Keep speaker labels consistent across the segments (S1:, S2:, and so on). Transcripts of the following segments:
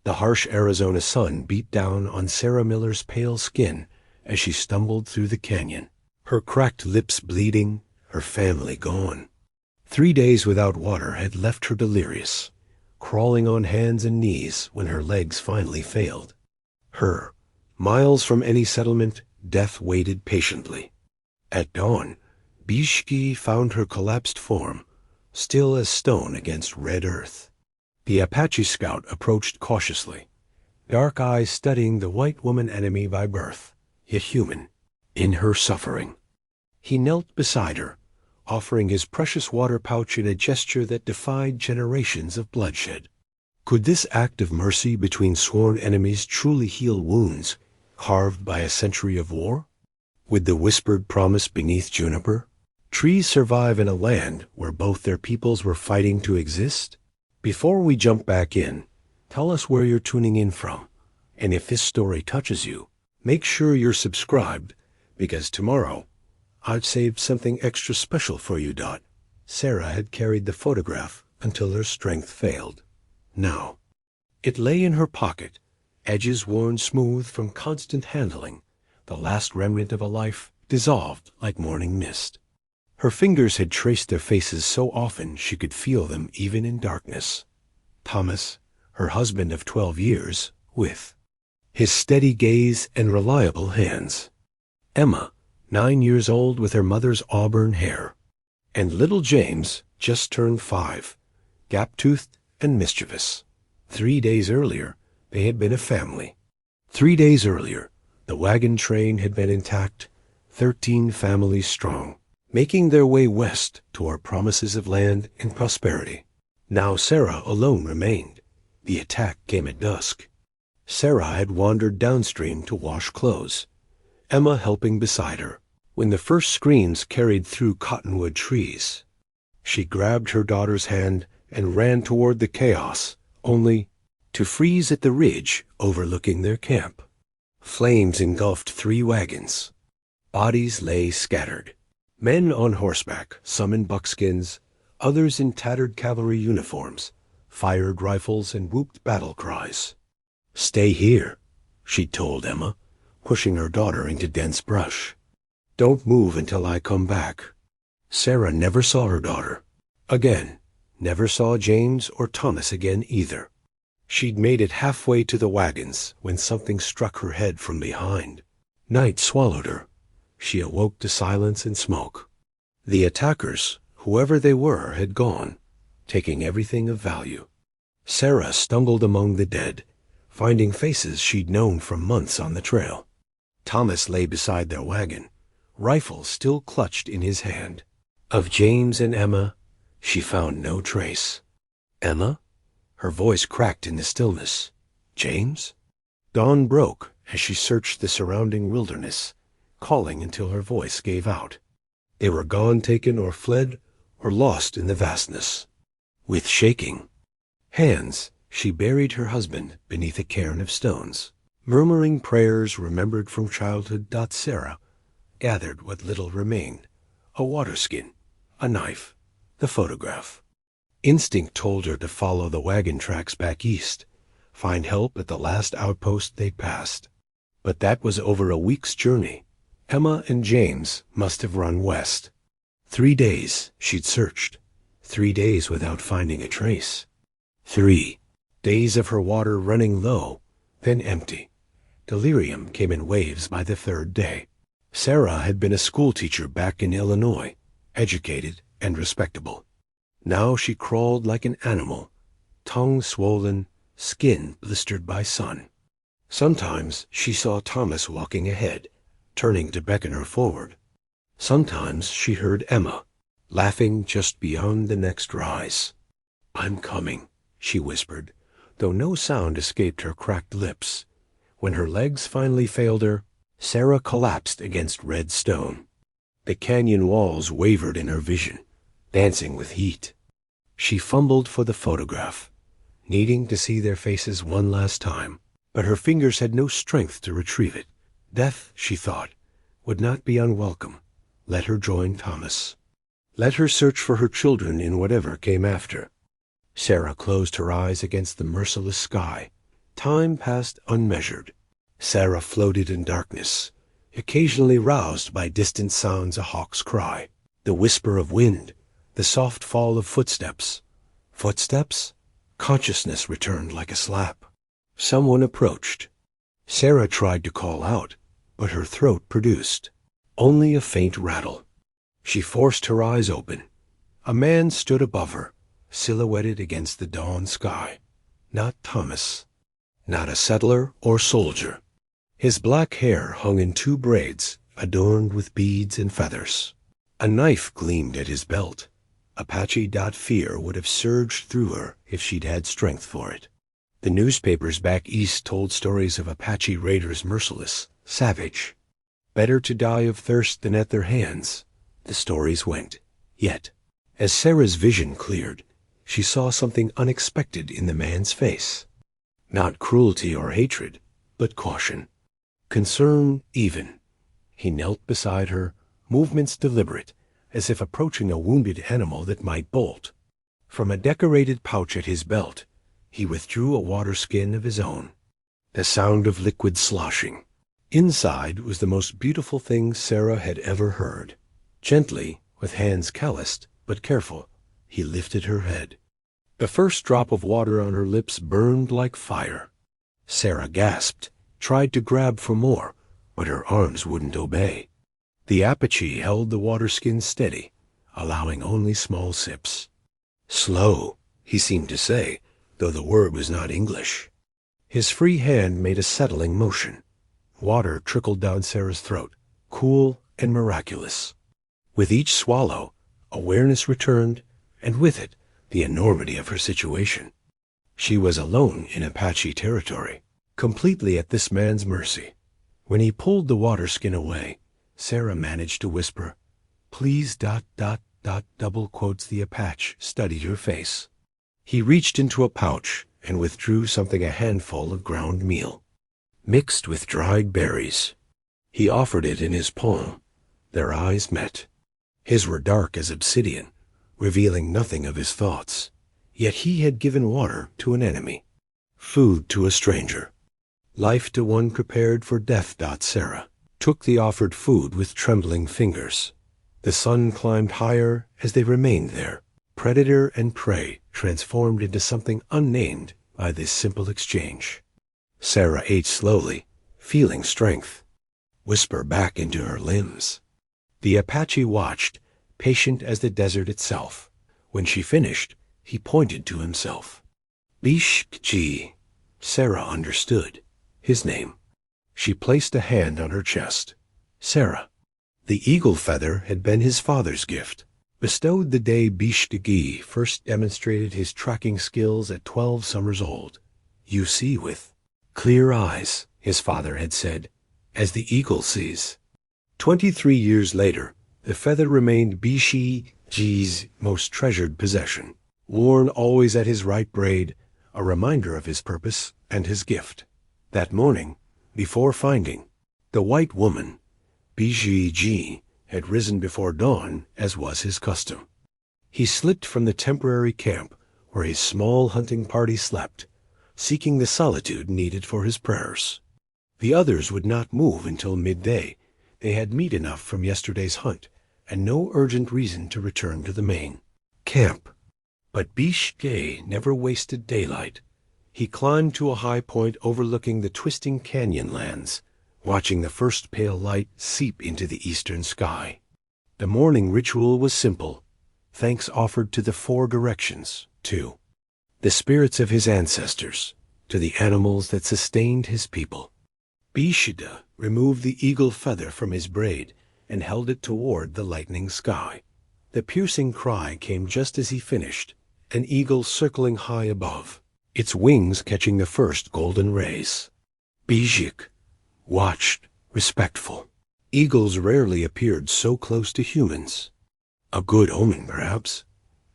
S1: The harsh Arizona sun beat down on Sarah Miller's pale skin as she stumbled through the canyon, her cracked lips bleeding, her family gone. 3 days without water had left her delirious, crawling on hands and knees when her legs finally failed. Her, miles from any settlement, death waited patiently. At dawn, Bééshį found her collapsed form, still as stone against red earth. The Apache scout approached cautiously, dark eyes studying the white woman enemy by birth, yet human, in her suffering. He knelt beside her, offering his precious water pouch in a gesture that defied generations of bloodshed. Could this act of mercy between sworn enemies truly heal wounds carved by a century of war? Would the whispered promise beneath juniper? Trees survive in a land where both their peoples were fighting to exist? Before we jump back in, tell us where you're tuning in from, and if this story touches you, make sure you're subscribed, because tomorrow I've saved something extra special for you. Sarah had carried the photograph until her strength failed. Now, it lay in her pocket, edges worn smooth from constant handling, the last remnant of a life dissolved like morning mist. Her fingers had traced their faces so often she could feel them even in darkness. Thomas, her husband of 12 years, with his steady gaze and reliable hands. Emma, 9 years old with her mother's auburn hair. And little James, just turned 5, gap-toothed and mischievous. 3 days earlier, they had been a family. 3 days earlier, the wagon train had been intact, 13 families strong, making their way west toward promises of land and prosperity. Now Sarah alone remained. The attack came at dusk. Sarah had wandered downstream to wash clothes, Emma helping beside her. When the first screams carried through cottonwood trees, she grabbed her daughter's hand and ran toward the chaos, only to freeze at the ridge overlooking their camp. Flames engulfed 3 wagons. Bodies lay scattered. Men on horseback, some in buckskins, others in tattered cavalry uniforms, fired rifles and whooped battle cries. "Stay here," she told Emma, pushing her daughter into dense brush. "Don't move until I come back." Sarah never saw her daughter again, never saw James or Thomas again either. She'd made it halfway to the wagons when something struck her head from behind. Night swallowed her. She awoke to silence and smoke. The attackers, whoever they were, had gone, taking everything of value. Sarah stumbled among the dead, finding faces she'd known from months on the trail. Thomas lay beside their wagon, rifle still clutched in his hand. Of James and Emma, she found no trace. Emma? Her voice cracked in the stillness. James? Dawn broke as she searched the surrounding wilderness, calling until her voice gave out. They were gone, taken, or fled, or lost in the vastness. With shaking hands, she buried her husband beneath a cairn of stones. Murmuring prayers remembered from childhood, Sarah gathered what little remained: a water skin, a knife, the photograph. Instinct told her to follow the wagon tracks back east, find help at the last outpost they'd passed. But that was over a week's journey. Emma and James must have run west. 3 days she'd searched, 3 days without finding a trace. 3 days of her water running low, then empty. Delirium came in waves by the 3rd day. Sarah had been a schoolteacher back in Illinois, educated and respectable. Now she crawled like an animal, tongue swollen, skin blistered by sun. Sometimes she saw Thomas walking ahead, turning to beckon her forward. Sometimes she heard Emma, laughing just beyond the next rise. "I'm coming," she whispered, though no sound escaped her cracked lips. When her legs finally failed her, Sarah collapsed against red stone. The canyon walls wavered in her vision, dancing with heat. She fumbled for the photograph, needing to see their faces one last time, but her fingers had no strength to retrieve it. Death, she thought, would not be unwelcome. Let her join Thomas. Let her search for her children in whatever came after. Sarah closed her eyes against the merciless sky, Time passed unmeasured. Sarah floated in darkness, occasionally roused by distant sounds, a hawk's cry, the whisper of wind, the soft fall of footsteps. Footsteps? Consciousness returned like a slap. Someone approached. Sarah tried to call out, but her throat produced only a faint rattle. She forced her eyes open. A man stood above her, silhouetted against the dawn sky. Not Thomas. Not a settler or soldier. His black hair hung in 2 braids, adorned with beads and feathers. A knife gleamed at his belt. Apache fear would have surged through her if she'd had strength for it. The newspapers back east told stories of Apache raiders, merciless, savage. Better to die of thirst than at their hands, the stories went. Yet, as Sarah's vision cleared, she saw something unexpected in the man's face. Not cruelty or hatred, but caution. Concern even. He knelt beside her, movements deliberate, as if approaching a wounded animal that might bolt. From a decorated pouch at his belt, he withdrew a water skin of his own. The sound of liquid sloshing. Inside was the most beautiful thing Sarah had ever heard. Gently, with hands calloused but careful, he lifted her head. The first drop of water on her lips burned like fire. Sarah gasped, tried to grab for more, but her arms wouldn't obey. The Apache held the water skin steady, allowing only small sips. Slow, he seemed to say, though the word was not English. His free hand made a settling motion. Water trickled down Sarah's throat, cool and miraculous. With each swallow, awareness returned, and with it, the enormity of her situation. She was alone in Apache territory, completely at this man's mercy. When he pulled the water skin away, Sarah managed to whisper, "Please ... double quotes." The Apache studied her face. He reached into a pouch and withdrew something, a handful of ground meal, mixed with dried berries. He offered it in his palm. Their eyes met. His were dark as obsidian, revealing nothing of his thoughts. Yet he had given water to an enemy, food to a stranger, life to one prepared for death. Sarah took the offered food with trembling fingers. The sun climbed higher as they remained there, predator and prey transformed into something unnamed by this simple exchange. Sarah ate slowly, feeling strength whisper back into her limbs. The Apache watched, patient as the desert itself. When she finished, he pointed to himself. Bééshį. Sarah understood. His name. She placed a hand on her chest. Sarah. The eagle feather had been his father's gift, bestowed the day Bééshĩ first demonstrated his tracking skills at 12 summers old. "You see with clear eyes," his father had said, "as the eagle sees." 23 years later, the feather remained Bééshį's most treasured possession, worn always at his right braid, a reminder of his purpose and his gift. That morning, before finding the white woman, Bééshĩ had risen before dawn, as was his custom. He slipped from the temporary camp where his small hunting party slept, seeking the solitude needed for his prayers. The others would not move until midday. They had meat enough from yesterday's hunt, and no urgent reason to return to the main camp. But Bééshĩ never wasted daylight. He climbed to a high point overlooking the twisting canyon lands, watching the first pale light seep into the eastern sky. The morning ritual was simple. Thanks offered to the 4 directions, to the spirits of his ancestors, to the animals that sustained his people. Bééshĩ removed the eagle feather from his braid and held it toward the lightening sky. The piercing cry came just as he finished, an eagle circling high above, its wings catching the first golden rays. Bééshĩ watched, respectful. Eagles rarely appeared so close to humans. A good omen, perhaps.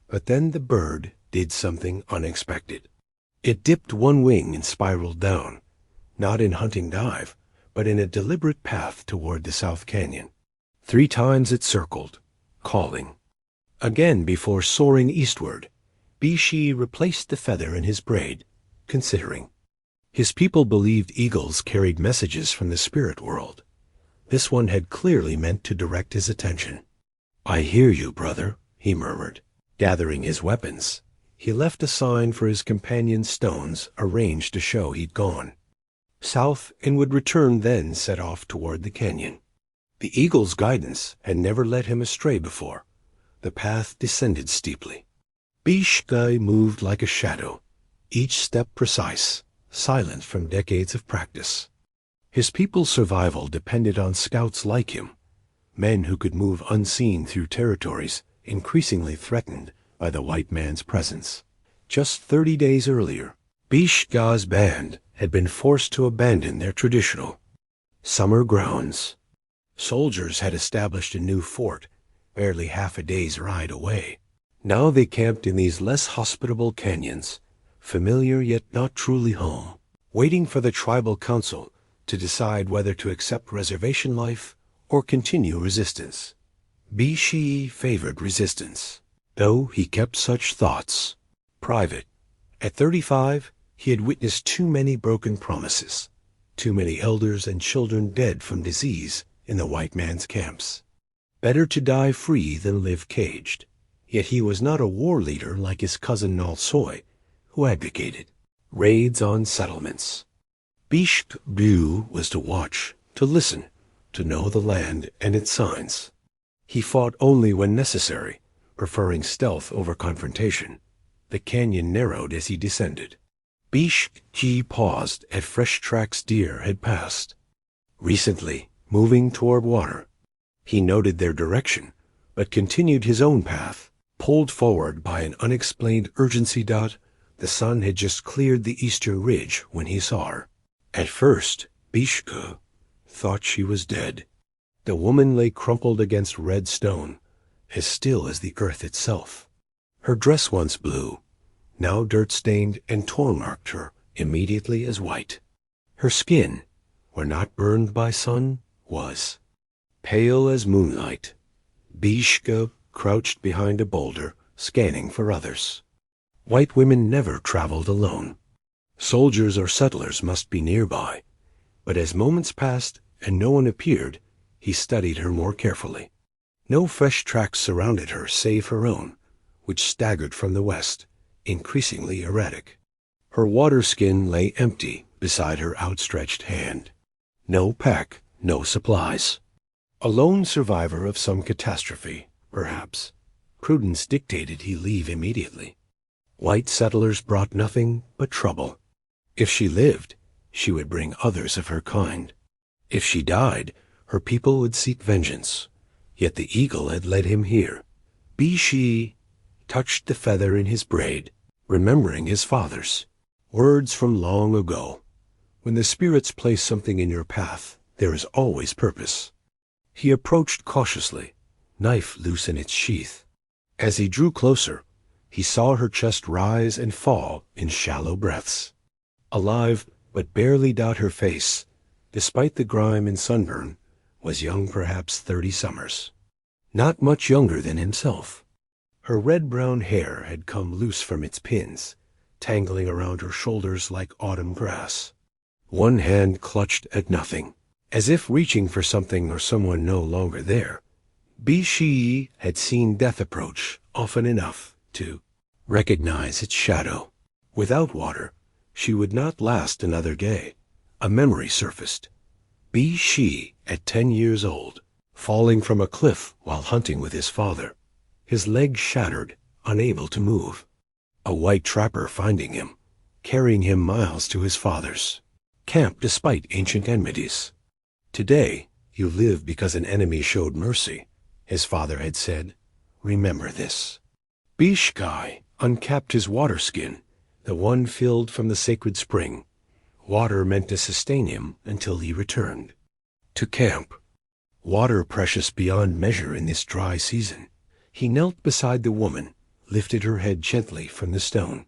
S1: But then the bird did something unexpected. It dipped one wing and spiraled down, not in hunting dive, but in a deliberate path toward the South Canyon. 3 times it circled, calling. Again, before soaring eastward, Bééshĩ replaced the feather in his braid, considering. His people believed eagles carried messages from the spirit world. This one had clearly meant to direct his attention. "I hear you, brother," he murmured. Gathering his weapons, he left a sign for his companion's stones arranged to show he'd gone south and would return, then set off toward the canyon. The eagle's guidance had never led him astray before. The path descended steeply. Bééshĩ moved like a shadow, each step precise, silent from decades of practice. His people's survival depended on scouts like him, men who could move unseen through territories increasingly threatened by the white man's presence. Just 30 days earlier, Bééshĩ's band had been forced to abandon their traditional summer grounds. Soldiers had established a new fort barely half a day's ride away. Now they camped in these less hospitable canyons, familiar yet not truly home, waiting for the tribal council to decide whether to accept reservation life or continue resistance. Bééshĩ favored resistance, though he kept such thoughts private. At 35, he had witnessed too many broken promises, too many elders and children dead from disease in the white man's camps. Better to die free than live caged. Yet he was not a war leader like his cousin knelt, who advocated raids on settlements. Bééshĩ was to watch, to listen, to know the land and its signs. He fought only when necessary, preferring stealth over confrontation. The canyon narrowed as he descended. Bééshĩ paused at fresh tracks deer had passed, recently moving toward water. He noted their direction, but continued his own path, pulled forward by an unexplained urgency. The sun had just cleared the eastern ridge when he saw her. At first, Bééshĩ thought she was dead. The woman lay crumpled against red stone, as still as the earth itself. Her dress, once blue, now dirt-stained and torn, marked her immediately as white. Her skin, where not burned by sun, was pale as moonlight. Bééshĩ crouched behind a boulder, scanning for others. White women never traveled alone. Soldiers or settlers must be nearby. But as moments passed and no one appeared, he studied her more carefully. No fresh tracks surrounded her save her own, which staggered from the west, increasingly erratic. Her water skin lay empty beside her outstretched hand. No pack, no supplies. A lone survivor of some catastrophe, perhaps. Prudence dictated he leave immediately. White settlers brought nothing but trouble. If she lived, she would bring others of her kind. If she died, her people would seek vengeance. Yet the eagle had led him here. Bééshĩ touched the feather in his braid, remembering his father's words from long ago. When the spirits place something in your path, there is always purpose. He approached cautiously, knife loose in its sheath. As he drew closer, he saw her chest rise and fall in shallow breaths. Alive, but barely her face, despite the grime and sunburn, was young, perhaps 30 summers. Not much younger than himself. Her red-brown hair had come loose from its pins, tangling around her shoulders like autumn grass. One hand clutched at nothing, as if reaching for something or someone no longer there. Bééshĩ had seen death approach often enough to recognize its shadow. Without water, she would not last another day. A memory surfaced. Bééshĩ, at 10 years old, falling from a cliff while hunting with his father. His legs shattered, unable to move. A white trapper finding him, carrying him miles to his father's camp despite ancient enmities. Today, you live because an enemy showed mercy, his father had said. Remember this. Bééshĩ uncapped his water skin, the one filled from the sacred spring. Water meant to sustain him until he returned to camp. Water precious beyond measure in this dry season. He knelt beside the woman, lifted her head gently from the stone.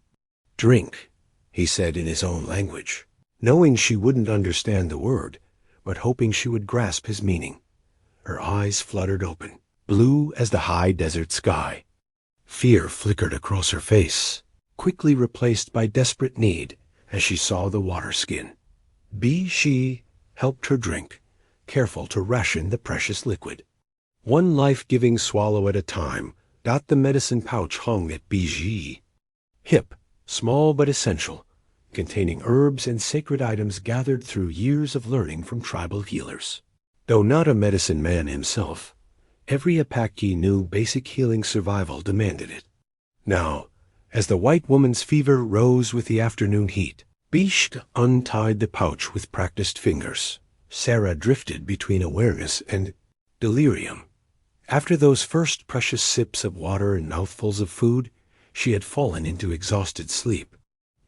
S1: Drink, he said in his own language, knowing she wouldn't understand the word, but hoping she would grasp his meaning. Her eyes fluttered open, blue as the high desert sky. Fear flickered across her face, quickly replaced by desperate need as she saw the water skin. Bééshį helped her drink, careful to ration the precious liquid. One life-giving swallow at a time, the medicine pouch hung at Bééshì hip, small but essential, containing herbs and sacred items gathered through years of learning from tribal healers. Though not a medicine man himself, every Apache knew basic healing survival demanded it. Now, as the white woman's fever rose with the afternoon heat, Bééshì untied the pouch with practiced fingers. Sarah drifted between awareness and delirium. After those first precious sips of water and mouthfuls of food, she had fallen into exhausted sleep.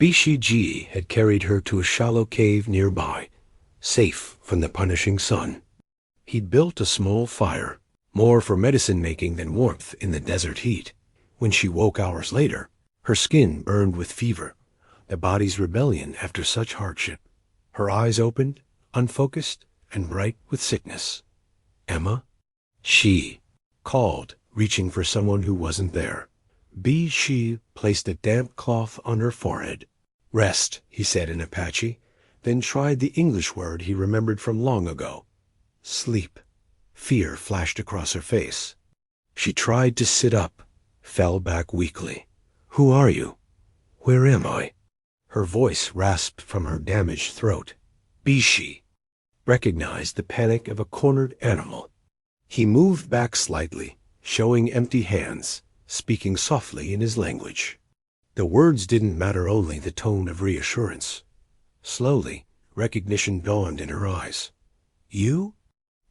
S1: Bééshì had carried her to a shallow cave nearby, safe from the punishing sun. He'd built a small fire, more for medicine-making than warmth in the desert heat. When she woke hours later, her skin burned with fever, the body's rebellion after such hardship. Her eyes opened, unfocused and bright with sickness. "Emma?" She called, reaching for someone who wasn't there. Bééshì placed a damp cloth on her forehead. "Rest," he said in Apache, then tried the English word he remembered from long ago. "Sleep." Fear flashed across her face. She tried to sit up, fell back weakly. "Who are you? Where am I?" Her voice rasped from her damaged throat. Bééshì recognized the panic of a cornered animal. He moved back slightly, showing empty hands, speaking softly in his language. The words didn't matter, only the tone of reassurance. Slowly, recognition dawned in her eyes. "You?"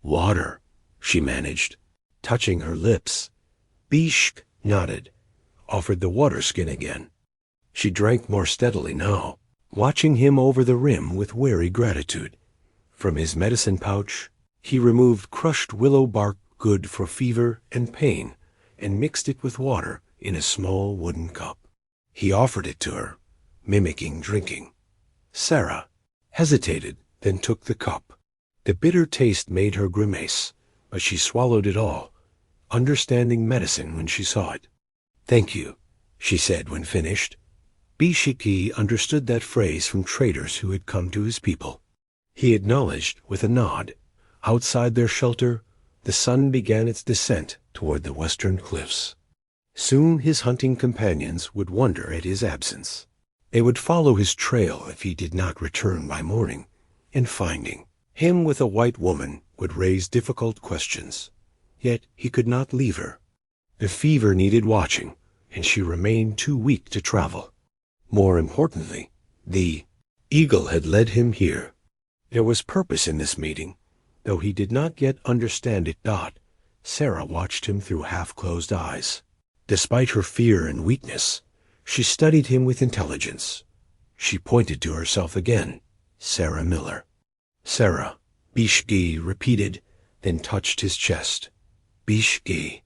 S1: "Water," she managed, touching her lips. Bééshì nodded, offered the water skin again. She drank more steadily now, watching him over the rim with wary gratitude. From his medicine pouch, he removed crushed willow bark good for fever and pain, and mixed it with water in a small wooden cup. He offered it to her, mimicking drinking. Sarah hesitated, then took the cup. The bitter taste made her grimace, but she swallowed it all, understanding medicine when she saw it. "Thank you," she said when finished. Bééshì understood that phrase from traders who had come to his people. He acknowledged with a nod. Outside their shelter, the sun began its descent toward the western cliffs. Soon his hunting companions would wonder at his absence. They would follow his trail if he did not return by morning, and finding him with a white woman would raise difficult questions. Yet he could not leave her. The fever needed watching, and she remained too weak to travel. More importantly, the eagle had led him here. There was purpose in this meeting, though he did not yet understand it. Sarah watched him through half-closed eyes. Despite her fear and weakness, she studied him with intelligence. She pointed to herself again. "Sarah Miller." "Sarah," Bééshì repeated, then touched his chest. "Bééshì."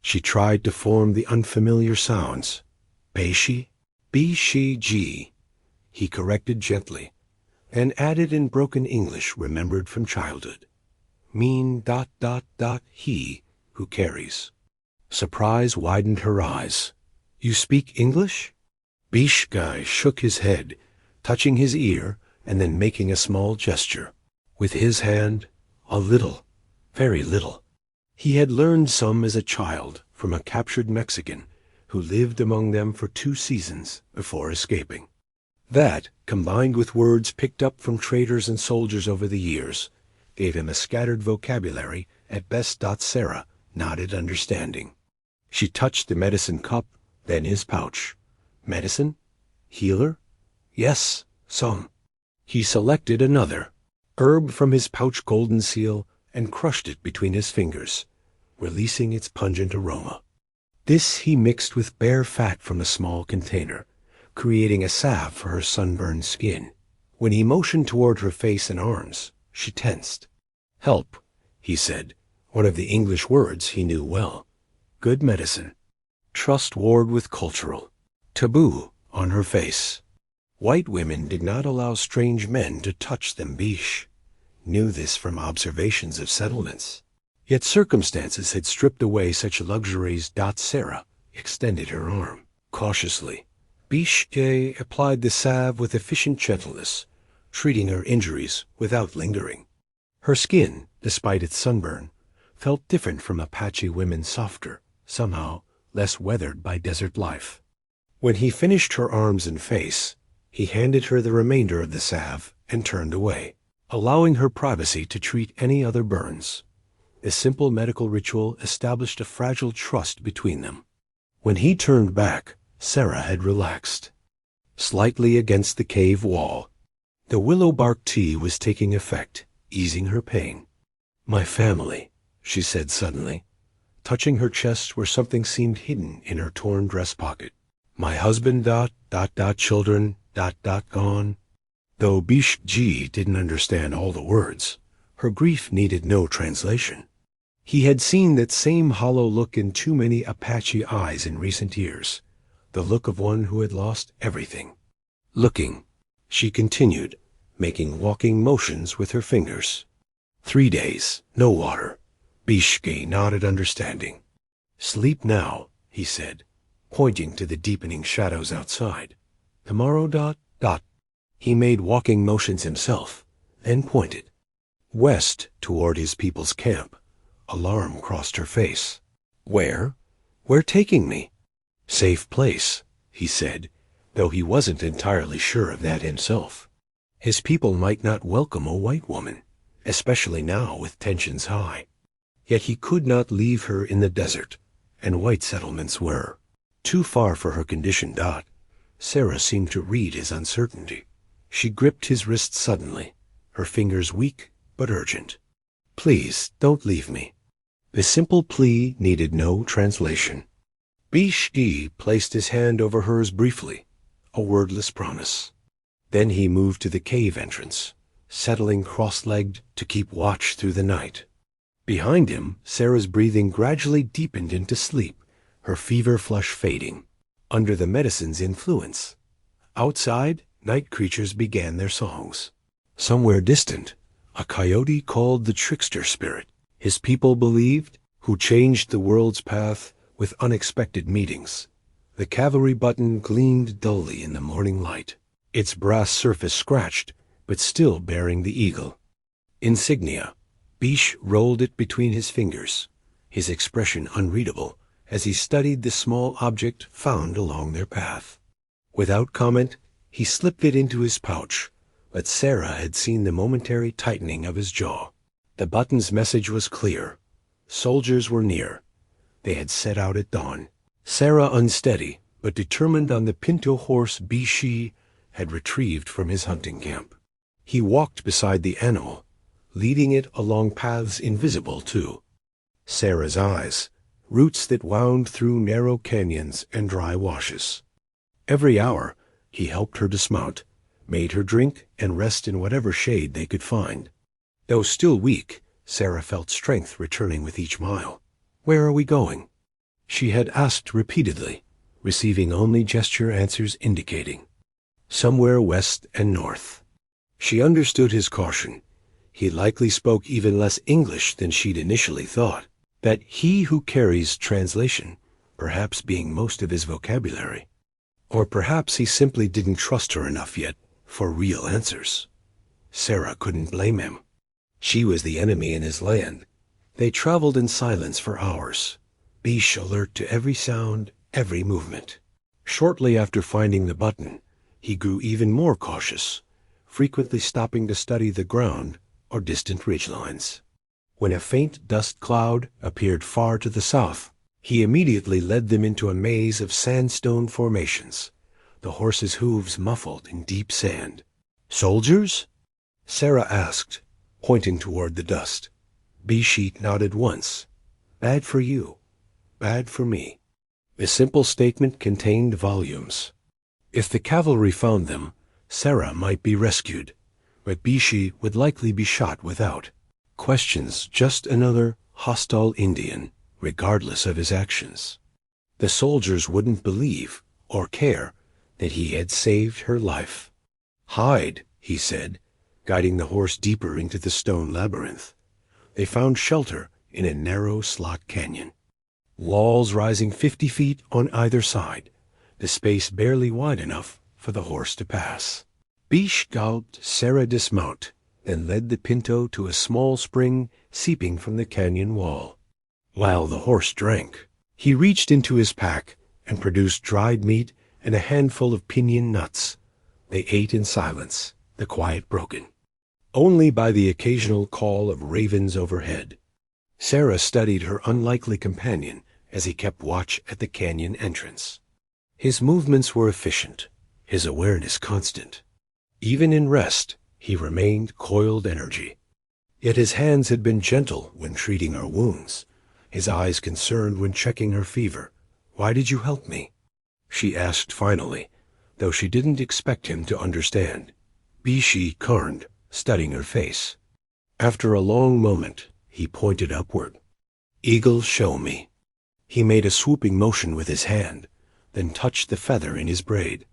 S1: She tried to form the unfamiliar sounds. "Bééshì?" "Bééshì," he corrected gently, and added in broken English remembered from childhood. "Mean ... he who carries." Surprise widened her eyes. "You speak English?" Bééshì shook his head, touching his ear and then making a small gesture. With his hand, a little, very little. He had learned some as a child from a captured Mexican who lived among them for 2 seasons before escaping. That, combined with words picked up from traders and soldiers over the years, gave him a scattered vocabulary at best. Sarah nodded understanding. She touched the medicine cup, then his pouch. "Medicine? Healer?" "Yes, some." He selected another herb from his pouch golden seal and crushed it between his fingers, releasing its pungent aroma. This he mixed with bear fat from a small container, creating a salve for her sunburned skin. When he motioned toward her face and arms, she tensed. "Help," he said, one of the English words he knew well. Good medicine. Trust warred with cultural taboo on her face. White women did not allow strange men to touch them. Bééshì knew this from observations of settlements. Yet circumstances had stripped away such luxuries. Sarah extended her arm cautiously, Bééshĩ applied the salve with efficient gentleness, treating her injuries without lingering. Her skin, despite its sunburn, felt different from Apache women's, softer, somehow less weathered by desert life. When he finished her arms and face, he handed her the remainder of the salve and turned away, allowing her privacy to treat any other burns. The simple medical ritual established a fragile trust between them. When he turned back, Sarah had relaxed. Slightly against the cave wall, the willow bark tea was taking effect, easing her pain. "My family," she said suddenly, touching her chest where something seemed hidden in her torn dress pocket. "My husband, children, gone." Though Bééshĩ didn't understand all the words, her grief needed no translation. He had seen that same hollow look in too many Apache eyes in recent years, the look of one who had lost everything. "Looking," she continued, making walking motions with her fingers. 3 days, no water. Bééshĩ nodded understanding. "Sleep now," he said, pointing to the deepening shadows outside. "Tomorrow, He made walking motions himself, then pointed. West, toward his people's camp. Alarm crossed her face. "Where? Where taking me?" "Safe place," he said, though he wasn't entirely sure of that himself. His people might not welcome a white woman, especially now with tensions high. Yet he could not leave her in the desert, and white settlements were too far for her condition. Sarah seemed to read his uncertainty. She gripped his wrist suddenly, her fingers weak but urgent. "Please, don't leave me." The simple plea needed no translation. Bééshĩ placed his hand over hers briefly, a wordless promise. Then he moved to the cave entrance, settling cross-legged to keep watch through the night. Behind him, Sarah's breathing gradually deepened into sleep, her fever flush fading, under the medicine's influence. Outside, night creatures began their songs. Somewhere distant, a coyote called the trickster spirit, his people believed, who changed the world's path with unexpected meetings. The cavalry button gleamed dully in the morning light, its brass surface scratched, but still bearing the eagle. Insignia. Bééshĩ rolled it between his fingers, his expression unreadable, as he studied the small object found along their path. Without comment, he slipped it into his pouch, but Sarah had seen the momentary tightening of his jaw. The button's message was clear. Soldiers were near. They had set out at dawn. Sarah, unsteady but determined on the pinto horse Bééshĩ had retrieved from his hunting camp. He walked beside the animal, leading it along paths invisible to Sarah's eyes, roots that wound through narrow canyons and dry washes. Every hour, he helped her dismount, made her drink and rest in whatever shade they could find. Though still weak, Sarah felt strength returning with each mile. "Where are we going?" she had asked repeatedly, receiving only gesture answers indicating. "Somewhere west and north." She understood his caution. He likely spoke even less English than she'd initially thought. That he who carries translation, perhaps being most of his vocabulary. Or perhaps he simply didn't trust her enough yet for real answers. Sarah couldn't blame him. She was the enemy in his land. They traveled in silence for hours, Bééshĩ alert to every sound, every movement. Shortly after finding the button, he grew even more cautious, frequently stopping to study the ground or distant ridgelines. When a faint dust cloud appeared far to the south, he immediately led them into a maze of sandstone formations, the horses' hooves muffled in deep sand. "Soldiers?" Sarah asked, pointing toward the dust. Bééshĩ nodded once. "Bad for you, bad for me." The simple statement contained volumes. If the cavalry found them, Sarah might be rescued, but Bééshĩ would likely be shot without questions, just another hostile Indian, regardless of his actions. The soldiers wouldn't believe or care that he had saved her life. "Hide," he said, guiding the horse deeper into the stone labyrinth. They found shelter in a narrow slot canyon. Walls rising 50 feet on either side, the space barely wide enough for the horse to pass. Bééshį helped Sarah dismount, then led the pinto to a small spring seeping from the canyon wall. While the horse drank, he reached into his pack and produced dried meat and a handful of piñon nuts. They ate in silence, the quiet broken only by the occasional call of ravens overhead. Sarah studied her unlikely companion as he kept watch at the canyon entrance. His movements were efficient, his awareness constant. Even in rest, he remained coiled energy. Yet his hands had been gentle when treating her wounds, his eyes concerned when checking her fever. "Why did you help me?" she asked finally, though she didn't expect him to understand. Bééshĩ turned, studying her face. After a long moment, he pointed upward. "Eagle, show me." He made a swooping motion with his hand, then touched the feather in his braid.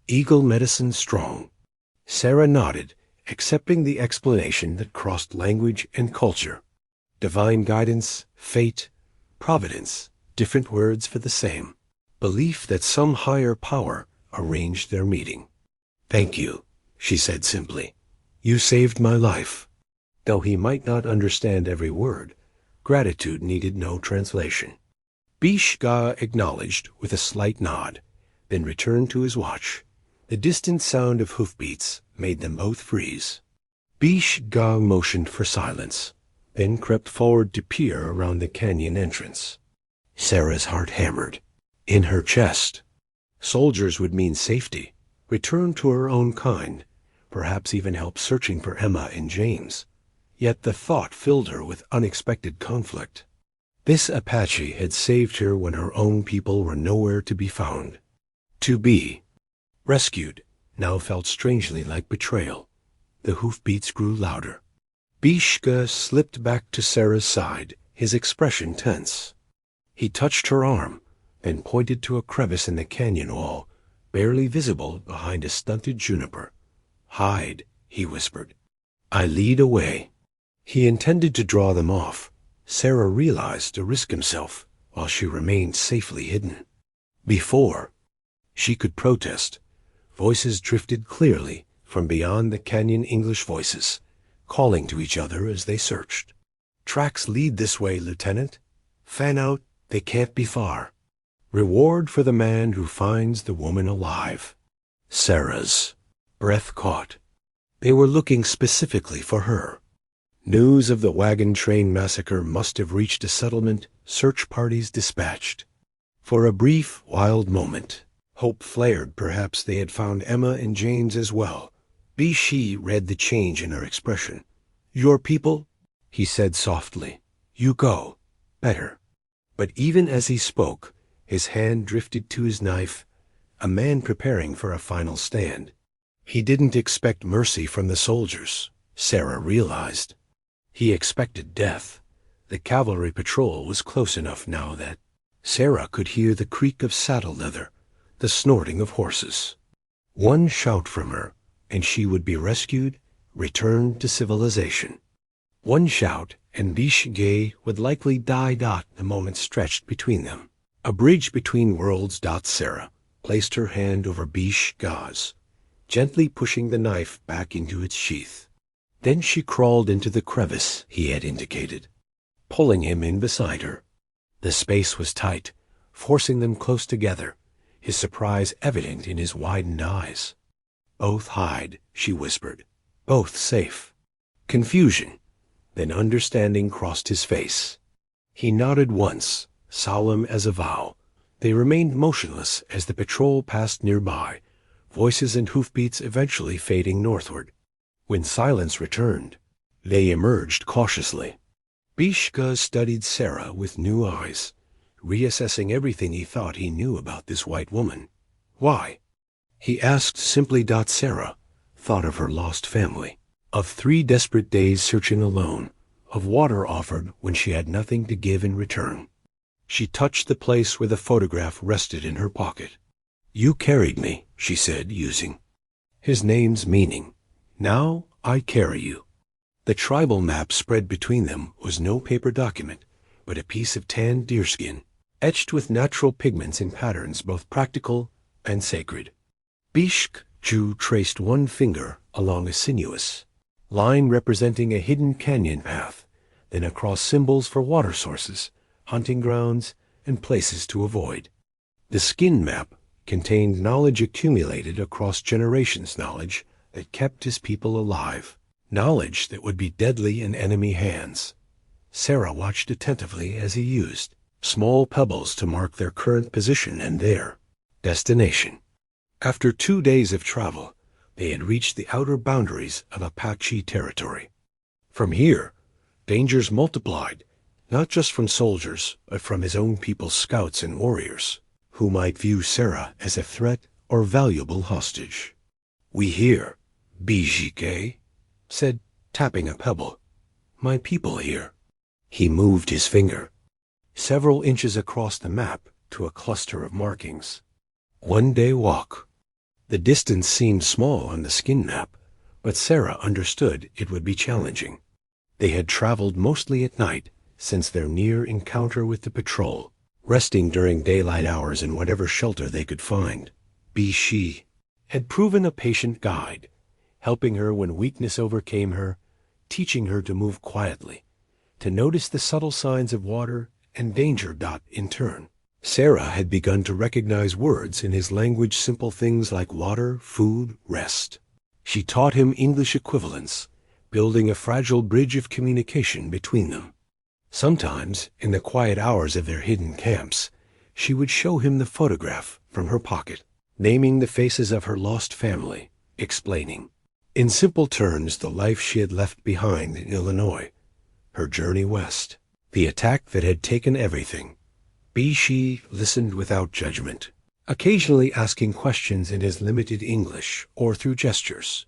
S1: "Eagle medicine strong." Sarah nodded, accepting the explanation that crossed language and culture. Divine guidance, fate, providence, different words for the same. Belief that some higher power arranged their meeting. "Thank you," she said simply. "You saved my life." Though he might not understand every word, gratitude needed no translation. Bééshĩ acknowledged with a slight nod, then returned to his watch. The distant sound of hoofbeats made them both freeze. Bééshĩ motioned for silence, then crept forward to peer around the canyon entrance. Sarah's heart hammered. In her chest. Soldiers would mean safety, return to her own kind, perhaps even help searching for Emma and James. Yet the thought filled her with unexpected conflict. This Apache had saved her when her own people were nowhere to be found. To be rescued now felt strangely like betrayal. The hoofbeats grew louder. Bééshĩ slipped back to Sarah's side, his expression tense. He touched her arm, then pointed to a crevice in the canyon wall, barely visible behind a stunted juniper. "Hide," he whispered. "I lead away." He intended to draw them off. Sarah realized to risk himself while she remained safely hidden. Before she could protest, voices drifted clearly from beyond the canyon English voices, calling to each other as they searched. "Tracks lead this way, Lieutenant. Fan out, they can't be far. Reward for the man who finds the woman alive." Sarah's breath caught. They were looking specifically for her. News of the wagon train massacre must have reached a settlement, search parties dispatched. For a brief, wild moment, hope flared perhaps they had found Emma and James as well. Bééshĩ read the change in her expression. "Your people?" he said softly. "You go. Better." But even as he spoke, his hand drifted to his knife, a man preparing for a final stand. He didn't expect mercy from the soldiers, Sarah realized. He expected death. The cavalry patrol was close enough now that Sarah could hear the creak of saddle leather, the snorting of horses. One shout from her, and she would be rescued, returned to civilization. One shout, and Bééshĩ would likely die. The moment stretched between them. A bridge between worlds. Sarah placed her hand over Bééshĩ's, gently pushing the knife back into its sheath. Then she crawled into the crevice he had indicated, pulling him in beside her. The space was tight, forcing them close together, his surprise evident in his widened eyes. "Both hide," she whispered. "Both safe." Confusion, then understanding crossed his face. He nodded once, solemn as a vow. They remained motionless as the patrol passed nearby, voices and hoofbeats eventually fading northward. When silence returned, they emerged cautiously. Bééshĩ studied Sarah with new eyes, reassessing everything he thought he knew about this white woman. "Why?" he asked simply. Sarah thought of her lost family, of 3 desperate days searching alone, of water offered when she had nothing to give in return. She touched the place where the photograph rested in her pocket. "You carried me," she said, using his name's meaning. "Now I carry you." The tribal map spread between them was no paper document, but a piece of tanned deerskin, etched with natural pigments in patterns both practical and sacred. Bééshį traced one finger along a sinuous line representing a hidden canyon path, then across symbols for water sources, hunting grounds, and places to avoid. The skin map contained knowledge accumulated across generations, knowledge that kept his people alive, knowledge that would be deadly in enemy hands. Sarah watched attentively as he used small pebbles to mark their current position and their destination. After 2 days of travel, they had reached the outer boundaries of Apache territory. From here, dangers multiplied, not just from soldiers, but from his own people's scouts and warriors, who might view Sarah as a threat or valuable hostage. "We hear," Bééshĩ said, tapping a pebble. "My people here." He moved his finger several inches across the map to a cluster of markings. 1-day walk. The distance seemed small on the skin map, but Sarah understood it would be challenging. They had traveled mostly at night since their near encounter with the patrol, resting during daylight hours in whatever shelter they could find. Bééshĩ had proven a patient guide, helping her when weakness overcame her, teaching her to move quietly, to notice the subtle signs of water and danger. In turn, Sarah had begun to recognize words in his language, simple things like water, food, rest. She taught him English equivalents, building a fragile bridge of communication between them. Sometimes, in the quiet hours of their hidden camps, she would show him the photograph from her pocket, naming the faces of her lost family, explaining, in simple terms, the life she had left behind in Illinois, her journey west, the attack that had taken everything. Bééshĩ listened without judgment, occasionally asking questions in his limited English or through gestures.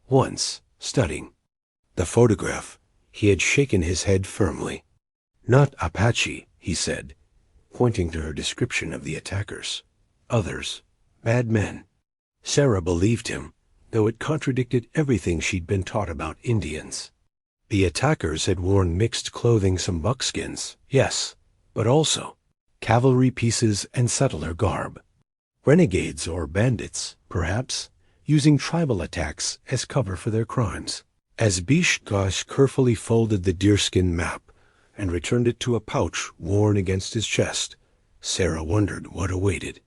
S1: Once, studying the photograph, he had shaken his head firmly. "Not Apache," he said, pointing to her description of the attackers. "Others, bad men." Sarah believed him, though it contradicted everything she'd been taught about Indians. The attackers had worn mixed clothing, some buckskins, yes, but also cavalry pieces and settler garb. Renegades or bandits, perhaps, using tribal attacks as cover for their crimes. As Bééshĩ carefully folded the deerskin map and returned it to a pouch worn against his chest, Sarah wondered what awaited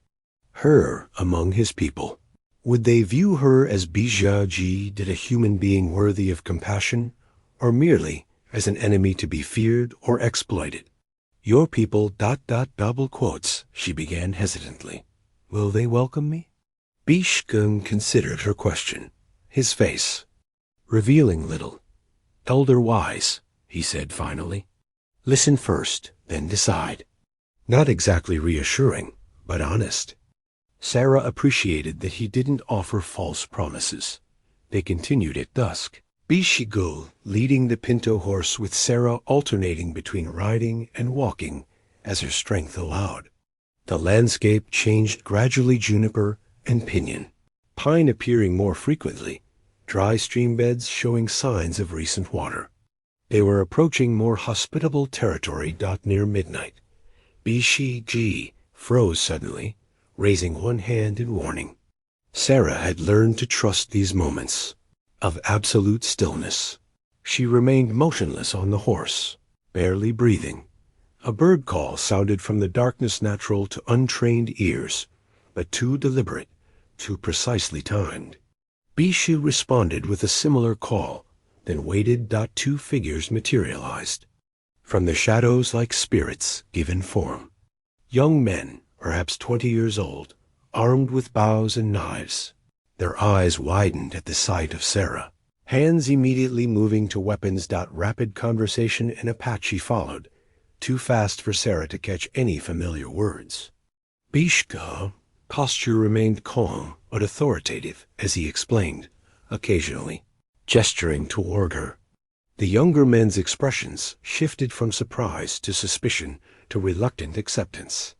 S1: her among his people. Would they view her as Bééshĩ did, a human being worthy of compassion, or merely as an enemy to be feared or exploited? "Your people, double quotes," she began hesitantly. "Will they welcome me?" Bééshĩ considered her question, his face revealing little. "Elder-wise," he said finally. "Listen first, then decide." Not exactly reassuring, but honest. Sarah appreciated that he didn't offer false promises. They continued at dusk, Bééshĩ leading the pinto horse, with Sarah alternating between riding and walking as her strength allowed. The landscape changed gradually, juniper and pinyon, pine appearing more frequently, dry stream beds showing signs of recent water. They were approaching more hospitable territory. Near midnight, Bééshĩ froze suddenly, raising one hand in warning. Sarah had learned to trust these moments of absolute stillness. She remained motionless on the horse, barely breathing. A bird call sounded from the darkness, natural to untrained ears, but too deliberate, too precisely timed. Bééshĩ responded with a similar call, then waited. 2 figures materialized from the shadows like spirits given form. Young men, perhaps 20 years old, armed with bows and knives. Their eyes widened at the sight of Sarah, hands immediately moving to weapons. Rapid conversation in Apache followed, too fast for Sarah to catch any familiar words. Bééshï's posture remained calm but authoritative as he explained, occasionally gesturing toward her. The younger men's expressions shifted from surprise to suspicion to reluctant acceptance.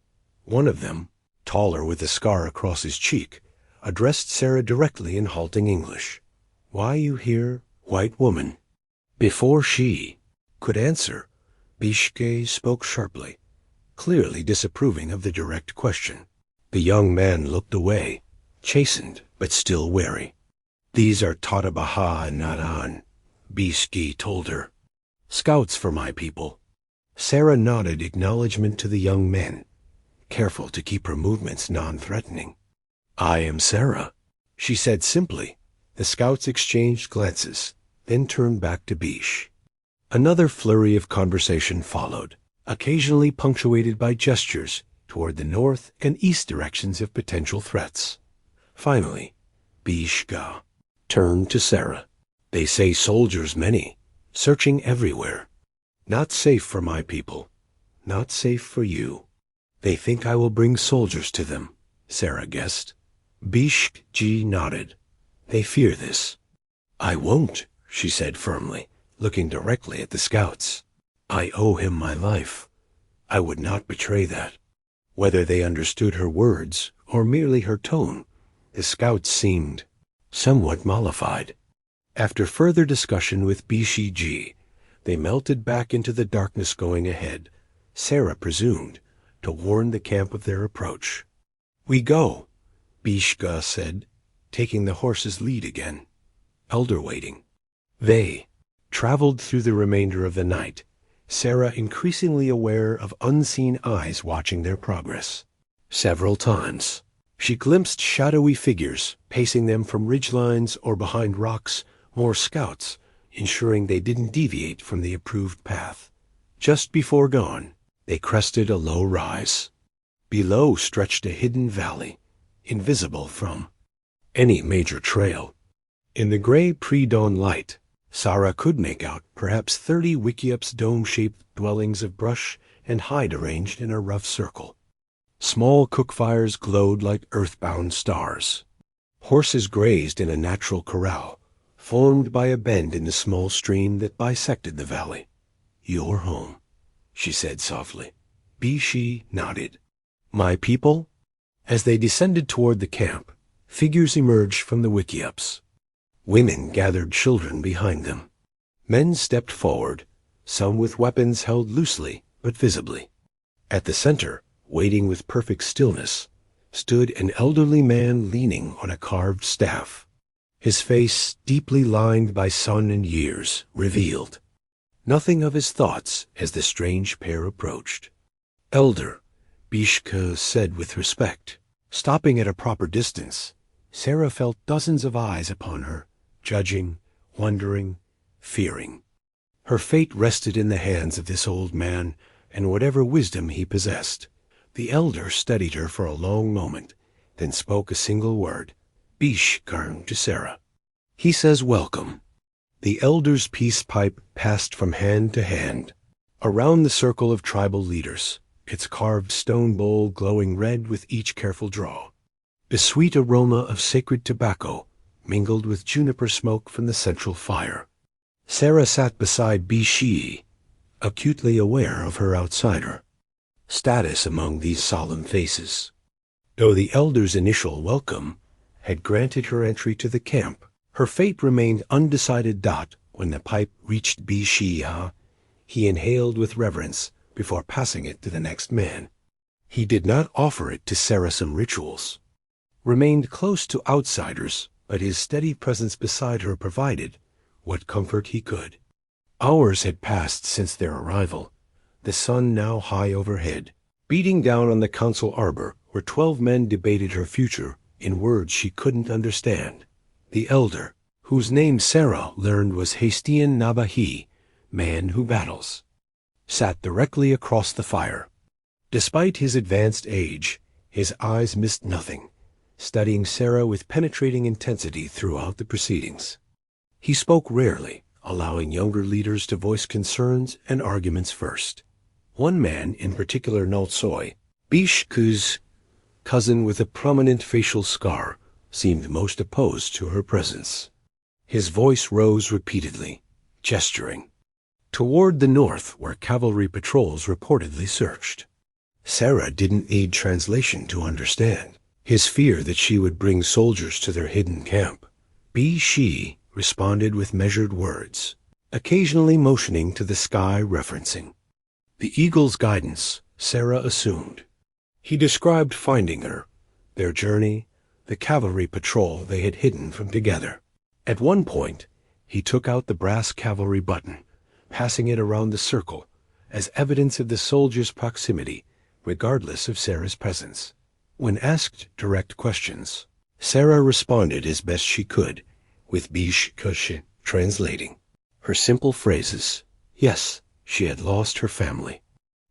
S1: One of them, taller with a scar across his cheek, addressed Sarah directly in halting English. "Why you here, white woman?" Before she could answer, Bééshĩ spoke sharply, clearly disapproving of the direct question. The young man looked away, chastened but still wary. These are Tatabaha and Nadan, Bééshĩ told her. Scouts for my people. Sarah nodded acknowledgement to the young men, careful to keep her movements non-threatening. I am Sarah, she said simply. The scouts exchanged glances, then turned back to Bééshĩ. Another flurry of conversation followed, occasionally punctuated by gestures toward the north and east directions of potential threats. Finally, Bééshĩ turned to Sarah. They say soldiers many, searching everywhere. Not safe for my people, not safe for you. They think I will bring soldiers to them, Sarah guessed. Bééshĩ nodded. They fear this. I won't, she said firmly, looking directly at the scouts. I owe him my life. I would not betray that. Whether they understood her words or merely her tone, the scouts seemed somewhat mollified. After further discussion with Bééshĩ, they melted back into the darkness going ahead, Sarah presumed, to warn the camp of their approach. We go, Bééshĩ said, taking the horse's lead again. Elder waiting. They traveled through the remainder of the night, Sarah increasingly aware of unseen eyes watching their progress. Several times, she glimpsed shadowy figures pacing them from ridgelines or behind rocks, more scouts, ensuring they didn't deviate from the approved path. Just before dawn, they crested a low rise. Below stretched a hidden valley, invisible from any major trail. In the gray pre-dawn light, Sarah could make out perhaps 30 Wikiup's dome-shaped dwellings of brush and hide arranged in a rough circle. Small cook fires glowed like earthbound stars. Horses grazed in a natural corral, formed by a bend in the small stream that bisected the valley. Your home, she said softly. Bééshĩ nodded. My people? As they descended toward the camp, figures emerged from the Wikiups. Women gathered children behind them. Men stepped forward, some with weapons held loosely but visibly. At the center, waiting with perfect stillness, stood an elderly man leaning on a carved staff. His face, deeply lined by sun and years, revealed nothing of his thoughts as the strange pair approached. Elder, Bééshĩ said with respect. Stopping at a proper distance, Sarah felt dozens of eyes upon her, judging, wondering, fearing. Her fate rested in the hands of this old man and whatever wisdom he possessed. The elder studied her for a long moment, then spoke a single word. Bééshĩ to Sarah. He says welcome. The elder's peace pipe passed from hand to hand, around the circle of tribal leaders, its carved stone bowl glowing red with each careful draw. The sweet aroma of sacred tobacco mingled with juniper smoke from the central fire. Sarah sat beside Bééshĩ, acutely aware of her outsider status among these solemn faces. Though the elder's initial welcome had granted her entry to the camp, her fate remained undecided. When the pipe reached Bééshĩ, he inhaled with reverence before passing it to the next man. He did not offer it to Sarah some rituals, remained close to outsiders, but his steady presence beside her provided what comfort he could. Hours had passed since their arrival, the sun now high overhead. Beating down on the council arbor, where 12 men debated her future in words she couldn't understand. The elder, whose name Sarah learned was Hastian Nabahi, man who battles, sat directly across the fire. Despite his advanced age, his eyes missed nothing, studying Sarah with penetrating intensity throughout the proceedings. He spoke rarely, allowing younger leaders to voice concerns and arguments first. One man in particular, Knelt, Bééshĩ's cousin with a prominent facial scar, seemed most opposed to her presence. His voice rose repeatedly, gesturing toward the north where cavalry patrols reportedly searched. Sarah didn't need translation to understand his fear that she would bring soldiers to their hidden camp. Bééshĩ responded with measured words, occasionally motioning to the sky, referencing the eagle's guidance, Sarah assumed. He described finding her, their journey, the cavalry patrol they had hidden from together. At one point, he took out the brass cavalry button, passing it around the circle as evidence of the soldiers' proximity, regardless of Sarah's presence. When asked direct questions, Sarah responded as best she could, with Bééshį translating. Her simple phrases: yes, she had lost her family.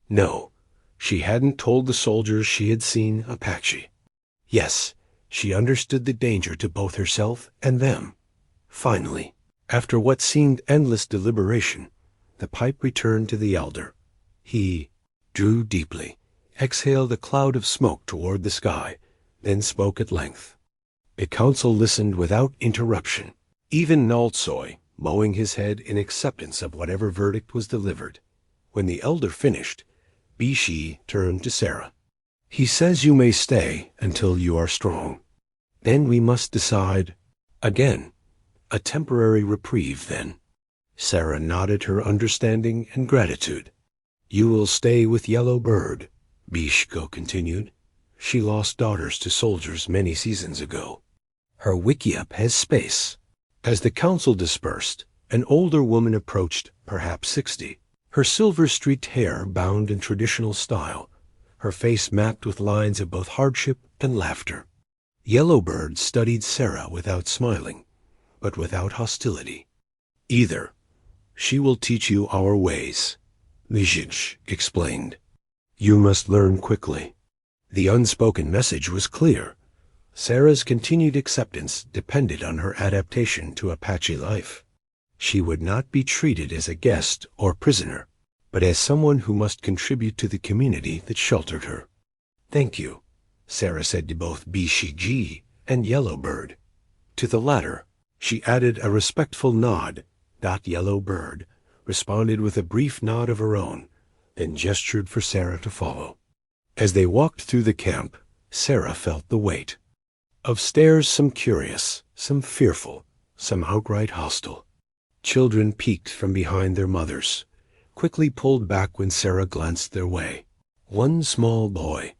S1: No, she hadn't told the soldiers she had seen Apache. Yes, she understood the danger to both herself and them. Finally, after what seemed endless deliberation, the pipe returned to the elder. He drew deeply, exhaled a cloud of smoke toward the sky, then spoke at length. The council listened without interruption, even knelt, bowing his head in acceptance of whatever verdict was delivered. When the elder finished, Bééshì turned to Sarah. He says you may stay until you are strong. Then we must decide again. A temporary reprieve, then. Sarah nodded her understanding and gratitude. You will stay with Yellow Bird, Bééshì continued. She lost daughters to soldiers many seasons ago. Her wickiup has space. As the council dispersed, an older woman approached, perhaps 60. Her silver-streaked hair bound in traditional style, her face mapped with lines of both hardship and laughter. Yellow Bird studied Sarah without smiling, but without hostility. Either. She will teach you our ways, Bééshì explained. You must learn quickly. The unspoken message was clear. Sarah's continued acceptance depended on her adaptation to Apache life. She would not be treated as a guest or prisoner, but as someone who must contribute to the community that sheltered her. Thank you, Sarah said to both Bééshì and Yellow Bird. To the latter, she added a respectful nod. Yellow Bird responded with a brief nod of her own, then gestured for Sarah to follow. As they walked through the camp, Sarah felt the weight of stares, some curious, some fearful, some outright hostile. Children peeked from behind their mothers, quickly pulled back when Sarah glanced their way. One small boy,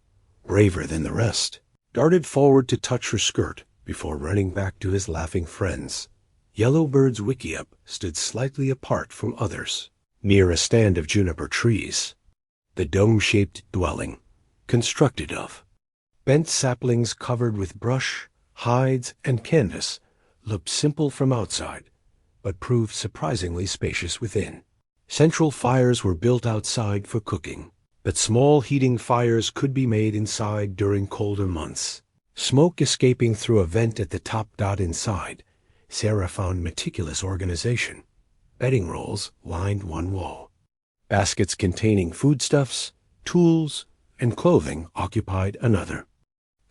S1: braver than the rest, darted forward to touch her skirt before running back to his laughing friends. Yellow Bird's wickiup stood slightly apart from others, near a stand of juniper trees. The dome-shaped dwelling, constructed of bent saplings covered with brush, hides, and canvas, looked simple from outside, but proved surprisingly spacious within. Central fires were built outside for cooking, but small heating fires could be made inside during colder months. Smoke escaping through a vent at the top. Inside, Sarah found meticulous organization. Bedding rolls lined one wall. Baskets containing foodstuffs, tools, and clothing occupied another.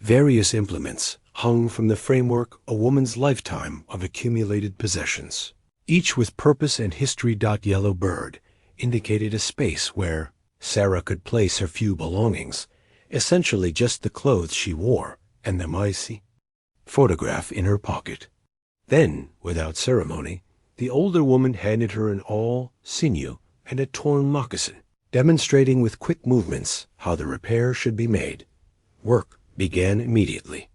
S1: Various implements hung from the framework a woman's lifetime of accumulated possessions, each with purpose and history. Yellow Bird indicated a space where Sarah could place her few belongings, essentially just the clothes she wore and the Bééshì photograph in her pocket. Then, without ceremony, the older woman handed her an awl, sinew, and a torn moccasin, demonstrating with quick movements how the repair should be made. Work began immediately.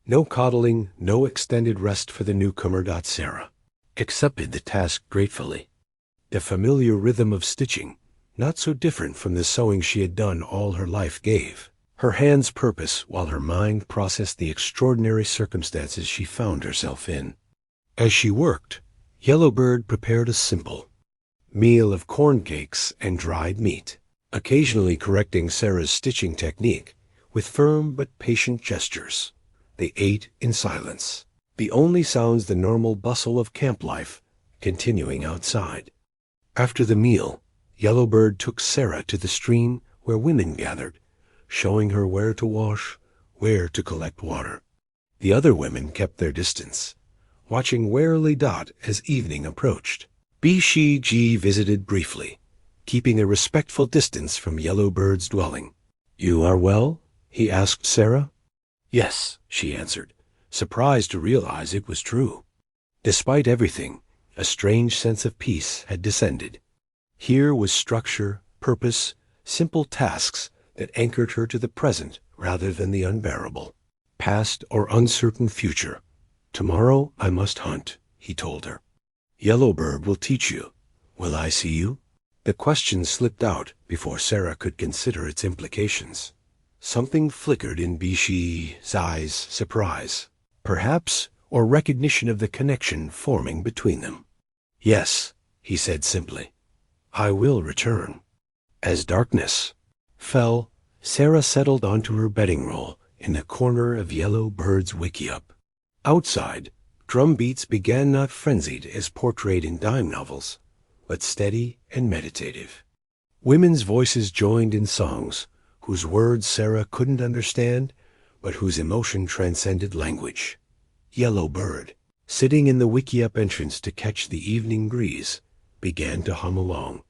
S1: No coddling, no extended rest for the newcomer. Sarah accepted the task gratefully. The familiar rhythm of stitching, not so different from the sewing she had done all her life, gave her hands purpose while her mind processed the extraordinary circumstances she found herself in. As she worked, Yellow Bird prepared a simple meal of corn cakes and dried meat, occasionally correcting Sarah's stitching technique with firm but patient gestures. They ate in silence, the only sounds the normal bustle of camp life continuing outside. After the meal, Yellow Bird took Sarah to the stream where women gathered, showing her where to wash, where to collect water. The other women kept their distance, watching warily. As evening approached, Bééshì visited briefly, keeping a respectful distance from Yellow Bird's dwelling. You are well? He asked Sarah. Yes, she answered, surprised to realize it was true. Despite everything, a strange sense of peace had descended. Here was structure, purpose, simple tasks that anchored her to the present rather than the unbearable. past or uncertain future. Tomorrow I must hunt, he told her. Yellowbird will teach you. Will I see you? The question slipped out before Sarah could consider its implications. Something flickered in Bééshį's eyes, surprise, perhaps, or recognition of the connection forming between them. Yes, he said simply. I will return. As darkness fell, Sarah settled onto her bedding roll in the corner of Yellowbird's wickiup. Outside, drum beats began not frenzied as portrayed in dime novels, but steady and meditative. Women's voices joined in songs whose words Sarah couldn't understand, but whose emotion transcended language. Yellowbird, sitting in the wickiup entrance to catch the evening breeze, began to hum along,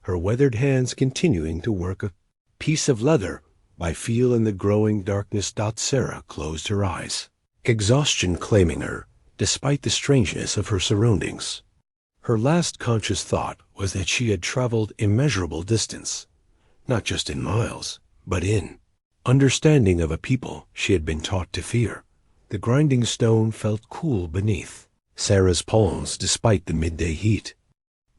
S1: her weathered hands continuing to work a piece of leather by feel in the growing darkness. Sarah closed her eyes, exhaustion claiming her, despite the strangeness of her surroundings. Her last conscious thought was that she had traveled immeasurable distance, not just in miles, but in understanding of a people she had been taught to fear. The grinding stone felt cool beneath Sarah's palms despite the midday heat.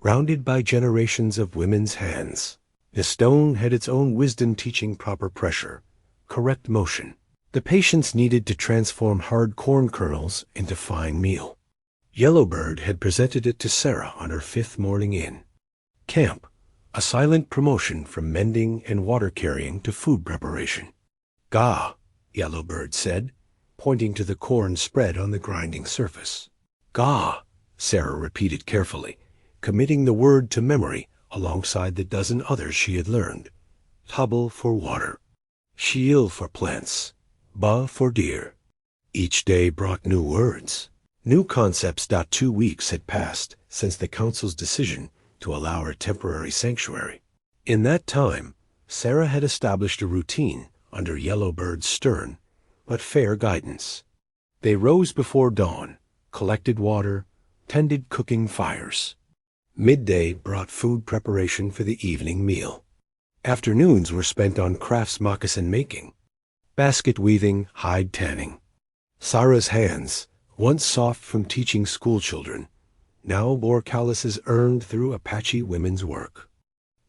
S1: Rounded by generations of women's hands, the stone had its own wisdom teaching proper pressure, correct motion, the patience needed to transform hard corn kernels into fine meal. Yellowbird had presented it to Sarah on her 5th morning in camp, a silent promotion from mending and water carrying to food preparation. Gah, Yellowbird said, pointing to the corn spread on the grinding surface. Gah, Sarah repeated carefully, committing the word to memory alongside the dozen others she had learned. Tabble for water, shiel for plants, ba for deer. Each day brought new words, new concepts. 2 weeks had passed since the council's decision to allow her temporary sanctuary. In that time, Sarah had established a routine under Yellowbird's stern but fair guidance. They rose before dawn, collected water, tended cooking fires. Midday brought food preparation for the evening meal. Afternoons were spent on crafts, moccasin making, basket weaving, hide tanning. Sarah's hands, once soft from teaching schoolchildren, now bore calluses earned through Apache women's work.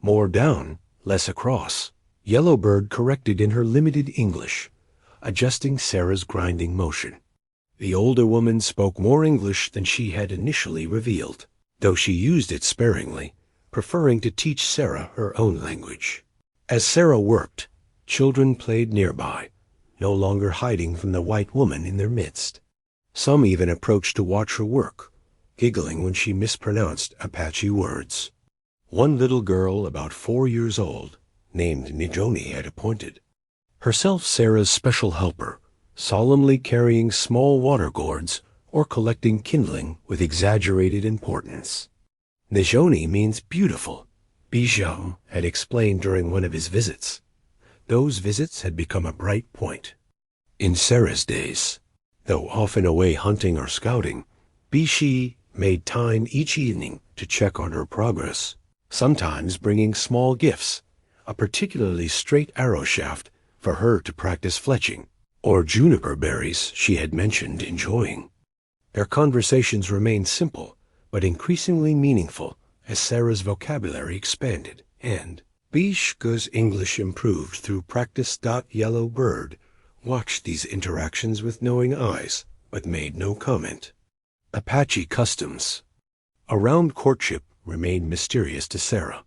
S1: More down, less across, Yellowbird corrected in her limited English, adjusting Sarah's grinding motion. The older woman spoke more English than she had initially revealed, though she used it sparingly, preferring to teach Sarah her own language. As Sarah worked, children played nearby, no longer hiding from the white woman in their midst. Some even approached to watch her work, giggling when she mispronounced Apache words. One little girl about 4 years old, named Nijoni, had appointed herself Sarah's special helper, solemnly carrying small water gourds or collecting kindling with exaggerated importance. Nijoni means beautiful, Bééshĩ had explained during one of his visits. Those visits had become a bright point. In Sarah's days, though often away hunting or scouting, Bééshĩ made time each evening to check on her progress, sometimes bringing small gifts, a particularly straight arrow shaft for her to practice fletching, or juniper berries she had mentioned enjoying. Their conversations remained simple, but increasingly meaningful as Sarah's vocabulary expanded, and Bééshĩ's English improved through practice. Yellowbird watched these interactions with knowing eyes, but made no comment. Apache customs around courtship remained mysterious to Sarah,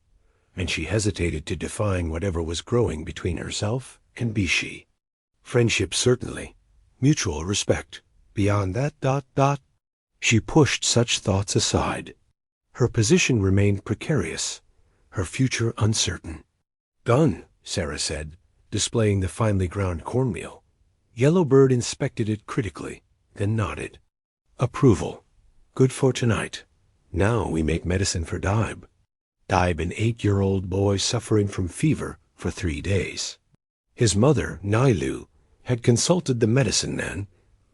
S1: and she hesitated to define whatever was growing between herself and Bééshĩ. Friendship certainly, mutual respect. Beyond that, she pushed such thoughts aside. Her position remained precarious, her future uncertain. Done, Sarah said, displaying the finely ground cornmeal. Yellowbird inspected it critically, then nodded. Approval. Good for tonight. Now we make medicine for Daib. Daib, an 8-year-old boy suffering from fever for 3 days. His mother, Nailu, had consulted the medicine man,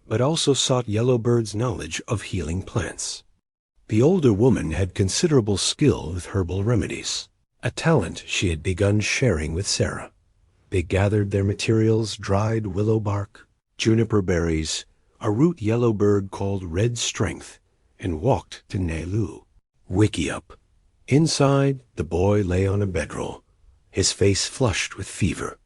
S1: but also sought Yellowbird's knowledge of healing plants. The older woman had considerable skill with herbal remedies, a talent she had begun sharing with Sarah. They gathered their materials, dried willow bark, juniper berries, a root yellow bird called red strength, and walked to Nelu. Wickiup. Inside, the boy lay on a bedroll, his face flushed with fever.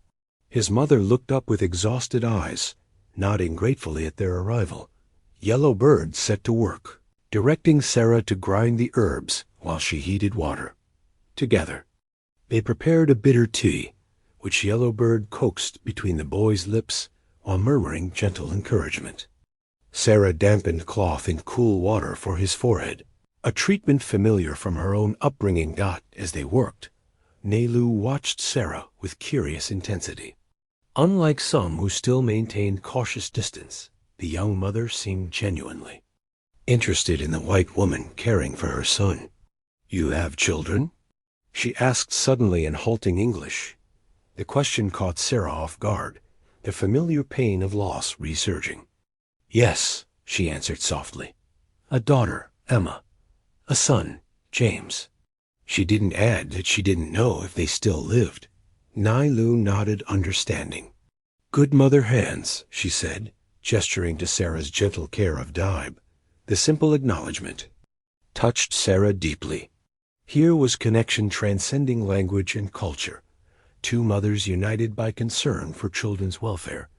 S1: His mother looked up with exhausted eyes, nodding gratefully at their arrival. Yellow Bird set to work, directing Sarah to grind the herbs while she heated water. Together, they prepared a bitter tea, which Yellow Bird coaxed between the boy's lips while murmuring gentle encouragement. Sarah dampened cloth in cool water for his forehead, a treatment familiar from her own upbringing. As they worked, Nelu watched Sarah with curious intensity. Unlike some who still maintained cautious distance, the young mother seemed genuinely interested in the white woman caring for her son. "You have children?" she asked suddenly in halting English. The question caught Sarah off guard, the familiar pain of loss resurging. "Yes," she answered softly. "A daughter, Emma. A son, James." She didn't add that she didn't know if they still lived. Nailu nodded understanding. "Good mother hands," she said, gesturing to Sarah's gentle care of Daib. The simple acknowledgement touched Sarah deeply. Here was connection transcending language and culture. Two mothers united by concern for children's welfare.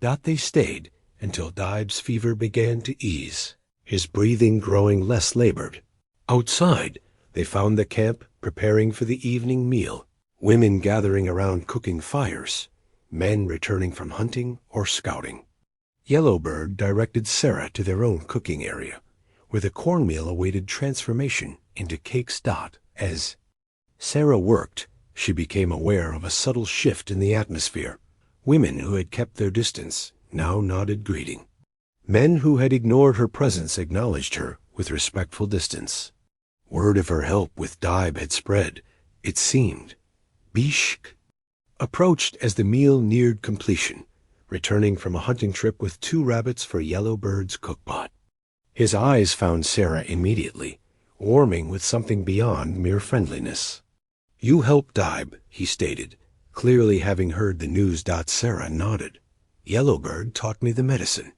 S1: They stayed until Daib's fever began to ease, his breathing growing less labored. Outside, they found the camp preparing for the evening meal, women gathering around cooking fires, men returning from hunting or scouting. Yellow Bird directed Sarah to their own cooking area, where the cornmeal awaited transformation into cakes. As Sarah worked, she became aware of a subtle shift in the atmosphere. Women who had kept their distance now nodded greeting. Men who had ignored her presence acknowledged her with respectful distance. Word of her help with Daib had spread, it seemed. Bééshį approached as the meal neared completion, returning from a hunting trip with 2 rabbits for Yellow Bird's cookpot. His eyes found Sarah immediately, warming with something beyond mere friendliness. "You helped Daib," he stated, clearly having heard the news. Sarah nodded. "Yellow Bird taught me the medicine."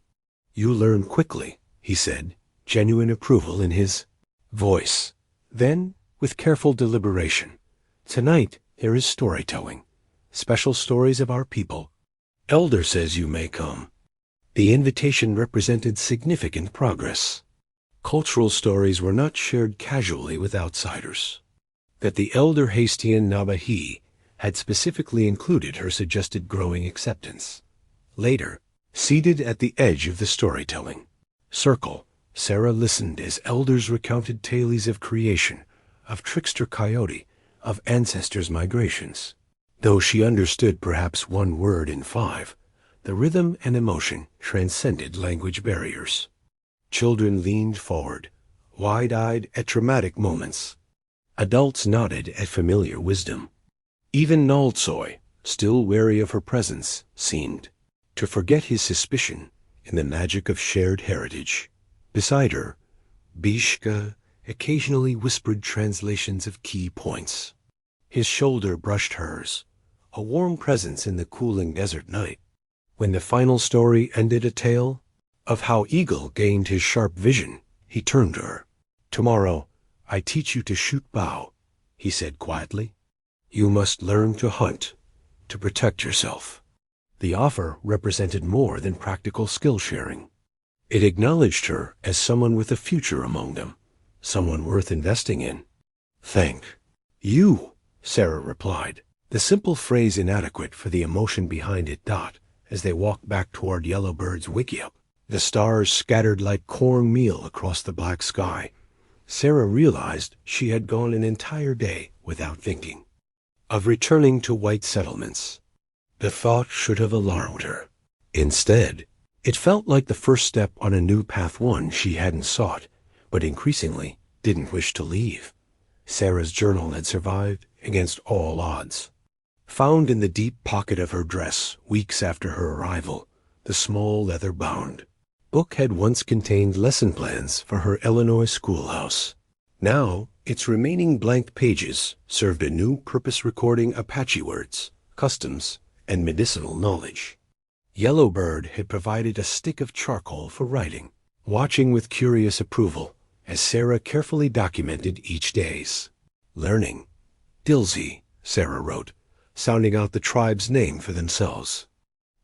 S1: "You learn quickly," he said, genuine approval in his voice. Then, with careful deliberation, "Tonight there is storytelling, special stories of our people. Elder says you may come." The invitation represented significant progress. Cultural stories were not shared casually with outsiders. That the elder Hastian Nabahi had specifically included her suggested growing acceptance. Later, seated at the edge of the storytelling circle, Sarah listened as elders recounted tales of creation, of trickster coyote, of ancestors' migrations. Though she understood perhaps 1 word in 5, the rhythm and emotion transcended language barriers. Children leaned forward, wide-eyed at dramatic moments. Adults nodded at familiar wisdom. Even Naltsoy, still wary of her presence, seemed to forget his suspicion in the magic of shared heritage. Beside her, Bééshĩ occasionally whispered translations of key points. His shoulder brushed hers, a warm presence in the cooling desert night. When the final story ended a tale of how Eagle gained his sharp vision, he turned to her. "Tomorrow, I teach you to shoot bow," he said quietly. "You must learn to hunt, to protect yourself." The offer represented more than practical skill sharing. It acknowledged her as someone with a future among them, someone worth investing in. "Thank you," Sarah replied, the simple phrase inadequate for the emotion behind it. As they walked back toward Yellow Bird's wickiup, the stars scattered like cornmeal across the black sky, Sarah realized she had gone an entire day without thinking of returning to white settlements. The thought should have alarmed her. Instead, it felt like the first step on a new path, one she hadn't sought, but increasingly didn't wish to leave. Sarah's journal had survived against all odds. Found in the deep pocket of her dress weeks after her arrival, the small leather-bound book had once contained lesson plans for her Illinois schoolhouse. Now, its remaining blank pages served a new purpose, recording Apache words, customs, and medicinal knowledge. Yellowbird had provided a stick of charcoal for writing, watching with curious approval as Sarah carefully documented each day's learning. Dilsey, Sarah wrote, sounding out the tribe's name for themselves.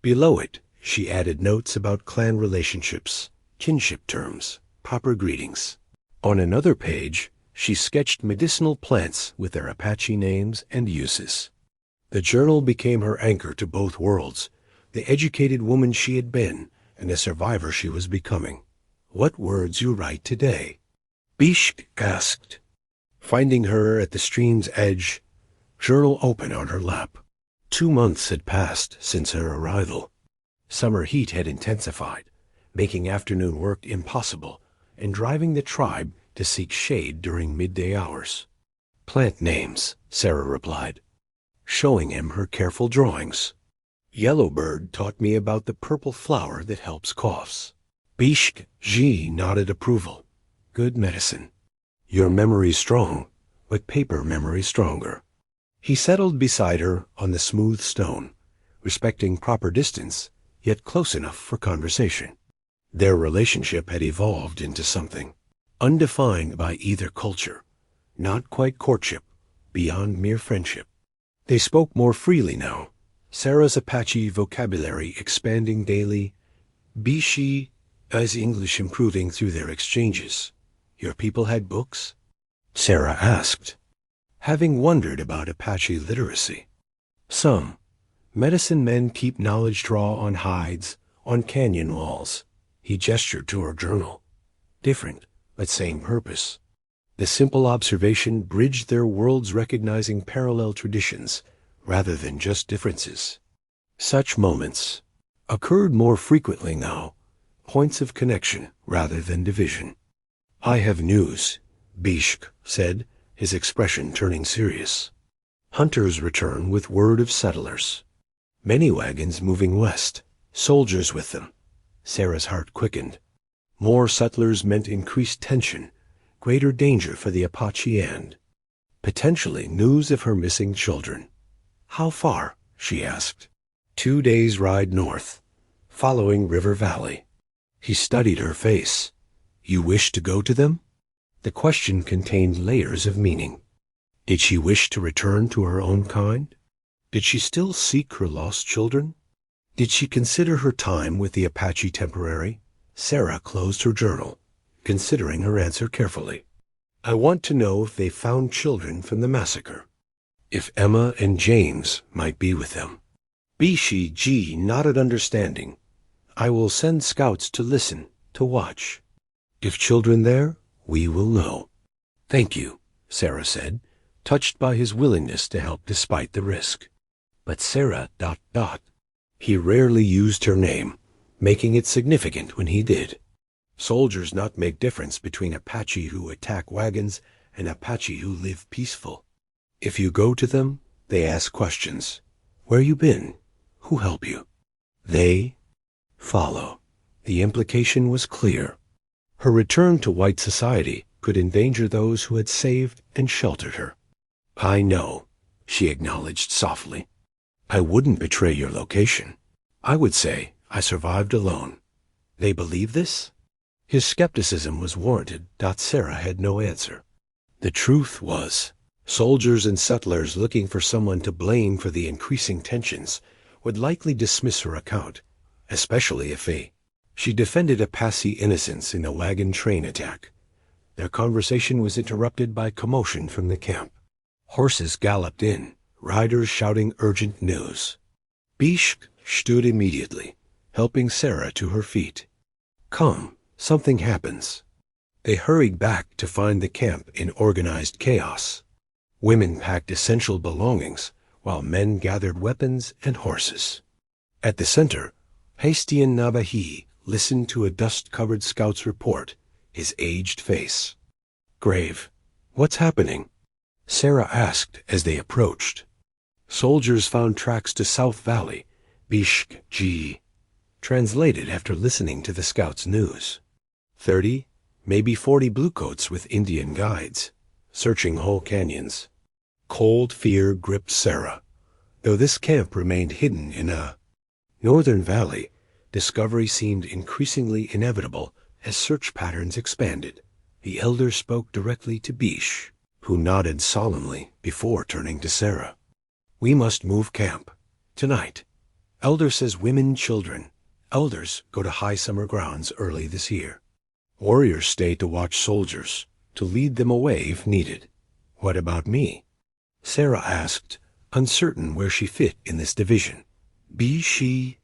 S1: Below it, she added notes about clan relationships, kinship terms, proper greetings. On another page, she sketched medicinal plants with their Apache names and uses. The journal became her anchor to both worlds, the educated woman she had been and the survivor she was becoming. "What words you write today?" Bééshį asked, finding her at the stream's edge, journal open on her lap. 2 months had passed since her arrival. Summer heat had intensified, making afternoon work impossible and driving the tribe to seek shade during midday hours. "Plant names," Sarah replied, showing him her careful drawings. "Yellowbird taught me about the purple flower that helps coughs." Bééshĩ nodded approval. "Good medicine. Your memory's strong, but paper memory stronger." He settled beside her on the smooth stone, respecting proper distance, yet close enough for conversation. Their relationship had evolved into something undefined by either culture, not quite courtship, beyond mere friendship. They spoke more freely now, Sarah's Apache vocabulary expanding daily, Bééshį's English improving through their exchanges. "Your people had books?" Sarah asked, having wondered about Apache literacy. "Some. Medicine men keep knowledge draw on hides, on canyon walls." He gestured to her journal. "Different, but same purpose." The simple observation bridged their worlds, recognizing parallel traditions rather than just differences. Such moments occurred more frequently now, points of connection rather than division. "I have news," Bééshĩ said, his expression turning serious. "Hunters return with word of settlers. Many wagons moving west, soldiers with them." Sarah's heart quickened. More settlers meant increased tension, greater danger for the Apache and, potentially, news of her missing children. "How far?" she asked. 2 days' ride north, following River Valley. He studied her face. "You wish to go to them?" The question contained layers of meaning. Did she wish to return to her own kind? Did she still seek her lost children? Did she consider her time with the Apache temporary? Sarah closed her journal, considering her answer carefully. "I want to know if they found children from the massacre. If Emma and James might be with them." Bééshĩ nodded understanding. "I will send scouts to listen, to watch. If children there, we will know." "Thank you," Sarah said, touched by his willingness to help despite the risk. But Sarah ... He rarely used her name, making it significant when he did. Soldiers not make difference between Apache who attack wagons and Apache who live peaceful. If you go to them, they ask questions. "Where you been? Who help you?" They follow. The implication was clear. Her return to white society could endanger those who had saved and sheltered her. "I know," she acknowledged softly. "I wouldn't betray your location. I would say I survived alone." They believe this? His skepticism was warranted. Sarah had no answer. The truth was, soldiers and settlers looking for someone to blame for the increasing tensions would likely dismiss her account, especially if she defended Apache innocence in a wagon train attack. Their conversation was interrupted by commotion from the camp. Horses galloped in, riders shouting urgent news. Bééshĩ stood immediately, helping Sarah to her feet. "Come, something happens." They hurried back to find the camp in organized chaos. Women packed essential belongings, while men gathered weapons and horses. At the center, Hastian Nabahi listened to a dust-covered scout's report, his aged face grave. "What's happening?" Sarah asked as they approached. "Soldiers found tracks to South Valley," Bééshĩ translated after listening to the scout's news. 30, maybe 40 bluecoats with Indian guides, searching whole canyons. Cold fear gripped Sarah, though this camp remained hidden in a Northern Valley, discovery seemed increasingly inevitable as search patterns expanded. The elder spoke directly to Bééshį, who nodded solemnly before turning to Sarah. "We must move camp. Tonight. Elder says women, children. Elders go to high summer grounds early this year. Warriors stay to watch soldiers, to lead them away if needed. What about me?" Sarah asked, uncertain where she fit in this division. Bééshì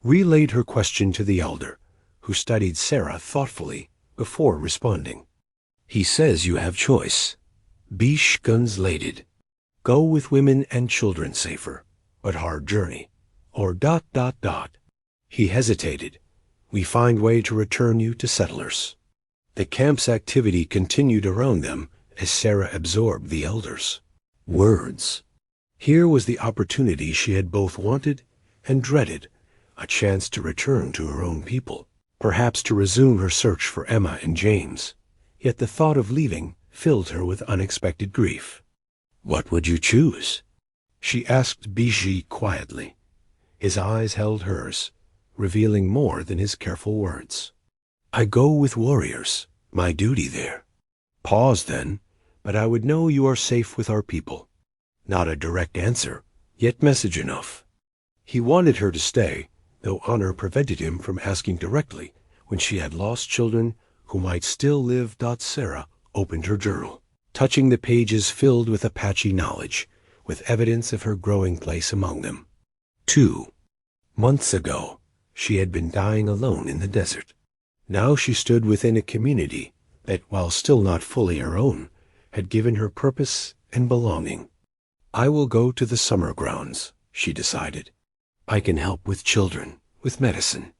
S1: relayed her question to the elder, who studied Sarah thoughtfully before responding. "He says you have choice. Bééshì guns laded. Go with women and children safer, but hard journey. Or ... He hesitated. "We find way to return you to settlers." The camp's activity continued around them as Sarah absorbed the elders' words. Here was the opportunity she had both wanted and dreaded, a chance to return to her own people, perhaps to resume her search for Emma and James. Yet the thought of leaving filled her with unexpected grief. "What would you choose?" she asked Bééshì quietly. His eyes held hers, revealing more than his careful words. "I go with warriors, my duty there." Pause then, "But I would know you are safe with our people." Not a direct answer, yet message enough. He wanted her to stay, though honor prevented him from asking directly when she had lost children who might still live. Sarah opened her journal, touching the pages filled with Apache knowledge, with evidence of her growing place among them. 2 months ago, she had been dying alone in the desert. Now she stood within a community that, while still not fully her own, had given her purpose and belonging. "I will go to the summer grounds," she decided. "I can help with children, with medicine."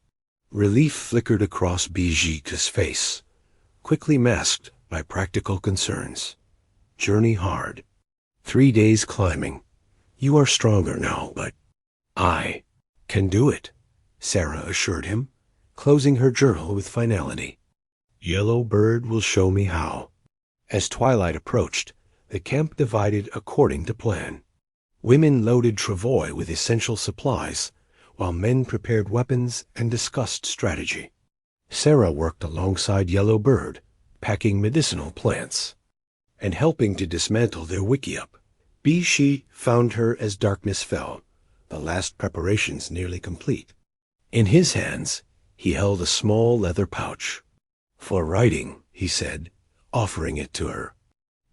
S1: Relief flickered across Bééshî's face, quickly masked by practical concerns. "Journey hard. 3 days climbing. You are stronger now, but I can do it," Sarah assured him, closing her journal with finality. "Yellow Bird will show me how." As twilight approached, the camp divided according to plan. Women loaded travois with essential supplies, while men prepared weapons and discussed strategy. Sarah worked alongside Yellow Bird, packing medicinal plants and helping to dismantle their wickiup. Bééshì found her as darkness fell, the last preparations nearly complete. In his hands, he held a small leather pouch. "For writing," he said, offering it to her.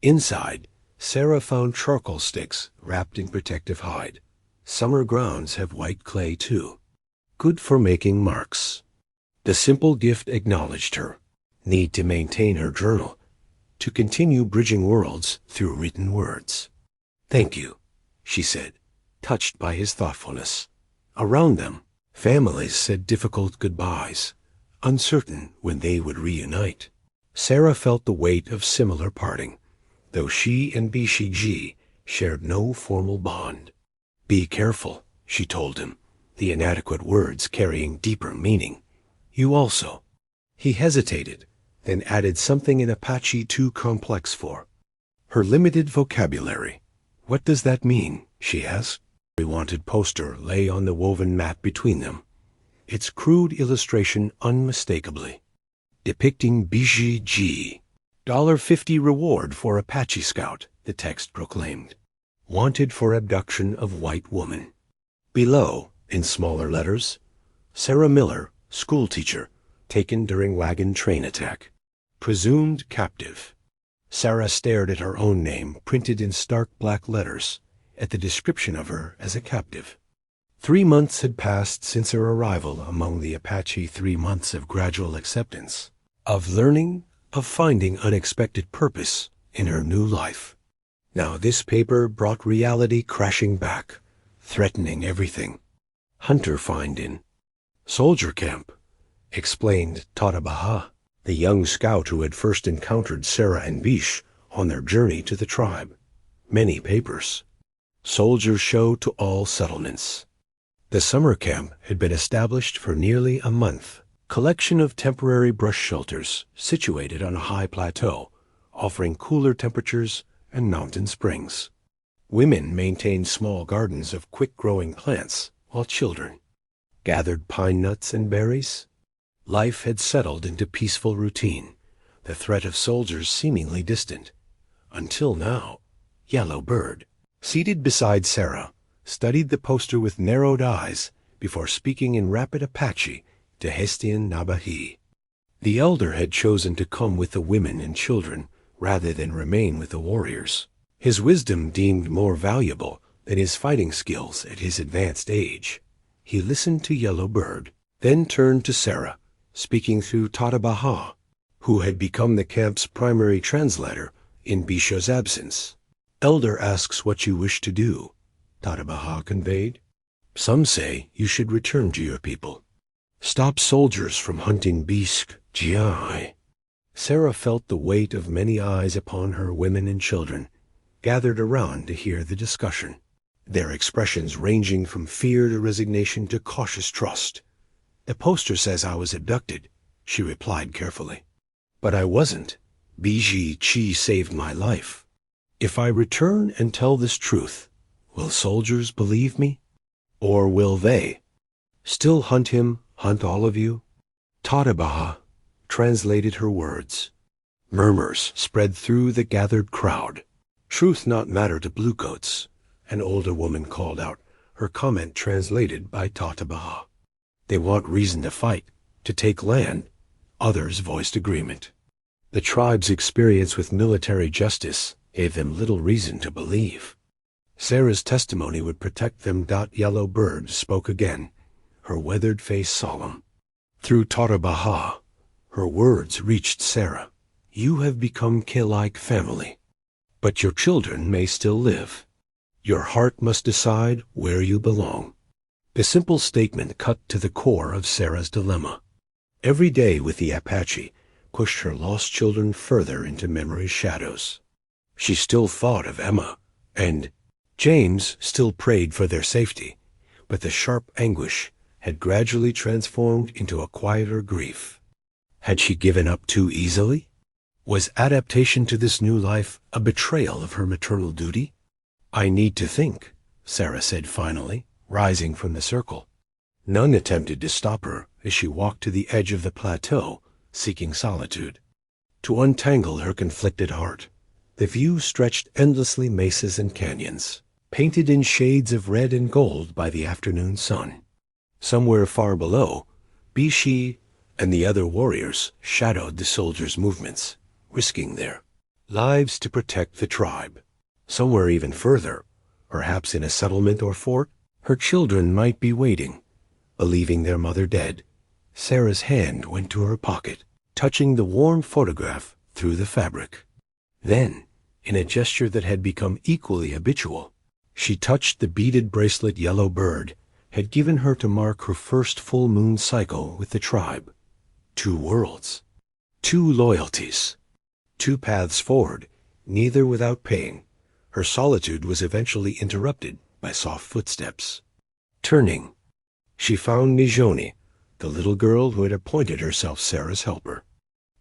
S1: Inside, Sarah found charcoal sticks wrapped in protective hide. Summer grounds have white clay, too. Good for making marks. The simple gift acknowledged her need to maintain her journal, to continue bridging worlds through written words. "Thank you," she said, touched by his thoughtfulness. Around them, families said difficult goodbyes, uncertain when they would reunite. Sarah felt the weight of similar parting, though she and Bééshì shared no formal bond. "Be careful," she told him, the inadequate words carrying deeper meaning. "You also." He hesitated, then added something in Apache too complex for her limited vocabulary. "What does that mean?" she asked. A wanted poster lay on the woven mat between them, its crude illustration unmistakably depicting Bééshì. $50 reward for Apache scout, the text proclaimed. Wanted for abduction of white woman. Below, in smaller letters, Sarah Miller, schoolteacher, taken during wagon train attack. Presumed captive. Sarah stared at her own name printed in stark black letters, at the description of her as a captive. 3 months had passed since her arrival among the Apache, 3 months of gradual acceptance, of learning, of finding unexpected purpose in her new life. Now this paper brought reality crashing back, threatening everything. "Hunter find-in. Soldier camp," explained Tatabaha, the young scout who had first encountered Sarah and Bééshì on their journey to the tribe. "Many papers. Soldiers show to all settlements." The summer camp had been established for nearly a month. Collection of temporary brush shelters situated on a high plateau, offering cooler temperatures and mountain springs. Women maintained small gardens of quick-growing plants, while children gathered pine nuts and berries. Life had settled into peaceful routine, the threat of soldiers seemingly distant. Until now, Yellow Bird, seated beside Sarah, studied the poster with narrowed eyes before speaking in rapid Apache to Hestian Nabahi. The elder had chosen to come with the women and children rather than remain with the warriors, his wisdom deemed more valuable than his fighting skills at his advanced age. He listened to Yellow Bird, then turned to Sarah, speaking through Tatabaha, who had become the camp's primary translator in Bééshį's absence. Elder asks what you wish to do, Tatabaha conveyed. Some say you should return to your people. Stop soldiers from hunting Bééshĩ. Sarah felt the weight of many eyes upon her, women and children, gathered around to hear the discussion, their expressions ranging from fear to resignation to cautious trust. The poster says I was abducted, she replied carefully. But I wasn't. Bééshĩ saved my life. If I return and tell this truth, will soldiers believe me? Or will they still hunt him, hunt all of you? Tatabaha translated her words. Murmurs spread through the gathered crowd. Truth not matter to bluecoats, an older woman called out, her comment translated by Tatabaha. They want reason to fight, to take land. Others voiced agreement. The tribe's experience with military justice gave them little reason to believe. Sarah's testimony would protect them. Yellow Bird spoke again, her weathered face solemn. Through Tatabaha, her words reached Sarah. You have become like family, but your children may still live. Your heart must decide where you belong. The simple statement cut to the core of Sarah's dilemma. Every day with the Apache pushed her lost children further into memory's shadows. She still thought of Emma, and James still prayed for their safety, but the sharp anguish had gradually transformed into a quieter grief. Had she given up too easily? Was adaptation to this new life a betrayal of her maternal duty? I need to think, Sarah said finally, rising from the circle. None attempted to stop her as she walked to the edge of the plateau, seeking solitude. To untangle her conflicted heart, the view stretched endlessly mesas and canyons, painted in shades of red and gold by the afternoon sun. Somewhere far below, Bééshĩ and the other warriors shadowed the soldiers' movements, risking their lives to protect the tribe. Somewhere even further, perhaps in a settlement or fort, her children might be waiting, believing their mother dead. Sarah's hand went to her pocket, touching the warm photograph through the fabric. Then, in a gesture that had become equally habitual, she touched the beaded bracelet Yellow Bird had given her to mark her first full moon cycle with the tribe. 2 worlds, 2 loyalties, 2 paths forward, neither without pain. Her solitude was eventually interrupted by soft footsteps. Turning, she found Nijoni, the little girl who had appointed herself Sarah's helper.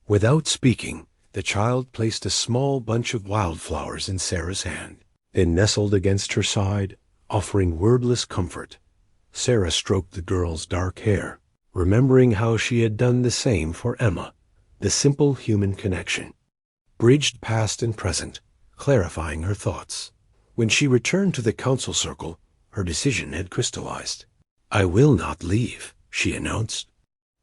S1: Without speaking, the child placed a small bunch of wildflowers in Sarah's hand, then nestled against her side, offering wordless comfort. Sarah stroked the girl's dark hair, remembering how she had done the same for Emma. The simple human connection bridged past and present, clarifying her thoughts. When she returned to the council circle, her decision had crystallized. I will not leave, she announced.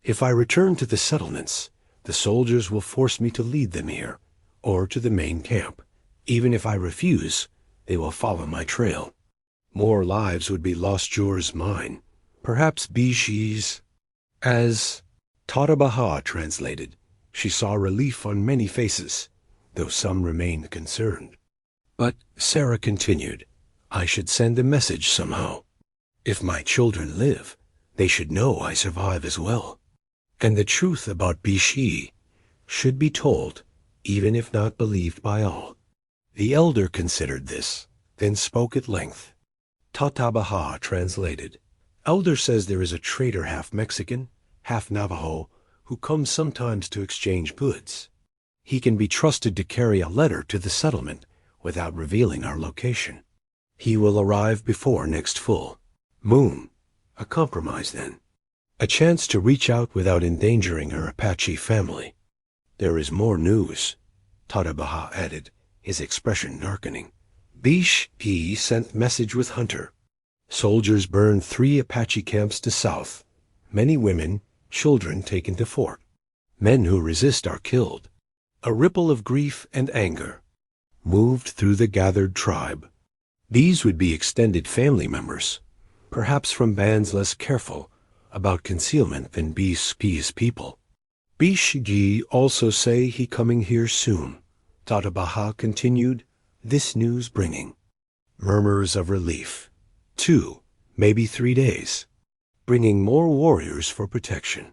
S1: If I return to the settlements, the soldiers will force me to lead them here, or to the main camp. Even if I refuse, they will follow my trail. More lives would be lost, yours, mine. Perhaps Bééshį's. As Tatabaha translated, she saw relief on many faces, though some remained concerned. But Sarah continued, I should send a message somehow. If my children live, they should know I survive as well. And the truth about Bééshĩ should be told, even if not believed by all. The elder considered this, then spoke at length. Tatabaha translated, Elder says there is a trader half Mexican, half Navajo, who comes sometimes to exchange goods. He can be trusted to carry a letter to the settlement without revealing our location. He will arrive before next full moon. A compromise, then. A chance to reach out without endangering her Apache family. There is more news, Tatabaha added, his expression darkening. Bééshĩ sent message with Hunter. Soldiers burned 3 Apache camps to south. Many women, children taken to fort. Men who resist are killed. A ripple of grief and anger moved through the gathered tribe. These would be extended family members, perhaps from bands less careful about concealment than Bééshĩ's people. Bééshĩ also say he coming here soon, Tatabaha continued, this news bringing murmurs of relief. 2, maybe 3 days, bringing more warriors for protection.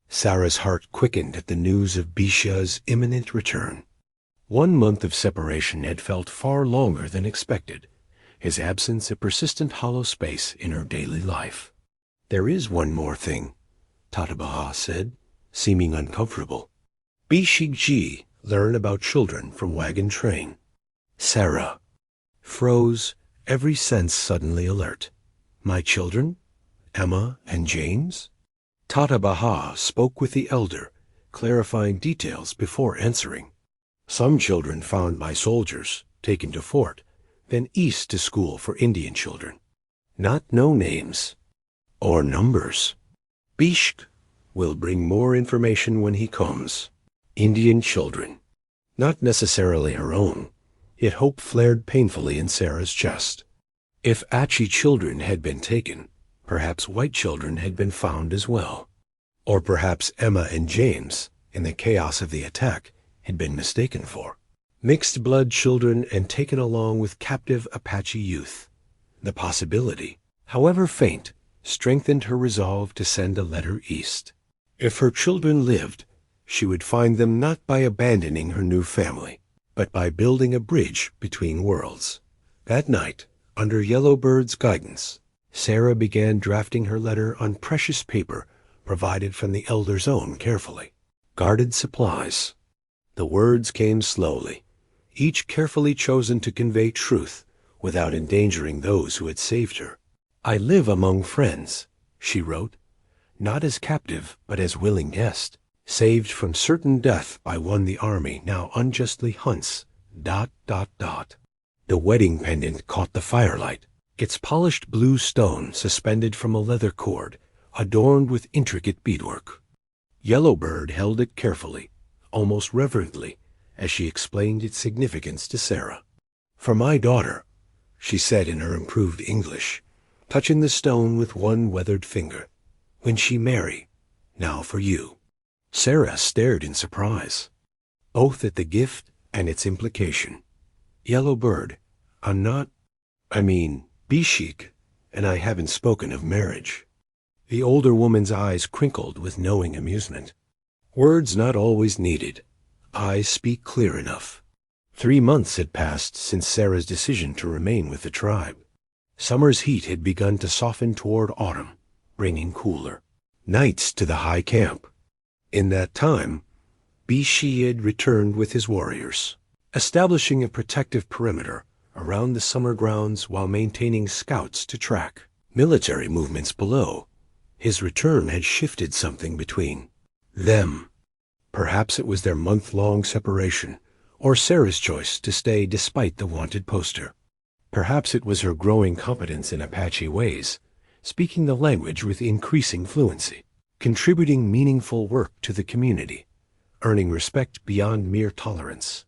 S1: Sarah's heart quickened at the news of Bééshĩ's imminent return. 1 month of separation had felt far longer than expected, his absence a persistent hollow space in her daily life. There is one more thing, Tatabaha said, seeming uncomfortable. Bééshĩ learn about children from wagon train. Sarah froze, every sense suddenly alert. My children? Emma and James? Tatabaha spoke with the elder, clarifying details before answering. Some children found by soldiers, taken to fort, then east to school for Indian children. Not no names or numbers. Bééshĩ will bring more information when he comes. Indian children. Not necessarily her own, yet hope flared painfully in Sarah's chest. If Apache children had been taken, perhaps white children had been found as well. Or perhaps Emma and James, in the chaos of the attack, had been mistaken for mixed blood children and taken along with captive Apache youth. The possibility, however faint, strengthened her resolve to send a letter east. If her children lived, she would find them not by abandoning her new family, but by building a bridge between worlds. That night, under Yellowbird's guidance, Sarah began drafting her letter on precious paper provided from the elder's own carefully guarded supplies. The words came slowly, each carefully chosen to convey truth without endangering those who had saved her. I live among friends, she wrote, not as captive but as willing guest, saved from certain death by one the army now unjustly hunts. ... The wedding pendant caught the firelight, its polished blue stone suspended from a leather cord, adorned with intricate beadwork. Yellowbird held it carefully, almost reverently, as she explained its significance to Sarah. For my daughter, she said in her improved English, touching the stone with one weathered finger. When she marry, now for you. Sarah stared in surprise, both at the gift and its implication. Yellowbird, Bééshĩ, and I haven't spoken of marriage. The older woman's eyes crinkled with knowing amusement. Words not always needed. Eyes speak clear enough. 3 months had passed since Sarah's decision to remain with the tribe. Summer's heat had begun to soften toward autumn, bringing cooler nights to the high camp. In that time, Bééshĩ had returned with his warriors, establishing a protective perimeter around the summer grounds while maintaining scouts to track military movements below. His return had shifted something between them. Perhaps it was their month-long separation, or Sarah's choice to stay despite the wanted poster. Perhaps it was her growing competence in Apache ways, speaking the language with increasing fluency, contributing meaningful work to the community, earning respect beyond mere tolerance.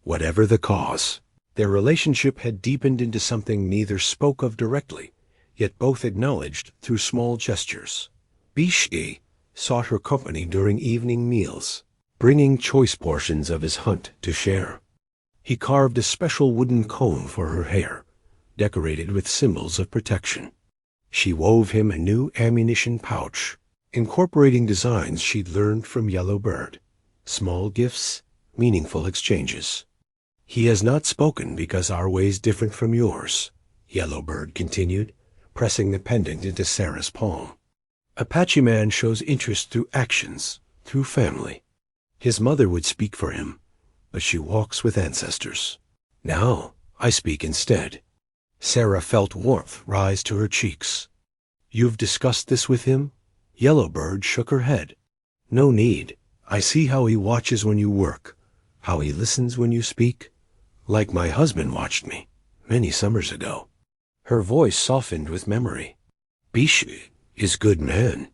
S1: Whatever the cause, their relationship had deepened into something neither spoke of directly, yet both acknowledged through small gestures. Bééshĩ sought her company during evening meals, bringing choice portions of his hunt to share. He carved a special wooden comb for her hair, decorated with symbols of protection. She wove him a new ammunition pouch, incorporating designs she'd learned from Yellowbird. Small gifts, meaningful exchanges. He has not spoken because our way's different from yours, Yellowbird continued, pressing the pendant into Sarah's palm. Apache man shows interest through actions, through family. His mother would speak for him, but she walks with ancestors. Now I speak instead. Sarah felt warmth rise to her cheeks. You've discussed this with him? Yellowbird shook her head. No need. I see how he watches when you work, how he listens when you speak, like my husband watched me many summers ago. Her voice softened with memory. Bééshį is good man.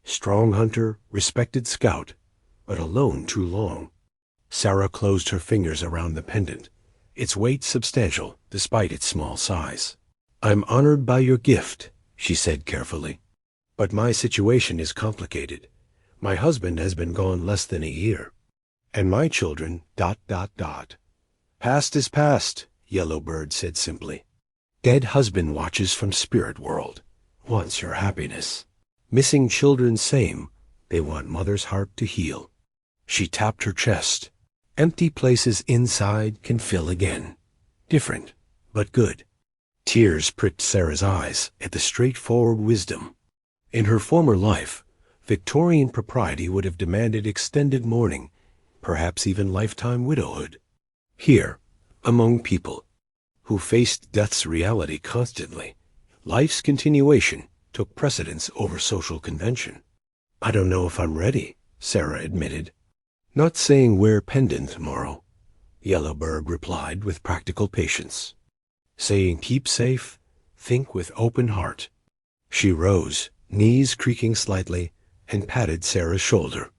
S1: Strong hunter, respected scout, but alone too long. Sarah closed her fingers around the pendant, its weight substantial despite its small size. I'm honored by your gift, she said carefully. But my situation is complicated. My husband has been gone less than a year. And my children, ... Past is past, Yellowbird said simply. Dead husband watches from spirit world, wants your happiness. Missing children same, they want mother's heart to heal. She tapped her chest. Empty places inside can fill again. Different, but good. Tears pricked Sarah's eyes at the straightforward wisdom. In her former life, Victorian propriety would have demanded extended mourning, perhaps even lifetime widowhood. Here, among people who faced death's reality constantly, life's continuation took precedence over social convention. I don't know if I'm ready, Sarah admitted. Not saying wear pendant tomorrow, Yellowbird replied with practical patience. Saying keep safe, think with open heart. She rose, knees creaking slightly, and patted Sarah's shoulder.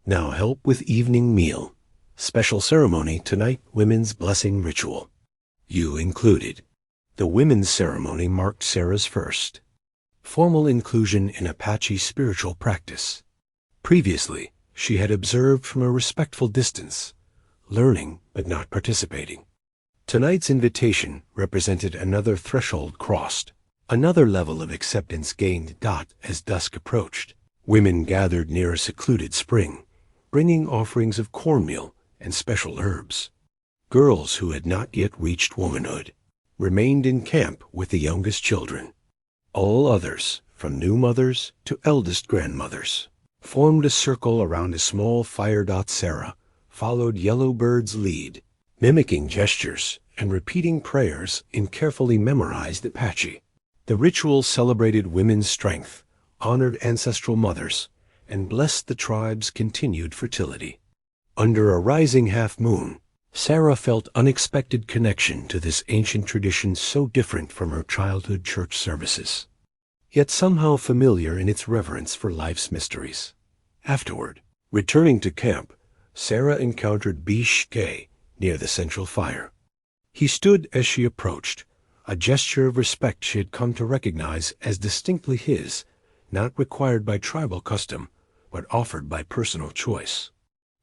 S1: Now help with evening meal. Special ceremony tonight, women's blessing ritual. You included. The women's ceremony marked Sarah's first formal inclusion in Apache spiritual practice. Previously, she had observed from a respectful distance, learning but not participating. Tonight's invitation represented another threshold crossed, another level of acceptance gained. As dusk approached, women gathered near a secluded spring, bringing offerings of cornmeal and special herbs. Girls who had not yet reached womanhood remained in camp with the youngest children. All others, from new mothers to eldest grandmothers, formed a circle around a small fire. Sarah followed Yellowbird's lead, mimicking gestures and repeating prayers in carefully memorized Apache. The ritual celebrated women's strength, honored ancestral mothers, and blessed the tribe's continued fertility. Under a rising half-moon, Sarah felt unexpected connection to this ancient tradition so different from her childhood church services, yet somehow familiar in its reverence for life's mysteries. Afterward, returning to camp, Sarah encountered Bééshĩ near the central fire. He stood as she approached, a gesture of respect she had come to recognize as distinctly his, not required by tribal custom, but offered by personal choice.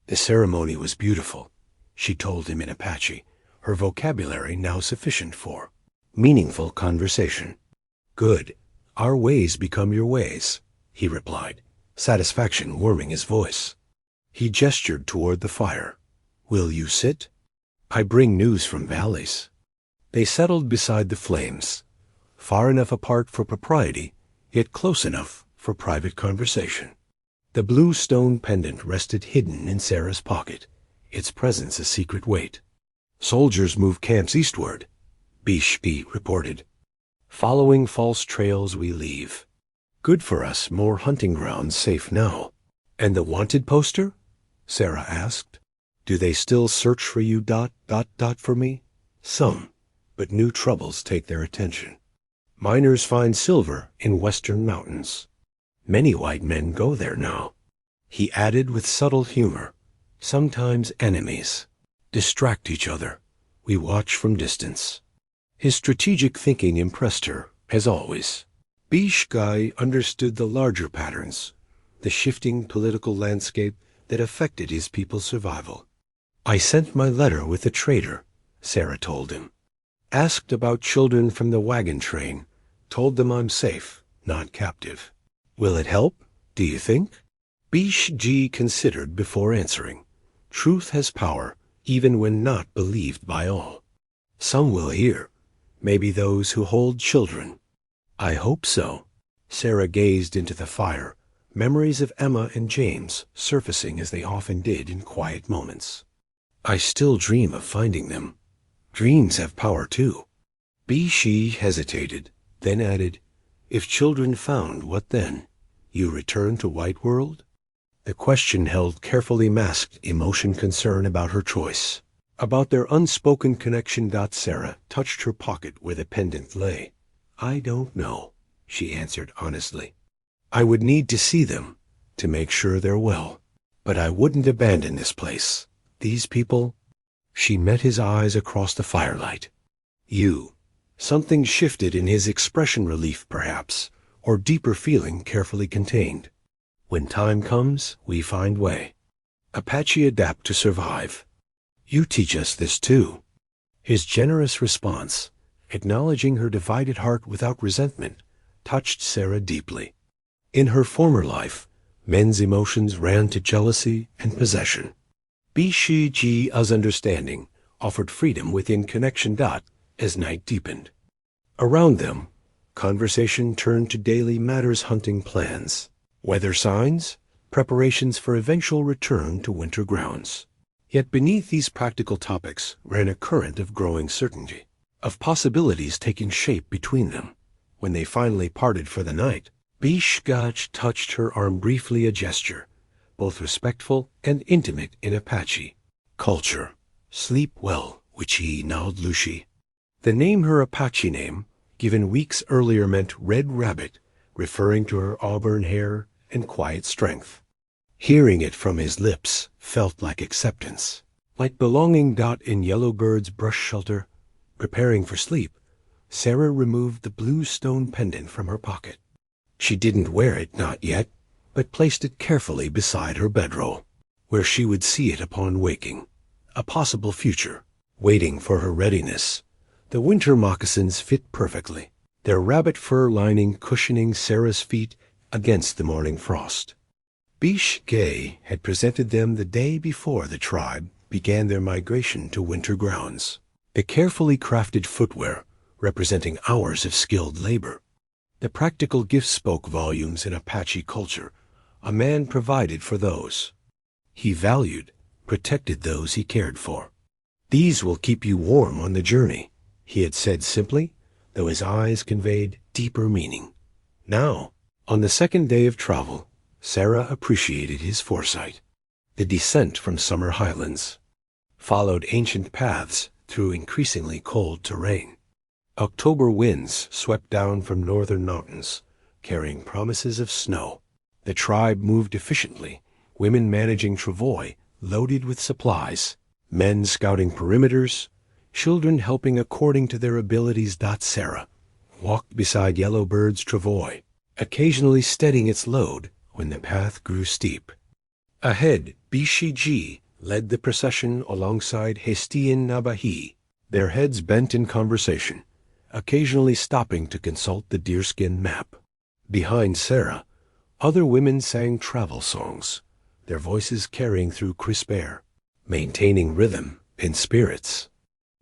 S1: The ceremony was beautiful, she told him in Apache, her vocabulary now sufficient for meaningful conversation. Good. Our ways become your ways, he replied, satisfaction warming his voice. He gestured toward the fire. Will you sit? I bring news from valleys. They settled beside the flames, far enough apart for propriety, yet close enough for private conversation. The blue stone pendant rested hidden in Sarah's pocket, its presence a secret weight. Soldiers move camps eastward, Bééshĩ reported. Following false trails we leave. Good for us, more hunting grounds safe now. And the wanted poster? Sarah asked. Do they still search for you ... for me? Some, but new troubles take their attention. Miners find silver in western mountains. Many white men go there now. He added with subtle humor. Sometimes enemies distract each other. We watch from distance. His strategic thinking impressed her, as always. Bééshĩ understood the larger patterns, the shifting political landscape that affected his people's survival. I sent my letter with the trader, Sarah told him. Asked about children from the wagon train, told them I'm safe, not captive. Will it help, do you think? Bééshĩ considered before answering. Truth has power, even when not believed by all. Some will hear, maybe those who hold children. I hope so. Sarah gazed into the fire, memories of Emma and James surfacing as they often did in quiet moments. I still dream of finding them. Dreams have power too. Bééshĩ hesitated, then added, if children found, what then? You return to White World? The question held carefully masked emotion concern about her choice. About their unspoken connection. Sarah touched her pocket where the pendant lay. I don't know, she answered honestly. I would need to see them to make sure they're well. But I wouldn't abandon this place. These people. She met his eyes across the firelight. You. Something shifted in his expression, relief perhaps, or deeper feeling carefully contained. When time comes, we find way. Apache adapt to survive. You teach us this too. His generous response, acknowledging her divided heart without resentment, touched Sarah deeply. In her former life, men's emotions ran to jealousy and possession. Bééshį's understanding offered freedom within connection. As night deepened. Around them, conversation turned to daily matters, hunting plans, weather signs, preparations for eventual return to winter grounds. Yet beneath these practical topics ran a current of growing certainty, of possibilities taking shape between them. When they finally parted for the night, Bééshĩ touched her arm briefly, a gesture, both respectful and intimate in Apache culture. Sleep well, Wichi Nald Lushi. The name, her Apache name, given weeks earlier, meant Red Rabbit, referring to her auburn hair and quiet strength. Hearing it from his lips felt like acceptance, like belonging. In Yellowbird's brush shelter, preparing for sleep, Sarah removed the blue stone pendant from her pocket. She didn't wear it, not yet, but placed it carefully beside her bedroll, where she would see it upon waking. A possible future, waiting for her readiness. The winter moccasins fit perfectly, their rabbit fur lining cushioning Sarah's feet against the morning frost. Bééshĩ had presented them the day before the tribe began their migration to winter grounds. The carefully crafted footwear representing hours of skilled labor. The practical gift spoke volumes in Apache culture. A man provided for those he valued, protected those he cared for. These will keep you warm on the journey, he had said simply, though his eyes conveyed deeper meaning. Now, on the second day of travel, Sarah appreciated his foresight. The descent from summer highlands followed ancient paths through increasingly cold terrain. October winds swept down from northern mountains, carrying promises of snow. The tribe moved efficiently, women managing travois loaded with supplies, men scouting perimeters, children helping according to their abilities. Sarah walked beside Yellowbird's travois, occasionally steadying its load when the path grew steep. Ahead, Bééshĩ led the procession alongside Hestian Nabahi, their heads bent in conversation, occasionally stopping to consult the deerskin map. Behind Sarah, other women sang travel songs, their voices carrying through crisp air, maintaining rhythm and spirits.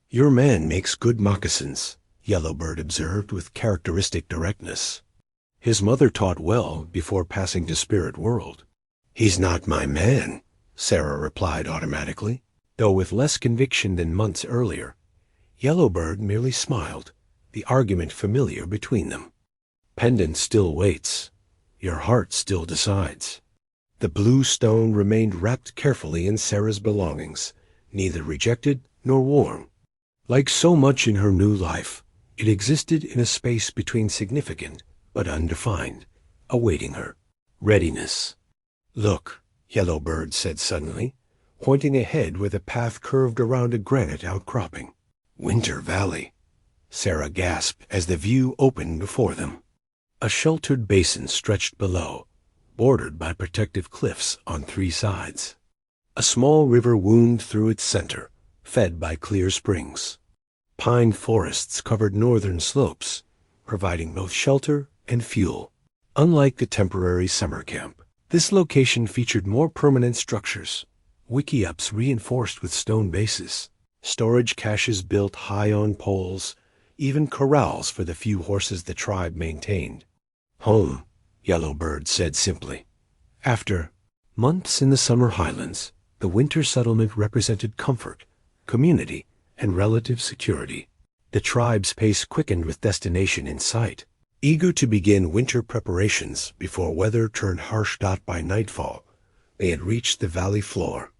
S1: Your man makes good moccasins, Yellowbird observed with characteristic directness. His mother taught well before passing to spirit world. He's not my man, Sarah replied automatically, though with less conviction than months earlier. Yellowbird merely smiled, the argument familiar between them. Pendant still waits. Your heart still decides. The blue stone remained wrapped carefully in Sarah's belongings, neither rejected nor worn. Like so much in her new life, it existed in a space between significant but undefined, awaiting her. Readiness. Look, Yellowbird said suddenly, pointing ahead where the path curved around a granite outcropping. Winter Valley. Sarah gasped as the view opened before them. A sheltered basin stretched below, bordered by protective cliffs on three sides. A small river wound through its center, fed by clear springs. Pine forests covered northern slopes, providing both shelter and fuel. Unlike the temporary summer camp, this location featured more permanent structures, wickiups reinforced with stone bases, storage caches built high on poles, even corrals for the few horses the tribe maintained. Home, Yellowbird said simply. After months in the summer highlands, the winter settlement represented comfort, community, and relative security. The tribe's pace quickened with destination in sight. Eager to begin winter preparations before weather turned harsh. By nightfall, they had reached the valley floor.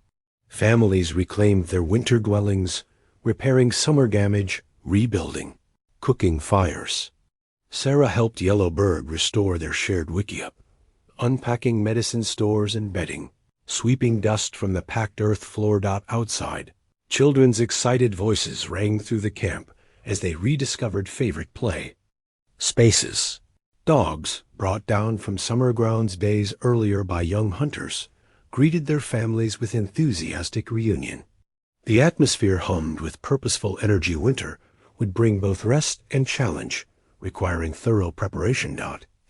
S1: Families reclaimed their winter dwellings, repairing summer damage, rebuilding, cooking fires. Sarah helped Yellowbird restore their shared wickiup, unpacking medicine stores and bedding, sweeping dust from the packed earth floor. Outside, children's excited voices rang through the camp as they rediscovered favorite play. Spaces. Dogs, brought down from summer grounds days earlier by young hunters, greeted their families with enthusiastic reunion. The atmosphere hummed with purposeful energy. Winter would bring both rest and challenge, requiring thorough preparation.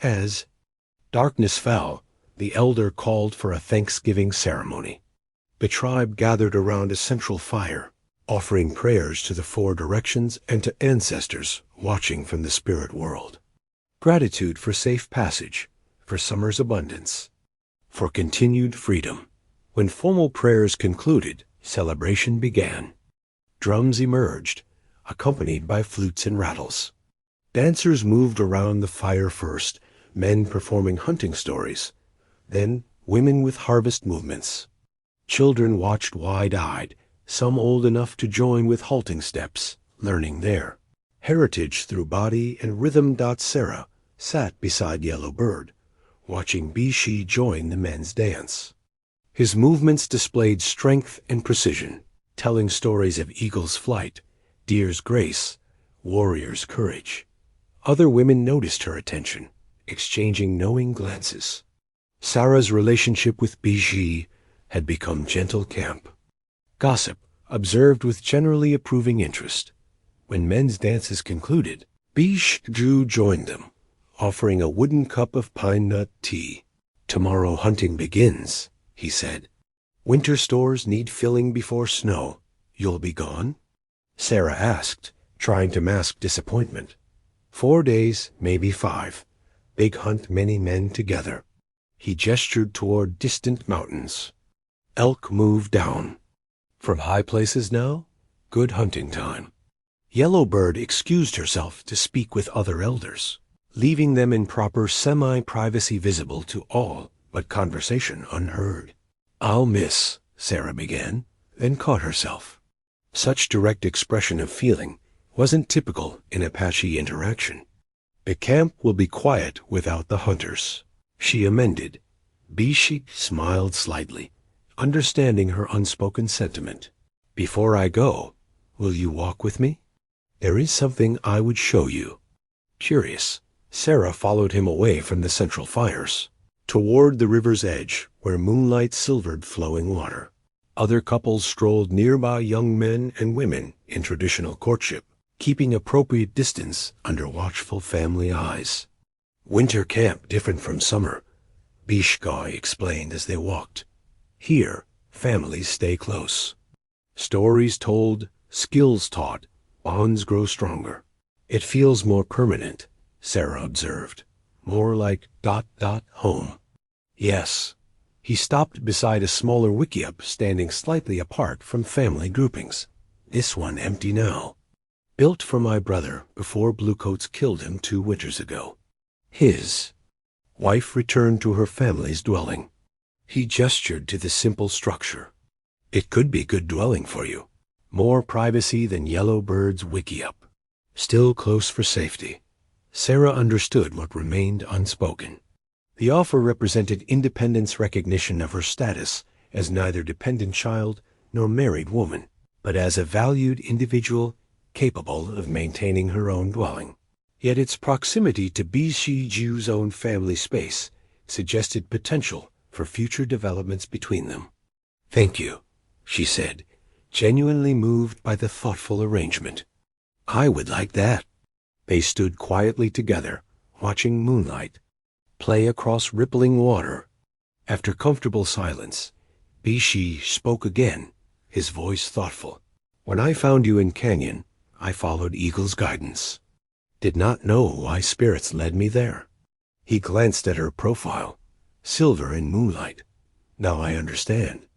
S1: As darkness fell, the elder called for a Thanksgiving ceremony. The tribe gathered around a central fire, offering prayers to the four directions and to ancestors watching from the spirit world. Gratitude for safe passage, for summer's abundance, for continued freedom. When formal prayers concluded, celebration began. Drums emerged, accompanied by flutes and rattles. Dancers moved around the fire first, men performing hunting stories, then women with harvest movements. Children watched wide-eyed, some old enough to join with halting steps, learning their heritage through body and rhythm. Sarah sat beside Yellowbird, watching Bééshį join the men's dance. His movements displayed strength and precision, telling stories of eagle's flight, deer's grace, warrior's courage. Other women noticed her attention, exchanging knowing glances. Sarah's relationship with Bééshĩ had become gentle camp. Gossip observed with generally approving interest. When men's dances concluded, Bééshĩ joined them, offering a wooden cup of pine nut tea. "Tomorrow hunting begins," he said. "Winter stores need filling before snow. You'll be gone?" Sarah asked, trying to mask disappointment. 4 days, maybe 5. Big hunt, many men together. He gestured toward distant mountains. Elk moved down. From high places now? Good hunting time. Yellowbird excused herself to speak with other elders, leaving them in proper semi-privacy visible to all, but conversation unheard. "I'll miss," Sarah began, then caught herself. Such direct expression of feeling wasn't typical in Apache interaction. "The camp will be quiet without the hunters," she amended. Bééshĩ smiled slightly, understanding her unspoken sentiment. "Before I go, will you walk with me? There is something I would show you." Curious, Sarah followed him away from the central fires, toward the river's edge where moonlight silvered flowing water. Other couples strolled nearby, young men and women in traditional courtship, keeping appropriate distance under watchful family eyes. "Winter camp different from summer," Bééshĩ explained as they walked. "Here, families stay close. Stories told, skills taught, bonds grow stronger. It feels more permanent," Sarah observed. "More like ... home." "Yes." He stopped beside a smaller wickiup standing slightly apart from family groupings. "This one empty now. Built for my brother before bluecoats killed him 2 winters ago. His wife returned to her family's dwelling." He gestured to the simple structure. "It could be good dwelling for you. More privacy than Yellowbird's wickiup. Still close for safety." Sarah understood what remained unspoken. The offer represented independence, recognition of her status as neither dependent child nor married woman, but as a valued individual capable of maintaining her own dwelling. Yet its proximity to Bééshĩ's own family space suggested potential for future developments between them. "Thank you," she said, genuinely moved by the thoughtful arrangement. "I would like that." They stood quietly together, watching moonlight play across rippling water. After comfortable silence, Bééshĩ spoke again, his voice thoughtful. "When I found you in Canyon, I followed Eagle's guidance. Did not know why spirits led me there." He glanced at her profile, silver in moonlight. "Now I understand."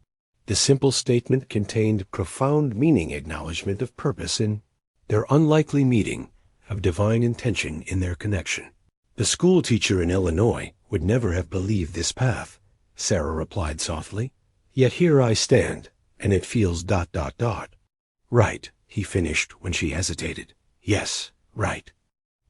S1: The simple statement contained profound meaning, acknowledgement of purpose in their unlikely meeting, of divine intention in their connection. The school teacher in Illinois would never have believed this path, Sarah replied softly. Yet here I stand, and it feels ... Right, he finished when she hesitated. Yes, right.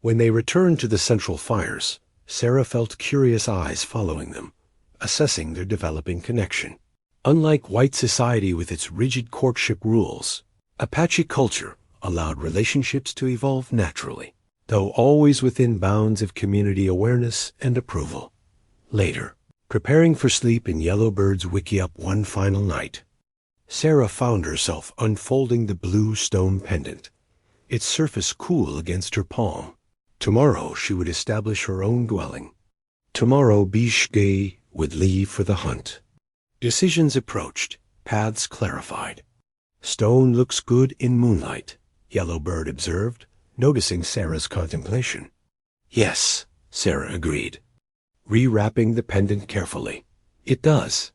S1: When they returned to the central fires, Sarah felt curious eyes following them, assessing their developing connection. Unlike white society with its rigid courtship rules, Apache culture allowed relationships to evolve naturally, though always within bounds of community awareness and approval. Later, preparing for sleep in Yellowbird's wickiup one final night, Sarah found herself unfolding the blue stone pendant, its surface cool against her palm. Tomorrow she would establish her own dwelling. Tomorrow Bééshĩ would leave for the hunt. Decisions approached, paths clarified. Stone looks good in moonlight, Yellowbird observed, noticing Sarah's contemplation. Yes, Sarah agreed, rewrapping the pendant carefully. It does.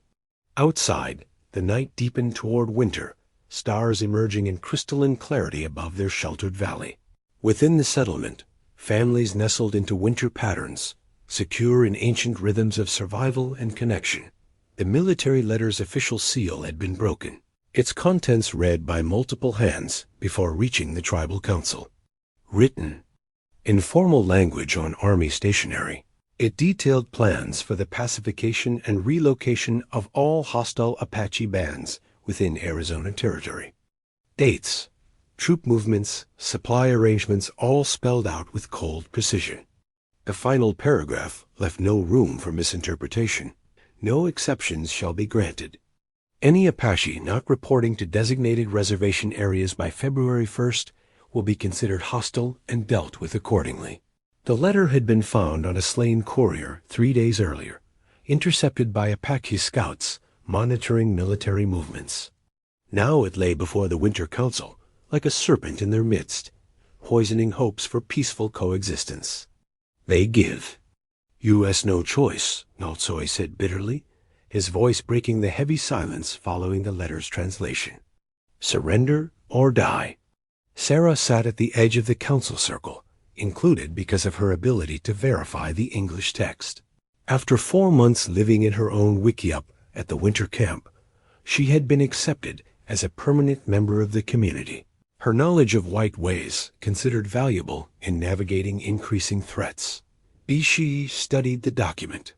S1: Outside, the night deepened toward winter, stars emerging in crystalline clarity above their sheltered valley. Within the settlement, families nestled into winter patterns, secure in ancient rhythms of survival and connection. The military letter's official seal had been broken, its contents read by multiple hands before reaching the tribal council. Written in formal language on army stationery, it detailed plans for the pacification and relocation of all hostile Apache bands within Arizona territory. Dates, troop movements, supply arrangements all spelled out with cold precision. The final paragraph left no room for misinterpretation. No exceptions shall be granted. Any Apache not reporting to designated reservation areas by February 1st will be considered hostile and dealt with accordingly. The letter had been found on a slain courier 3 days earlier, intercepted by Apache scouts monitoring military movements. Now it lay before the Winter Council like a serpent in their midst, poisoning hopes for peaceful coexistence. They give. U.S. no choice, Naltsoy said bitterly, his voice breaking the heavy silence following the letter's translation. Surrender or die. Sarah sat at the edge of the council circle, included because of her ability to verify the English text. After 4 months living in her own wickiup at the winter camp, she had been accepted as a permanent member of the community. Her knowledge of white ways considered valuable in navigating increasing threats. Bééshĩ studied the document.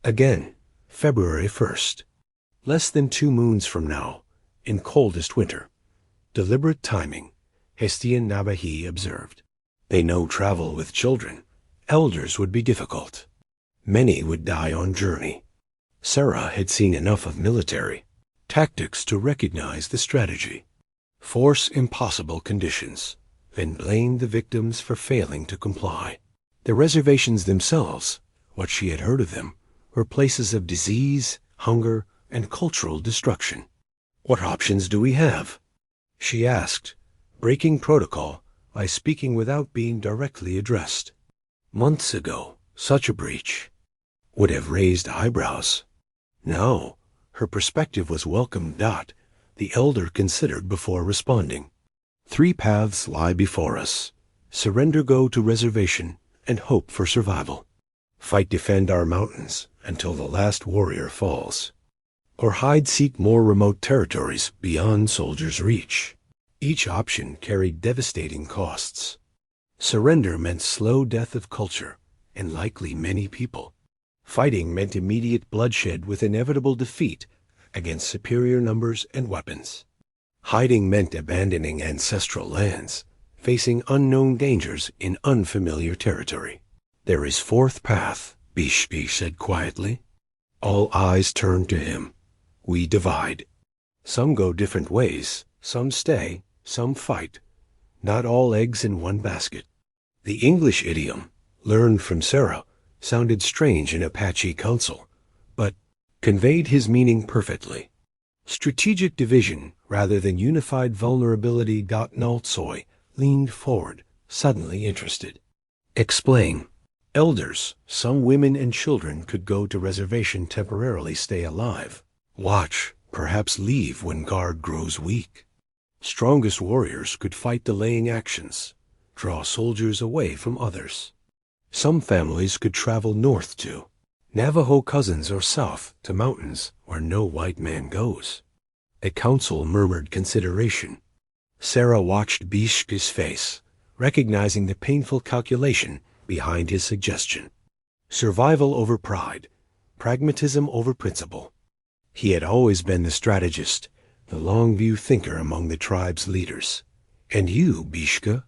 S1: Again, February 1st. Less than 2 moons from now, in coldest winter. Deliberate timing, Hestian Nabahi observed. They know travel with children. Elders would be difficult. Many would die on journey. Sarah had seen enough of military tactics to recognize the strategy. Force impossible conditions, then blame the victims for failing to comply. The reservations themselves, what she had heard of them, were places of disease, hunger, and cultural destruction. What options do we have? She asked, breaking protocol by speaking without being directly addressed. Months ago, such a breach would have raised eyebrows. Now, her perspective was welcome. The elder considered before responding. 3 paths lie before us. Surrender, go to reservation, and hope for survival. Fight, defend our mountains until the last warrior falls. Or hide, seek more remote territories beyond soldiers' reach. Each option carried devastating costs. Surrender meant slow death of culture, and likely many people. Fighting meant immediate bloodshed with inevitable defeat against superior numbers and weapons. Hiding meant abandoning ancestral lands, facing unknown dangers in unfamiliar territory. There is 4th path, Bééshĩ said quietly. All eyes turned to him. We divide. Some go different ways, some stay, some fight. Not all eggs in one basket. The English idiom, learned from Sarah, sounded strange in Apache council, but conveyed his meaning perfectly. Strategic division rather than unified vulnerability. Naltsoy leaned forward, suddenly interested. Explain. Elders, some women and children could go to reservation temporarily stay alive. Watch, perhaps leave when guard grows weak. Strongest warriors could fight delaying actions, draw soldiers away from others. Some families could travel north to Navajo cousins or south to mountains where no white man goes. A council murmured consideration. Sarah watched Bééshį's face, recognizing the painful calculation behind his suggestion. Survival over pride, pragmatism over principle. He had always been the strategist, the long-view thinker among the tribe's leaders. "And you, Bééshĩ?"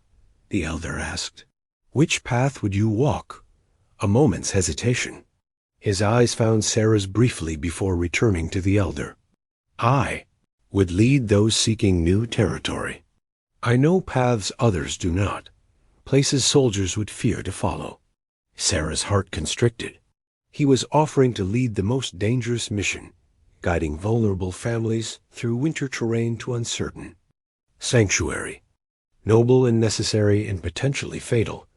S1: the elder asked. "Which path would you walk?" A moment's hesitation. His eyes found Sarah's briefly before returning to the elder. "I would lead those seeking new territory. I know paths others do not, places soldiers would fear to follow." Sarah's heart constricted. He was offering to lead the most dangerous mission, guiding vulnerable families through winter terrain to uncertain sanctuary. Noble and necessary and potentially fatal,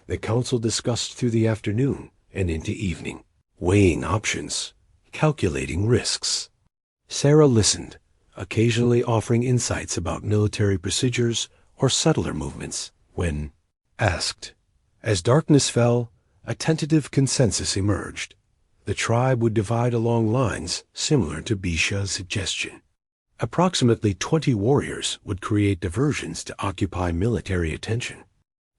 S1: the council discussed through the afternoon and into evening, weighing options, calculating risks. Sarah listened, occasionally offering insights about military procedures or settler movements when asked. As darkness fell, a tentative consensus emerged. The tribe would divide along lines similar to Bééshį's suggestion. Approximately 20 warriors would create diversions to occupy military attention.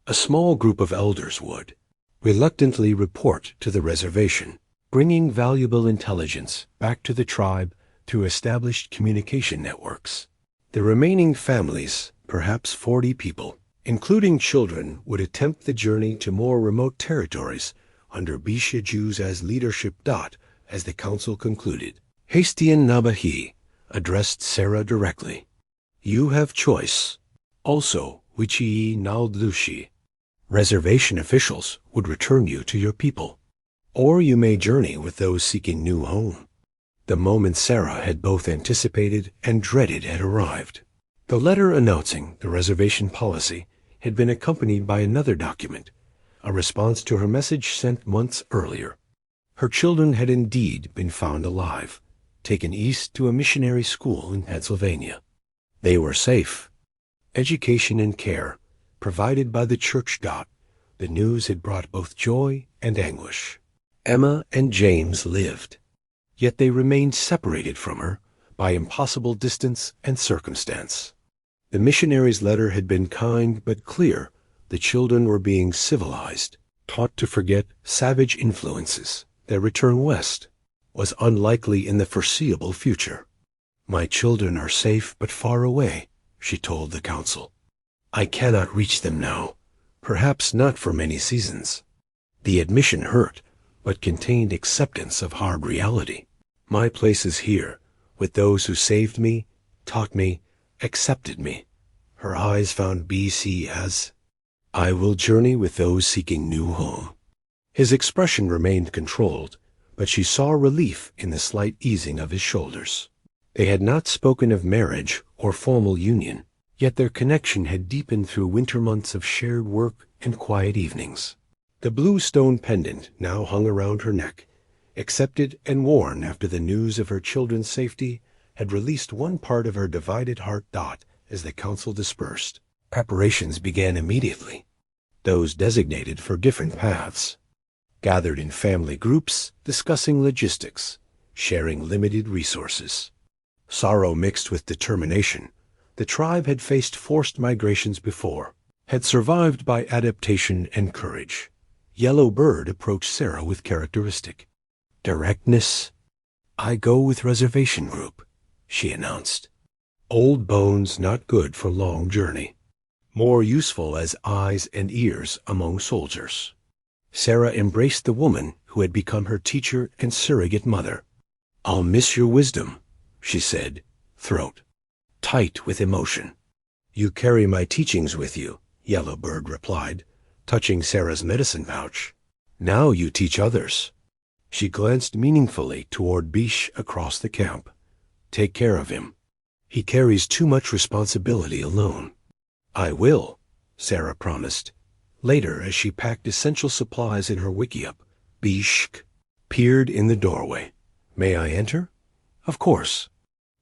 S1: A small group of elders would reluctantly report to the reservation, bringing valuable intelligence back to the tribe through established communication networks. The remaining families, perhaps 40 people, including children, would attempt the journey to more remote territories under Bééshį's leadership. As the council concluded, Hastian Nabahi addressed Sarah directly. "You have choice. Also, Wichii Naldlushi. Reservation officials would return you to your people, or you may journey with those seeking new home." The moment Sarah had both anticipated and dreaded had arrived. The letter announcing the reservation policy had been accompanied by another document, a response to her message sent months earlier. Her children had indeed been found alive, taken east to a missionary school in Pennsylvania. They were safe. Education and care provided by the church. The news had brought both joy and anguish. Emma and James lived, yet they remained separated from her by impossible distance and circumstance. The missionary's letter had been kind but clear. The children were being civilized, taught to forget savage influences. Their return west was unlikely in the foreseeable future. "My children are safe but far away," she told the council. "I cannot reach them now, perhaps not for many seasons." The admission hurt, but contained acceptance of hard reality. "My place is here, with those who saved me, taught me, accepted me." Her eyes found Bééshĩ as, "I will journey with those seeking new home." His expression remained controlled, but she saw relief in the slight easing of his shoulders. They had not spoken of marriage or formal union, yet their connection had deepened through winter months of shared work and quiet evenings. The blue stone pendant now hung around her neck, accepted and worn after the news of her children's safety had released one part of her divided heart. As the council dispersed, preparations began immediately. Those designated for different paths gathered in family groups, discussing logistics, sharing limited resources. Sorrow mixed with determination. The tribe had faced forced migrations before, had survived by adaptation and courage. Yellow Bird approached Sarah with characteristic directness. "I go with reservation group," she announced. "Old bones not good for long journey. More useful as eyes and ears among soldiers." Sarah embraced the woman who had become her teacher and surrogate mother. "I'll miss your wisdom," she said, throat tight with emotion. "You carry my teachings with you," Yellow Bird replied, touching Sarah's medicine pouch. "Now you teach others." She glanced meaningfully toward Bééshĩ across the camp. "Take care of him. He carries too much responsibility alone." "I will," Sarah promised. Later, as she packed essential supplies in her wickiup, Bééshĩ peered in the doorway. "May I enter?" "Of course."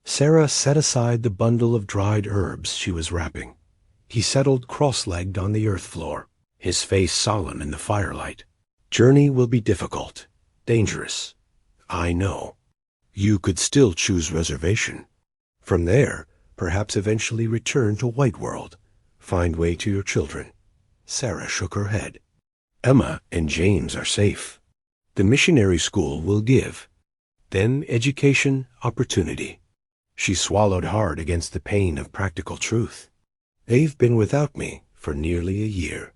S1: Sarah set aside the bundle of dried herbs she was wrapping. He settled cross-legged on the earth floor, his face solemn in the firelight. Journey will be difficult, dangerous. I know. You could still choose reservation. From there, perhaps eventually return to White World. Find way to your children. Sarah shook her head. Emma and James are safe. The missionary school will give. Then education, opportunity. She swallowed hard against the pain of practical truth. They've been without me for nearly a year.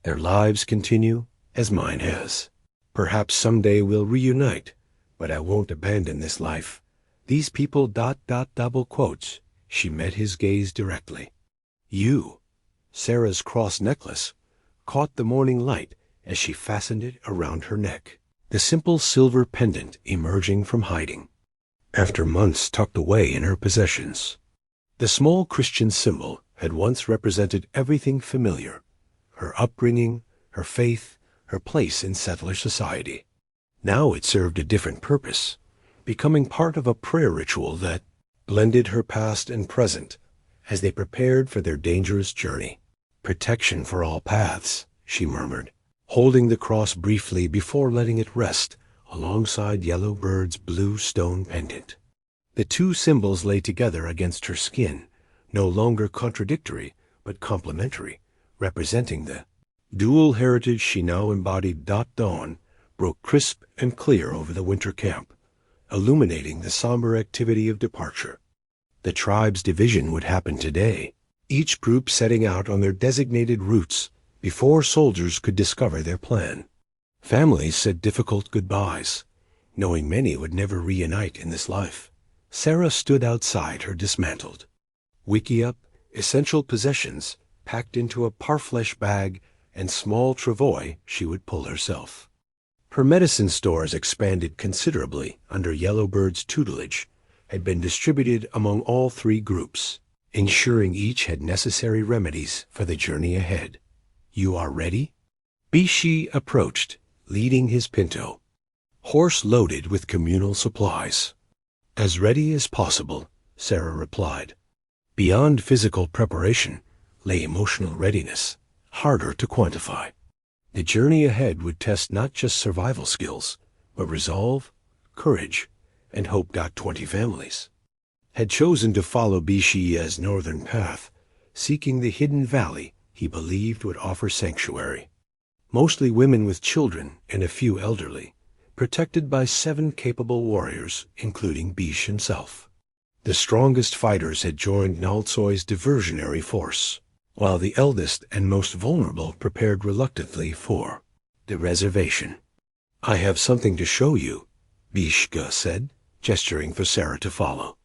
S1: Their lives continue as mine has. Perhaps someday we'll reunite, but I won't abandon this life. These people ... double quotes. She met his gaze directly. You. Sarah's cross necklace caught the morning light as she fastened it around her neck, the simple silver pendant emerging from hiding. After months tucked away in her possessions, the small Christian symbol had once represented everything familiar, her upbringing, her faith, her place in settler society. Now it served a different purpose, becoming part of a prayer ritual that blended her past and present as they prepared for their dangerous journey. Protection for all paths, she murmured, holding the cross briefly before letting it rest alongside Yellow Bird's blue stone pendant. The two symbols lay together against her skin, no longer contradictory but complementary, representing the dual heritage she now embodied. Dawn broke crisp and clear over the winter camp, illuminating the somber activity of departure. The tribe's division would happen today, each group setting out on their designated routes before soldiers could discover their plan. Families said difficult goodbyes, knowing many would never reunite in this life. Sarah stood outside her dismantled wickiup, essential possessions packed into a parfleche bag and small travois she would pull herself. Her medicine stores, expanded considerably under Yellowbird's tutelage, had been distributed among all three groups, ensuring each had necessary remedies for the journey ahead. You are ready? Bééshį approached, leading his pinto, horse loaded with communal supplies. As ready as possible, Sarah replied. Beyond physical preparation lay emotional readiness, harder to quantify. The journey ahead would test not just survival skills, but resolve, courage, and hope. 20 families had chosen to follow Bééshį's northern path, seeking the hidden valley he believed would offer sanctuary. Mostly women with children and a few elderly, protected by 7 capable warriors, including Bééshĩ himself. The strongest fighters had joined Naltsoy's diversionary force, while the eldest and most vulnerable prepared reluctantly for the reservation. I have something to show you, Bééshĩ said, gesturing for Sarah to follow.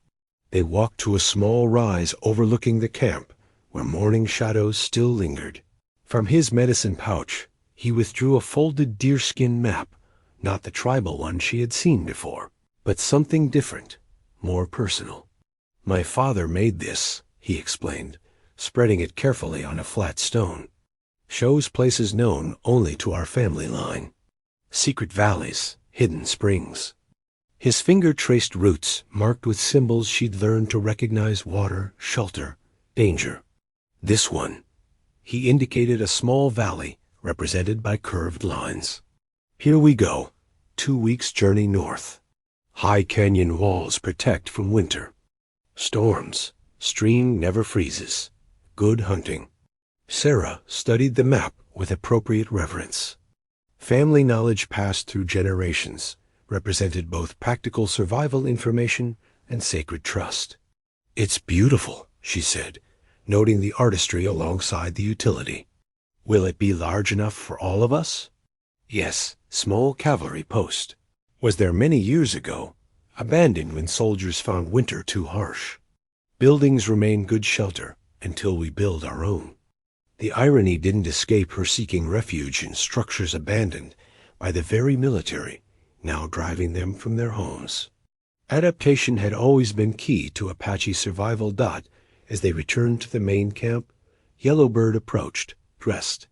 S1: They walked to a small rise overlooking the camp, where morning shadows still lingered. From his medicine pouch, he withdrew a folded deerskin map, not the tribal one she had seen before, but something different, more personal. My father made this, he explained, spreading it carefully on a flat stone. Shows places known only to our family line. Secret valleys, hidden springs. His finger traced routes marked with symbols she'd learned to recognize: water, shelter, danger. This one. He indicated a small valley represented by curved lines. Here we go. 2 weeks' journey north. High canyon walls protect from winter. Storms. Stream never freezes. Good hunting. Sarah studied the map with appropriate reverence. Family knowledge passed through generations, represented both practical survival information and sacred trust. It's beautiful, she said, noting the artistry alongside the utility. Will it be large enough for all of us? Yes, small cavalry post. Was there many years ago, abandoned when soldiers found winter too harsh. Buildings remain good shelter until we build our own. The irony didn't escape her, seeking refuge in structures abandoned by the very military, now driving them from their homes. Adaptation had always been key to Apache survival. As they returned to the main camp, Yellowbird approached, dressed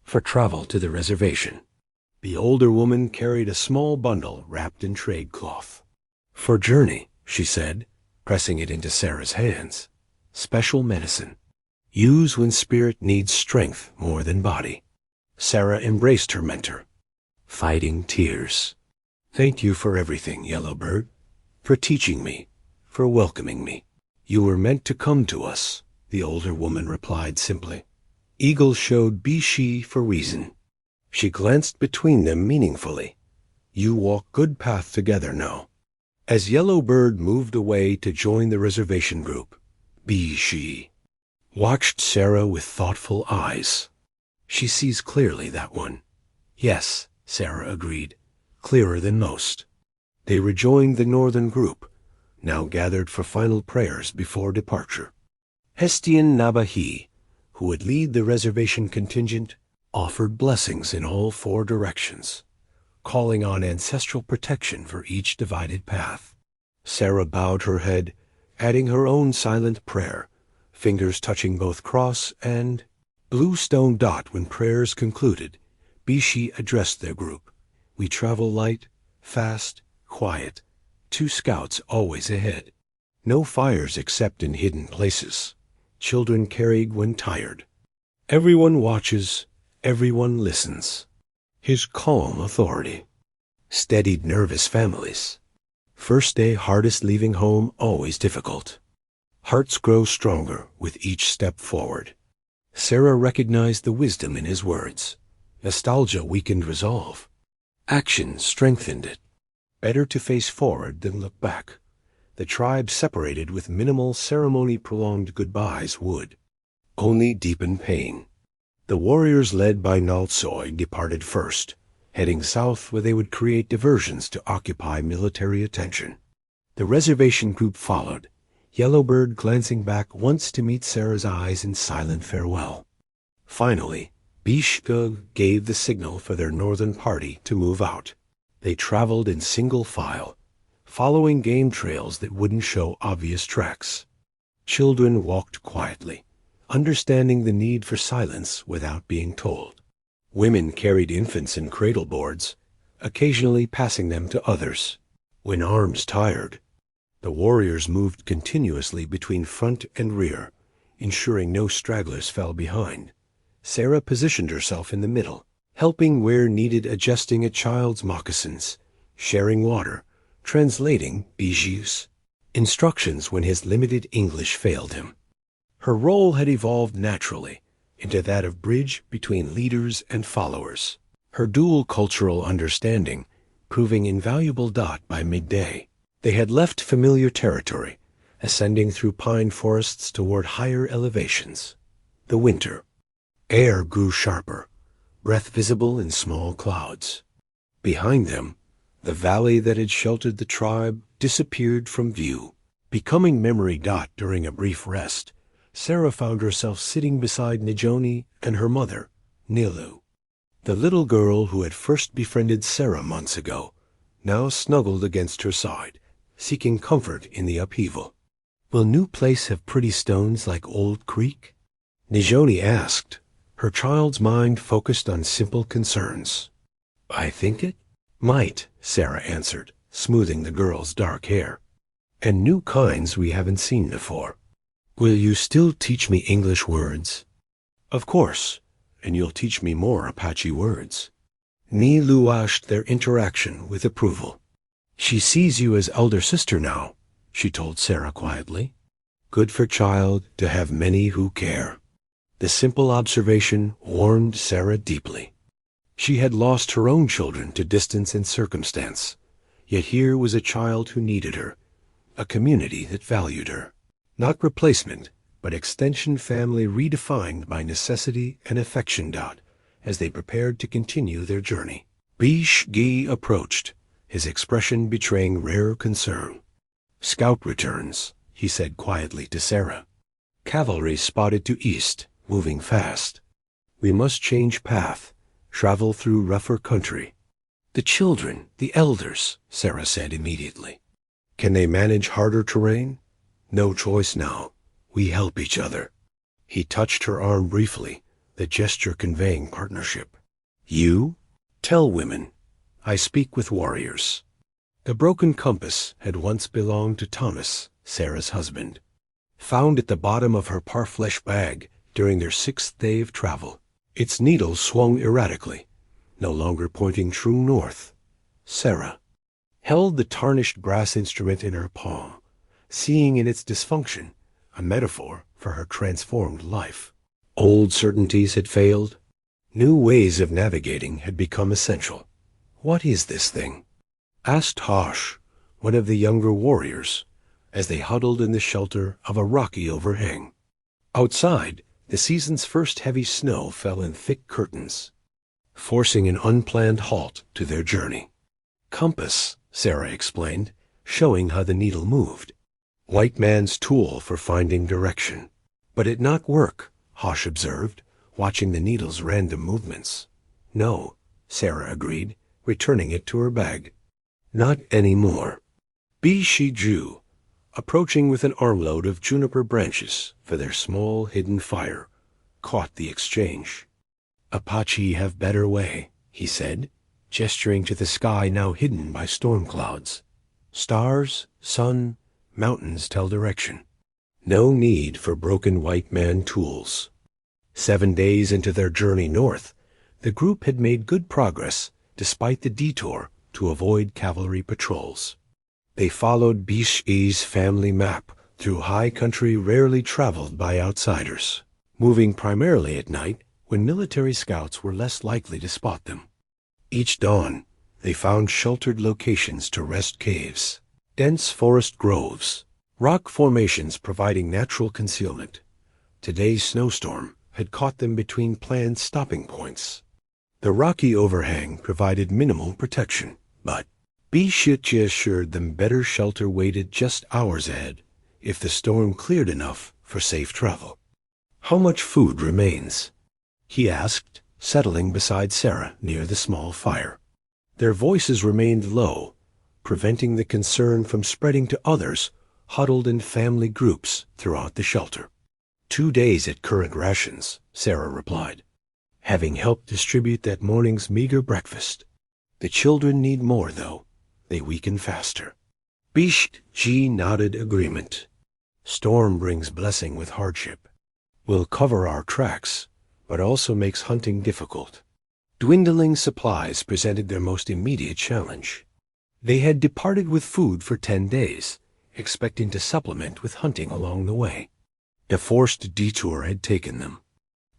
S1: for travel to the reservation. The older woman carried a small bundle wrapped in trade cloth. For journey, she said, pressing it into Sarah's hands. Special medicine. Use when spirit needs strength more than body. Sarah embraced her mentor. fighting tears. Thank you for everything, Yellowbird, for teaching me, for welcoming me. You were meant to come to us, the older woman replied simply. Eagle showed Bééshį for reason. She glanced between them meaningfully. You walk good path together now. As Yellowbird moved away to join the reservation group, Bééshì watched Sarah with thoughtful eyes. She sees clearly, that one. Yes, Sarah agreed, clearer than most. They rejoined the northern group, now gathered for final prayers before departure. Hestian Nabahi, who would lead the reservation contingent, offered blessings in all four directions, calling on ancestral protection for each divided path. Sarah bowed her head, adding her own silent prayer, fingers touching both cross and blue stone dot. When prayers concluded, Bééshì addressed their group. We travel light, fast, quiet. 2 scouts always ahead. No fires except in hidden places. Children carried when tired. Everyone watches, everyone listens. His calm authority steadied nervous families. First day hardest, leaving home always difficult. Hearts grow stronger with each step forward. Sarah recognized the wisdom in his words. Nostalgia weakened resolve. Action strengthened it. Better to face forward than look back. The tribe separated with minimal ceremony. Prolonged goodbyes would only deepen pain. The warriors led by knelt departed first, heading south where they would create diversions to occupy military attention. The reservation group followed, Yellowbird glancing back once to meet Sarah's eyes in silent farewell. Finally, Bééshì gave the signal for their northern party to move out. They traveled in single file, following game trails that wouldn't show obvious tracks. Children walked quietly, understanding the need for silence without being told. Women carried infants in cradle boards, occasionally passing them to others. When arms tired, the warriors moved continuously between front and rear, ensuring no stragglers fell behind. Sarah positioned herself in the middle, helping where needed, adjusting a child's moccasins, sharing water, translating Bééshì's instructions when his limited English failed him. Her role had evolved naturally into that of bridge between leaders and followers, her dual cultural understanding proving invaluable. By midday, they had left familiar territory, ascending through pine forests toward higher elevations. The winter air grew sharper, breath visible in small clouds. Behind them, the valley that had sheltered the tribe disappeared from view, becoming memory. During a brief rest, Sarah found herself sitting beside Nijoni and her mother, Nilu. The little girl who had first befriended Sarah months ago now snuggled against her side, seeking comfort in the upheaval. Will new place have pretty stones like Old Creek? Nijoni asked, her child's mind focused on simple concerns. I think it might, Sarah answered, smoothing the girl's dark hair. And new kinds we haven't seen before. Will you still teach me English words? Of course, and you'll teach me more Apache words. Nilu watched their interaction with approval. She sees you as elder sister now, she told Sarah quietly. Good for child to have many who care. The simple observation warmed Sarah deeply. She had lost her own children to distance and circumstance, yet here was a child who needed her, a community that valued her. Not replacement, but extension family redefined by necessity and affection. As they prepared to continue their journey, Bééshì approached, his expression betraying rare concern. Scout returns, he said quietly to Sarah. Cavalry spotted to east, moving fast. We must change path, travel through rougher country. The children, the elders, Sarah said immediately. Can they manage harder terrain? No choice now. We help each other. He touched her arm briefly, the gesture conveying partnership. You? Tell women. I speak with warriors. The broken compass had once belonged to Thomas, Sarah's husband. Found at the bottom of her parfleche bag during their 6th day of travel. Its needle swung erratically, no longer pointing true north. Sarah held the tarnished brass instrument in her palm, seeing in its dysfunction a metaphor for her transformed life. Old certainties had failed. New ways of navigating had become essential. "What is this thing?" asked Hosh, one of the younger warriors, as they huddled in the shelter of a rocky overhang. Outside, the season's first heavy snow fell in thick curtains, forcing an unplanned halt to their journey. "Compass," Sarah explained, showing how the needle moved. "White man's tool for finding direction." "But it not work," Hosh observed, watching the needle's random movements. "No," Sarah agreed, returning it to her bag. "Not anymore." Bééshį Jew, approaching with an armload of juniper branches for their small hidden fire, caught the exchange. "Apache have better way," he said, gesturing to the sky now hidden by storm clouds. "Stars, sun, mountains tell direction. No need for broken white man tools." 7 days into their journey north, the group had made good progress despite the detour to avoid cavalry patrols. They followed Bééshį's family map through high country rarely traveled by outsiders, moving primarily at night when military scouts were less likely to spot them. Each dawn, they found sheltered locations to rest, caves, dense forest groves, rock formations providing natural concealment. Today's snowstorm had caught them between planned stopping points. The rocky overhang provided minimal protection, but Bééshĩ assured them better shelter waited just hours ahead if the storm cleared enough for safe travel. "How much food remains?" he asked, settling beside Sarah near the small fire. Their voices remained low, preventing the concern from spreading to others huddled in family groups throughout the shelter. 2 days at current rations, Sarah replied, having helped distribute that morning's meager breakfast. "The children need more, though. They weaken faster." Bééshĩ nodded agreement. "Storm brings blessing with hardship. Will cover our tracks, but also makes hunting difficult." Dwindling supplies presented their most immediate challenge. They had departed with food for 10 days, expecting to supplement with hunting along the way. A forced detour had taken them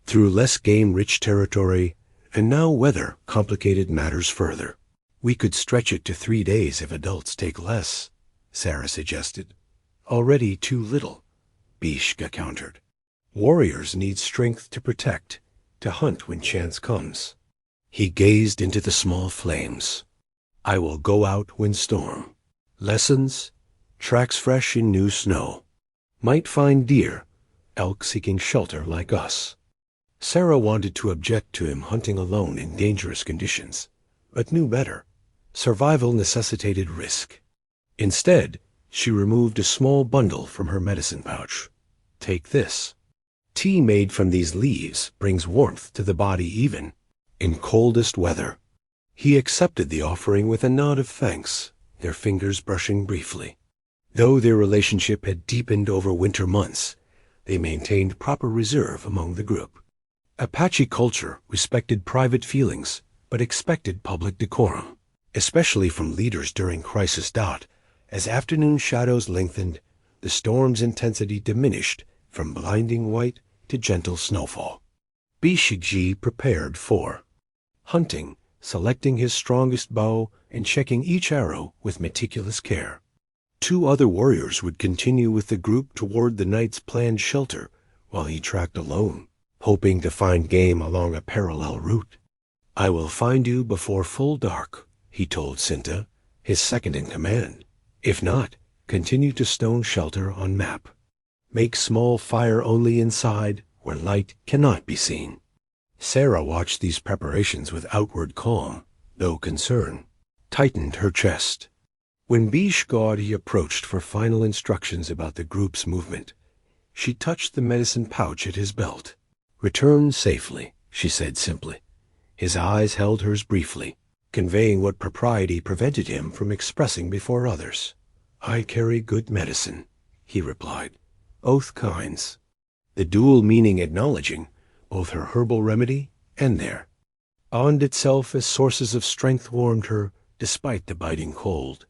S1: through less game-rich territory, and now weather complicated matters further. "We could stretch it to 3 days if adults take less," Sarah suggested. "Already too little," Bééshĩ countered. "Warriors need strength to protect, to hunt when chance comes." He gazed into the small flames. "I will go out when storm. Lessons, tracks fresh in new snow. Might find deer, elk seeking shelter like us." Sarah wanted to object to him hunting alone in dangerous conditions, but knew better. Survival necessitated risk. Instead, she removed a small bundle from her medicine pouch. "Take this. Tea made from these leaves brings warmth to the body even in coldest weather." He accepted the offering with a nod of thanks, their fingers brushing briefly. Though their relationship had deepened over winter months, they maintained proper reserve among the group. Apache culture respected private feelings, but expected public decorum, especially from leaders during crisis. As afternoon shadows lengthened, the storm's intensity diminished from blinding white to gentle snowfall. Bééshĩ prepared for hunting, selecting his strongest bow and checking each arrow with meticulous care. 2 other warriors would continue with the group toward the night's planned shelter, while he tracked alone, hoping to find game along a parallel route. "I will find you before full dark," he told Cinta, his second in command. "If not, continue to stone shelter on map. Make small fire only inside, where light cannot be seen." Sarah watched these preparations with outward calm, though concern tightened her chest. When Bééshĩ approached for final instructions about the group's movement, she touched the medicine pouch at his belt. "Return safely," she said simply. His eyes held hers briefly, conveying what propriety prevented him from expressing before others. "I carry good medicine," he replied. "Both kinds." The dual meaning acknowledging both her herbal remedy and their. armed itself as sources of strength warmed her despite the biting cold.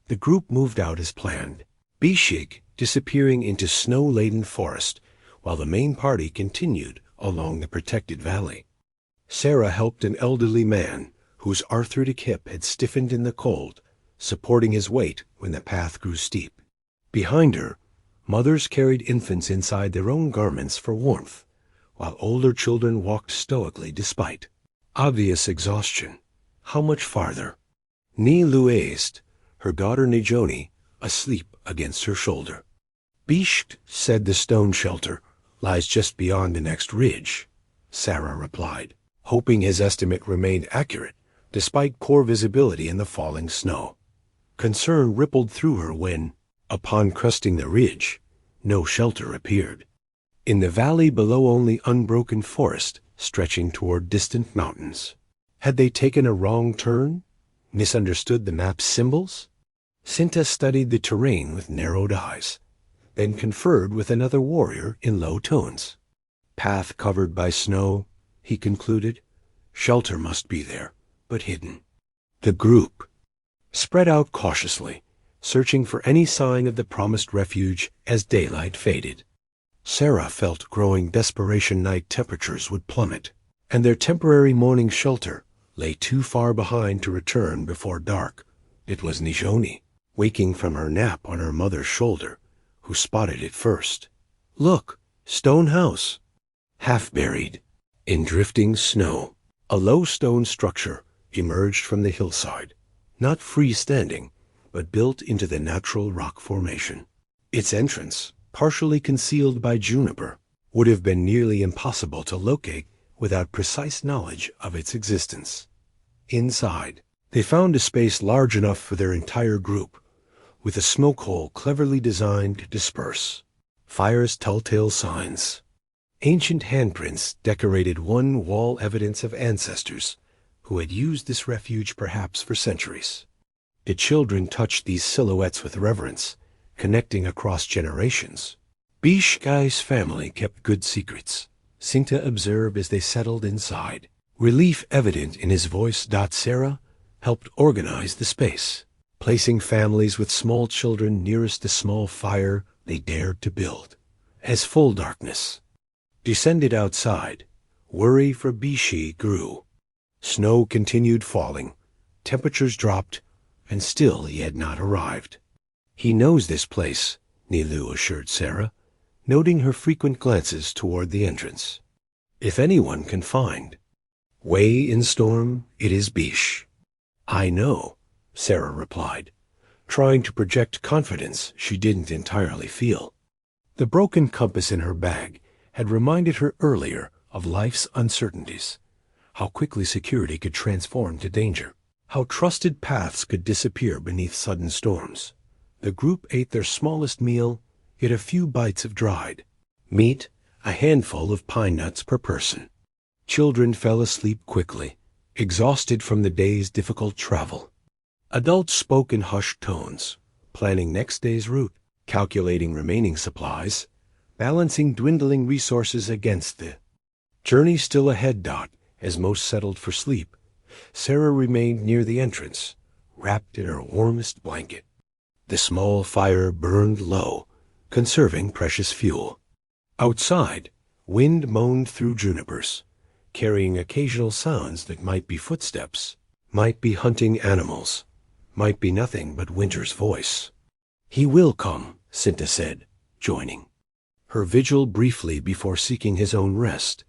S1: The group moved out as planned, Bééshį disappearing into snow-laden forest, while the main party continued along the protected valley. Sarah helped an elderly man whose arthritic hip had stiffened in the cold, supporting his weight when the path grew steep. Behind her, mothers carried infants inside their own garments for warmth, while older children walked stoically despite obvious exhaustion. How much farther? Ní luaist, her daughter Nijoni, asleep against her shoulder. Bééshĩ said the stone shelter lies just beyond the next ridge, Sarah replied, hoping his estimate remained accurate despite poor visibility in the falling snow. Concern rippled through her when, upon cresting the ridge, no shelter appeared. In the valley below, only unbroken forest stretching toward distant mountains. Had they taken a wrong turn? Misunderstood the map's symbols? Cinta studied the terrain with narrowed eyes, then conferred with another warrior in low tones. Path covered by snow, he concluded. Shelter must be there, but hidden. The group spread out cautiously, searching for any sign of the promised refuge as daylight faded. Sarah felt growing desperation night temperatures would plummet, and their temporary morning shelter lay too far behind to return before dark. It was Nijoni, waking from her nap on her mother's shoulder, who spotted it first. Look, stone house. Half buried in drifting snow, a low stone structure emerged from the hillside, not freestanding, but built into the natural rock formation. Its entrance, partially concealed by juniper, would have been nearly impossible to locate without precise knowledge of its existence. Inside, they found a space large enough for their entire group, with a smoke hole cleverly designed to disperse fire's telltale signs. Ancient handprints decorated one wall, evidence of ancestors who had used this refuge perhaps for centuries. The children touched these silhouettes with reverence, connecting across generations. Bééshį's family kept good secrets, Cinta observed as they settled inside, relief evident in his voice. Sarah helped organize the space, placing families with small children nearest the small fire they dared to build. As full darkness descended outside, worry for Bééshĩ grew. Snow continued falling, temperatures dropped, and still he had not arrived. He knows this place, Nilu assured Sarah, noting her frequent glances toward the entrance. If anyone can find way in storm, it is Bééshĩ. I know, Sarah replied, trying to project confidence she didn't entirely feel. The broken compass in her bag had reminded her earlier of life's uncertainties, how quickly security could transform to danger, how trusted paths could disappear beneath sudden storms. The group ate their smallest meal, yet a few bites of dried meat, a handful of pine nuts per person. Children fell asleep quickly, exhausted from the day's difficult travel. Adults spoke in hushed tones, planning next day's route, calculating remaining supplies, balancing dwindling resources against the journey still ahead. As most settled for sleep, Sarah remained near the entrance, wrapped in her warmest blanket. The small fire burned low, conserving precious fuel. Outside, wind moaned through junipers, carrying occasional sounds that might be footsteps, might be hunting animals, might be nothing but winter's voice. He will come, Cinta said, joining her vigil briefly before seeking his own rest.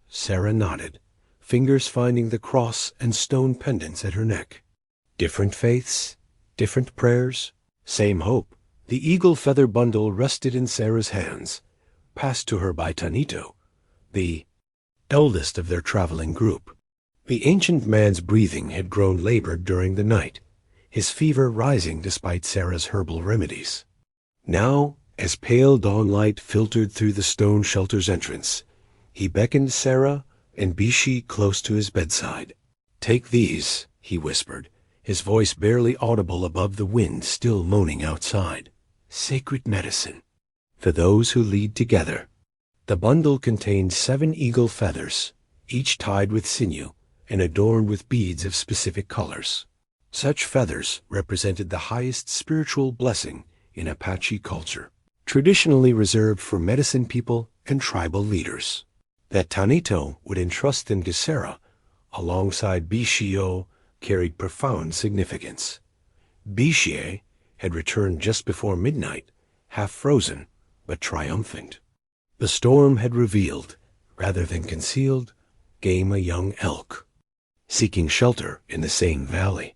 S1: Sarah nodded, fingers finding the cross and stone pendants at her neck. Different faiths, different prayers, same hope. The eagle feather bundle rested in Sarah's hands, passed to her by Tanito, the eldest of their traveling group. The ancient man's breathing had grown labored during the night, his fever rising despite Sarah's herbal remedies. Now, as pale dawn light filtered through the stone shelter's entrance, he beckoned Sarah and Bééshĩ close to his bedside. Take these, he whispered, his voice barely audible above the wind still moaning outside. Sacred medicine for those who lead together. The bundle contained 7 eagle feathers, each tied with sinew and adorned with beads of specific colors. Such feathers represented the highest spiritual blessing in Apache culture, traditionally reserved for medicine people and tribal leaders. That Tanito would entrust them to Sarah, alongside Bééshĩ, carried profound significance. Bééshĩ had returned just before midnight, half frozen, but triumphant. The storm had revealed, rather than concealed, game a young elk, seeking shelter in the same valley.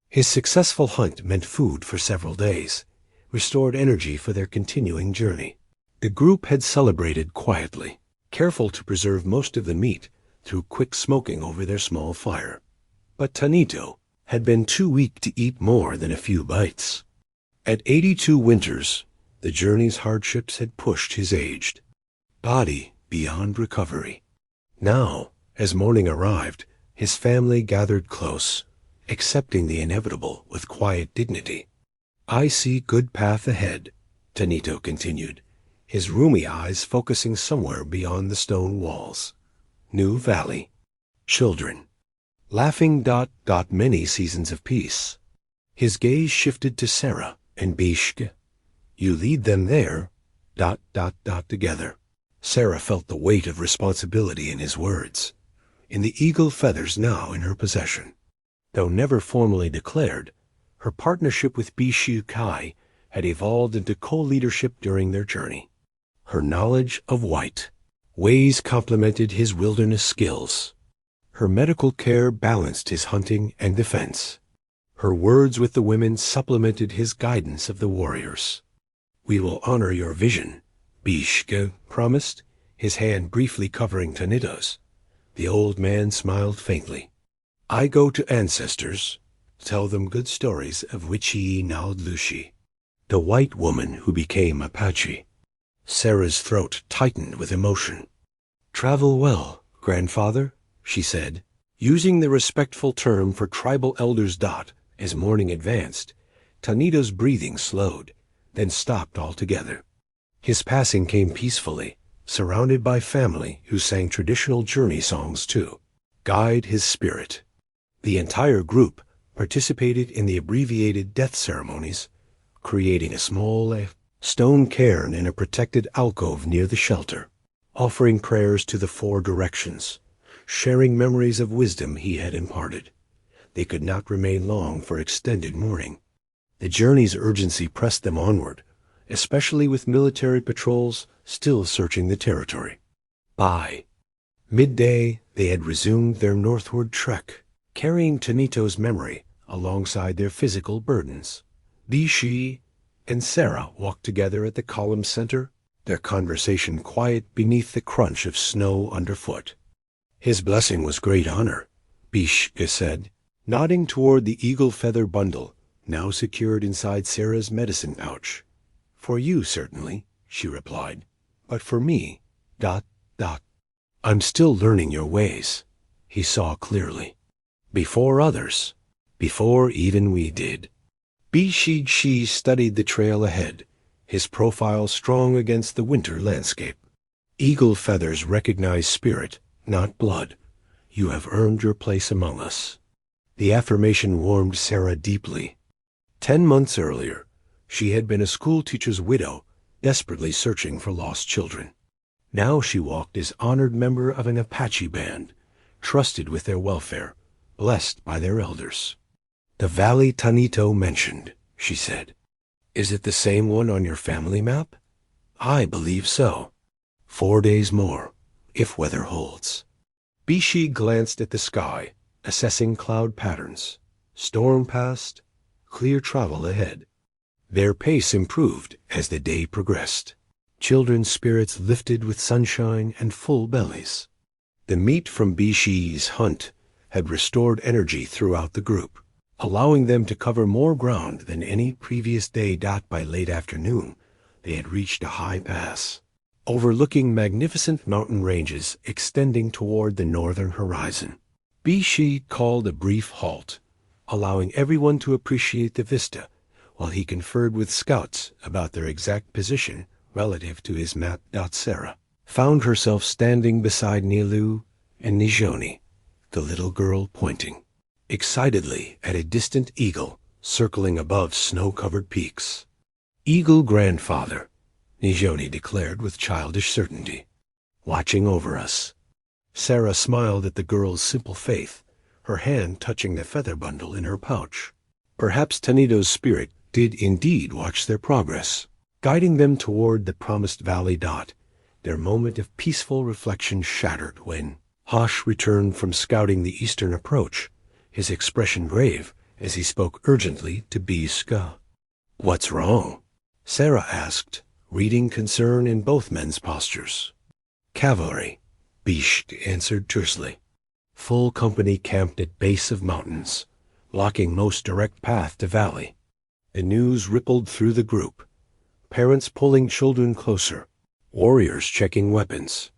S1: His successful hunt meant food for several days, restored energy for their continuing journey. The group had celebrated quietly, careful to preserve most of the meat through quick smoking over their small fire. But Tanito had been too weak to eat more than a few bites. At 82 winters, the journey's hardships had pushed his aged body beyond recovery. Now, as morning arrived, his family gathered close, accepting the inevitable with quiet dignity. "I see good path ahead," Tanito continued, his rheumy eyes focusing somewhere beyond the stone walls. "New valley. Children. Laughing ... many seasons of peace." His gaze shifted to Sarah and Bééshĩ. "You lead them there ... together." Sarah felt the weight of responsibility in his words, in the eagle feathers now in her possession. Though never formally declared, her partnership with Bééshĩ had evolved into co-leadership during their journey. Her knowledge of white ways complemented his wilderness skills. Her medical care balanced his hunting and defense. Her words with the women supplemented his guidance of the warriors. "We will honor your vision," Bééshĩ promised, his hand briefly covering Tanito's. The old man smiled faintly. "I go to ancestors, tell them good stories of Witchy Naudlushi, the white woman who became Apache." Sarah's throat tightened with emotion. "Travel well, grandfather," she said, using the respectful term for tribal elders. As morning advanced, Tanito's breathing slowed, then stopped altogether. His passing came peacefully, surrounded by family who sang traditional journey songs to guide his spirit. The entire group participated in the abbreviated death ceremonies, creating a small stone cairn in a protected alcove near the shelter, offering prayers to the four directions, sharing memories of wisdom he had imparted. They could not remain long for extended mourning. The journey's urgency pressed them onward, especially with military patrols still searching the territory. By midday, they had resumed their northward trek, carrying Tanito's memory alongside their physical burdens. Bééshĩ and Sarah walked together at the column center, their conversation quiet beneath the crunch of snow underfoot. "His blessing was great honor," Bééshĩ said, nodding toward the eagle feather bundle now secured inside Sarah's medicine pouch. "For you, certainly," she replied, "but for me, ... I'm still learning your ways." He saw clearly. Before others, before even we did. Bééshĩ studied the trail ahead, his profile strong against the winter landscape. "Eagle feathers recognize spirit, not blood. You have earned your place among us." The affirmation warmed Sarah deeply. 10 months earlier, she had been a schoolteacher's widow, desperately searching for lost children. Now she walked as honored member of an Apache band, trusted with their welfare, blessed by their elders. "The valley Tanito mentioned," she said. "Is it the same one on your family map?" "I believe so. 4 days more, if weather holds." Bééshĩ glanced at the sky, assessing cloud patterns. Storm past, clear travel ahead. Their pace improved as the day progressed. Children's spirits lifted with sunshine and full bellies. The meat from Bééshĩ's hunt had restored energy throughout the group, allowing them to cover more ground than any previous day. By late afternoon, they had reached a high pass, overlooking magnificent mountain ranges extending toward the northern horizon. Bééshĩ called a brief halt, allowing everyone to appreciate the vista, while he conferred with scouts about their exact position relative to his map. Sarah found herself standing beside Nilu and Nijoni, the little girl pointing excitedly at a distant eagle circling above snow-covered peaks. "Eagle grandfather," Nijoni declared with childish certainty, "watching over us." Sarah smiled at the girl's simple faith, her hand touching the feather bundle in her pouch. Perhaps Tenido's spirit did indeed watch their progress, guiding them toward the promised valley. Their moment of peaceful reflection shattered when Hosh returned from scouting the eastern approach, his expression grave as he spoke urgently to Bééshį. "What's wrong?" Sarah asked, reading concern in both men's postures. "Cavalry," Bééshì answered tersely. "Full company camped at base of mountains, blocking most direct path to valley." The news rippled through the group, parents pulling children closer, warriors checking weapons.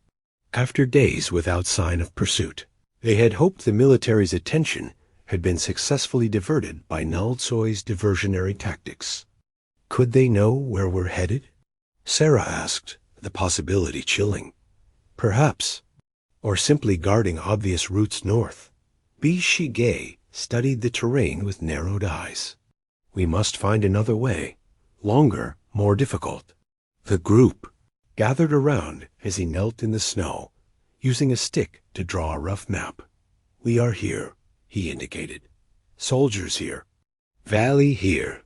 S1: After days without sign of pursuit, they had hoped the military's attention had been successfully diverted by Naltsoy's diversionary tactics. "Could they know where we're headed?" Sarah asked, the possibility chilling. "Perhaps. Or simply guarding obvious routes north." Bééshì studied the terrain with narrowed eyes. "We must find another way, longer, more difficult." The group gathered around as he knelt in the snow, using a stick to draw a rough map. "We are here," he indicated. "Soldiers here. Valley here."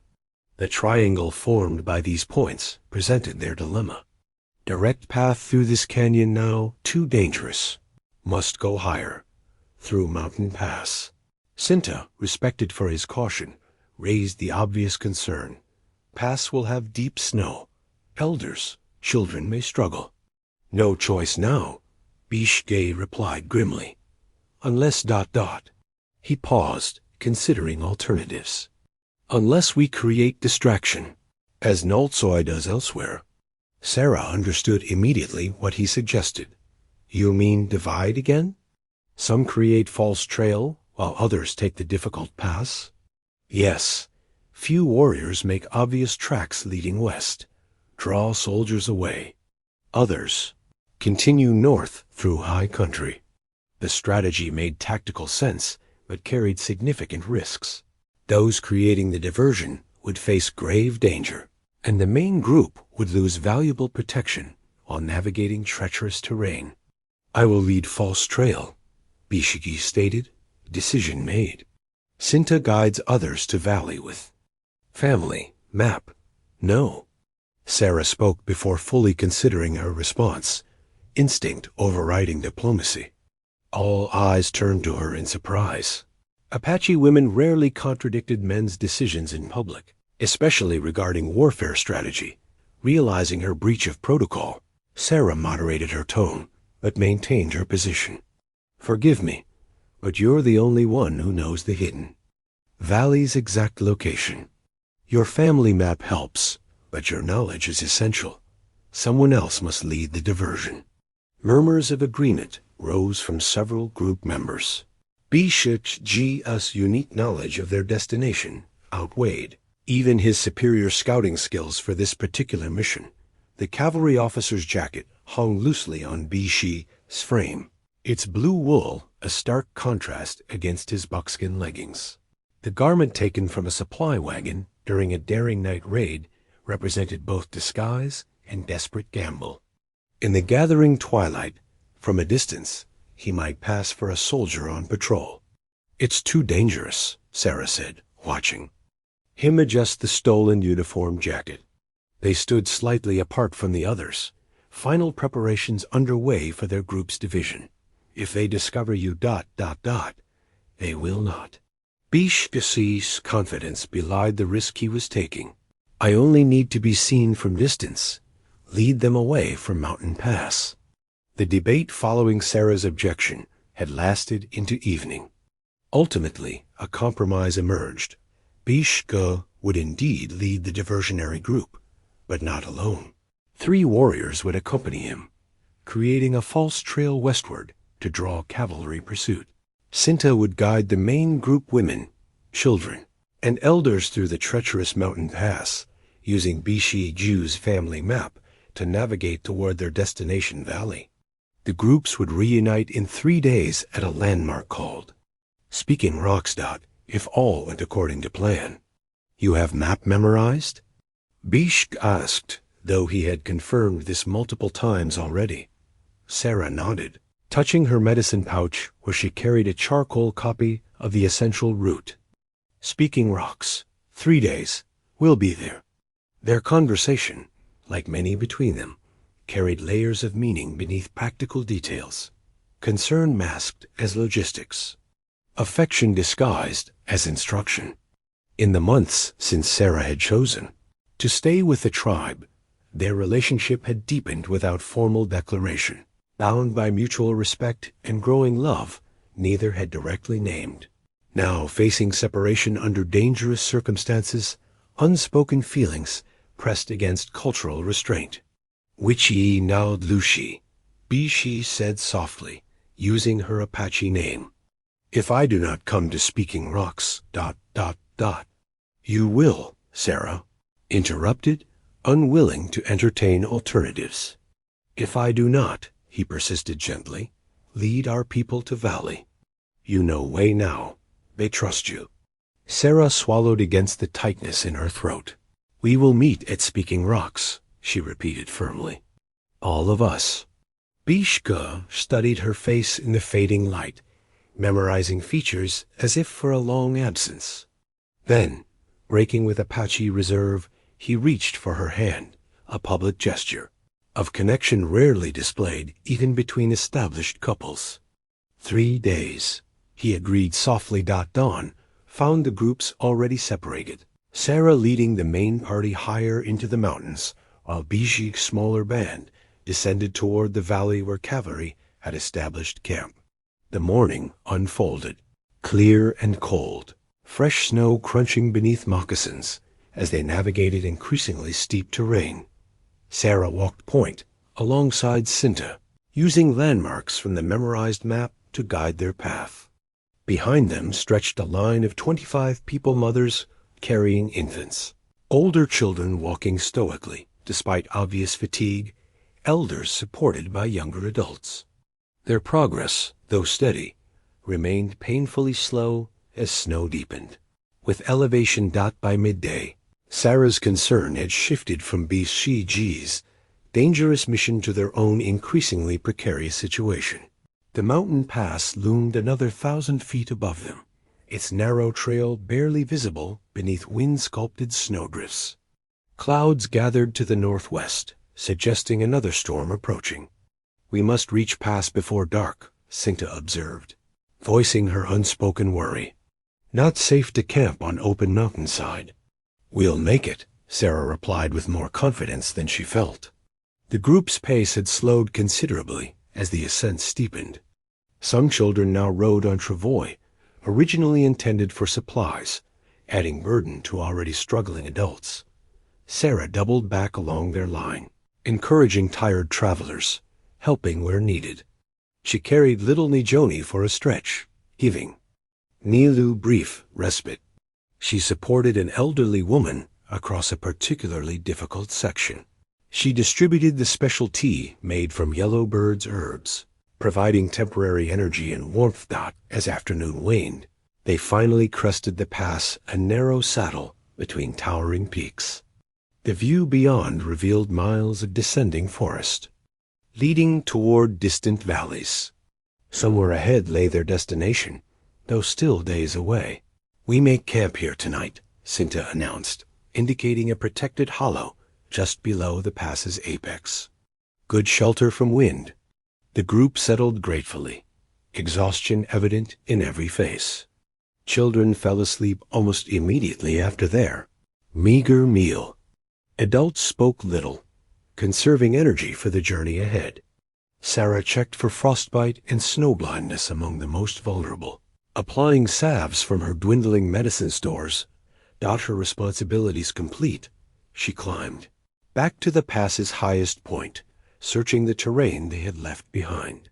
S1: The triangle formed by these points presented their dilemma. Direct path through this canyon now too dangerous. Must go higher, through mountain pass. Sinta, respected for his caution, raised the obvious concern. Pass will have deep snow. Elders, children may struggle. "No choice now," Bééshì replied grimly. "Unless ... He paused, considering alternatives. "Unless we create distraction, as Naltsoy does elsewhere." Sarah understood immediately what he suggested. "You mean divide again? Some create false trail, while others take the difficult pass?" "Yes. Few warriors make obvious tracks leading west, draw soldiers away. Others continue north through high country." The strategy made tactical sense, but carried significant risks. Those creating the diversion would face grave danger, and the main group would lose valuable protection while navigating treacherous terrain. "I will lead false trail," Bééshì stated. Decision made. Sinta guides others to valley with family, map. "No." Sarah spoke before fully considering her response, instinct overriding diplomacy. All eyes turned to her in surprise. Apache women rarely contradicted men's decisions in public, especially regarding warfare strategy. Realizing her breach of protocol, Sarah moderated her tone, but maintained her position. "Forgive me, but you're the only one who knows the hidden valley's exact location. Your family map helps, but your knowledge is essential. Someone else must lead the diversion." Murmurs of agreement rose from several group members. Bééshì's unique knowledge of their destination outweighed even his superior scouting skills for this particular mission. The cavalry officer's jacket hung loosely on Bééshì's frame, its blue wool a stark contrast against his buckskin leggings. The garment taken from a supply wagon during a daring night raid represented both disguise and desperate gamble. In the gathering twilight, from a distance, he might pass for a soldier on patrol. "It's too dangerous," Sarah said, watching him adjust the stolen uniform jacket. They stood slightly apart from the others, final preparations underway for their group's division. "If they discover you ... they will not." Bééshì's confidence belied the risk he was taking. "I only need to be seen from distance. Lead them away from Mountain Pass." The debate following Sarah's objection had lasted into evening. Ultimately, a compromise emerged. Bééshì would indeed lead the diversionary group, but not alone. 3 warriors would accompany him, creating a false trail westward to draw cavalry pursuit. Sinta would guide the main group, women, children, and elders through the treacherous mountain pass, using Bééshì's family map to navigate toward their destination valley. The groups would reunite in 3 days at a landmark called Speaking Rocks. If all went according to plan. You have map memorized? Bééshį asked, though he had confirmed this multiple times already. Sarah nodded, touching her medicine pouch where she carried a charcoal copy of the essential route. Speaking Rocks. 3 days. We'll be there. Their conversation, like many between them, carried layers of meaning beneath practical details. Concern masked as logistics. Affection disguised as instruction. In the months since Sarah had chosen to stay with the tribe, their relationship had deepened without formal declaration. Bound by mutual respect and growing love, neither had directly named. Now, facing separation under dangerous circumstances, unspoken feelings pressed against cultural restraint. Which ye now Lushi, Bééshĩ said softly, using her Apache name. If I do not come to Speaking Rocks, ... You will, Sarah interrupted, unwilling to entertain alternatives. If I do not, he persisted gently, lead our people to valley. You know way now. They trust you. Sarah swallowed against the tightness in her throat. We will meet at Speaking Rocks, she repeated firmly. All of us. Bééshĩ studied her face in the fading light, memorizing features as if for a long absence. Then, breaking with Apache reserve, he reached for her hand, a public gesture of connection rarely displayed even between established couples. 3 days, he agreed softly. Dawn found the groups already separated, Sarah leading the main party higher into the mountains, while Bééshį's smaller band descended toward the valley where cavalry had established camp. The morning unfolded, clear and cold, fresh snow crunching beneath moccasins as they navigated increasingly steep terrain. Sarah walked point alongside Cinta, using landmarks from the memorized map to guide their path. Behind them stretched a line of 25 people mothers carrying infants, older children walking stoically despite obvious fatigue, elders supported by younger adults. Their progress, though steady, remained painfully slow as snow deepened. With elevation. By midday, Sarah's concern had shifted from Bééshį's dangerous mission to their own increasingly precarious situation. The mountain pass loomed another 1,000 feet above them, its narrow trail barely visible beneath wind-sculpted snowdrifts. Clouds gathered to the northwest, suggesting another storm approaching. We must reach pass before dark, Cinta observed, voicing her unspoken worry. Not safe to camp on open mountainside. We'll make it, Sarah replied with more confidence than she felt. The group's pace had slowed considerably as the ascent steepened. Some children now rode on travois, originally intended for supplies, adding burden to already struggling adults. Sarah doubled back along their line, encouraging tired travelers, helping where needed. She carried little Nijoni for a stretch, giving Nilu brief respite. She supported an elderly woman across a particularly difficult section. She distributed the special tea made from yellow bird's herbs, providing temporary energy and warmth. As afternoon waned, they finally crested the pass, a narrow saddle between towering peaks. The view beyond revealed miles of descending forest, leading toward distant valleys. Somewhere ahead lay their destination, though still days away. We make camp here tonight, Cinta announced, indicating a protected hollow just below the pass's apex. Good shelter from wind. The group settled gratefully, exhaustion evident in every face. Children fell asleep almost immediately after their meager meal. Adults spoke little, conserving energy for the journey ahead. Sarah checked for frostbite and snow blindness among the most vulnerable, applying salves from her dwindling medicine stores. Her responsibilities complete, she climbed back to the pass's highest point, searching the terrain they had left behind.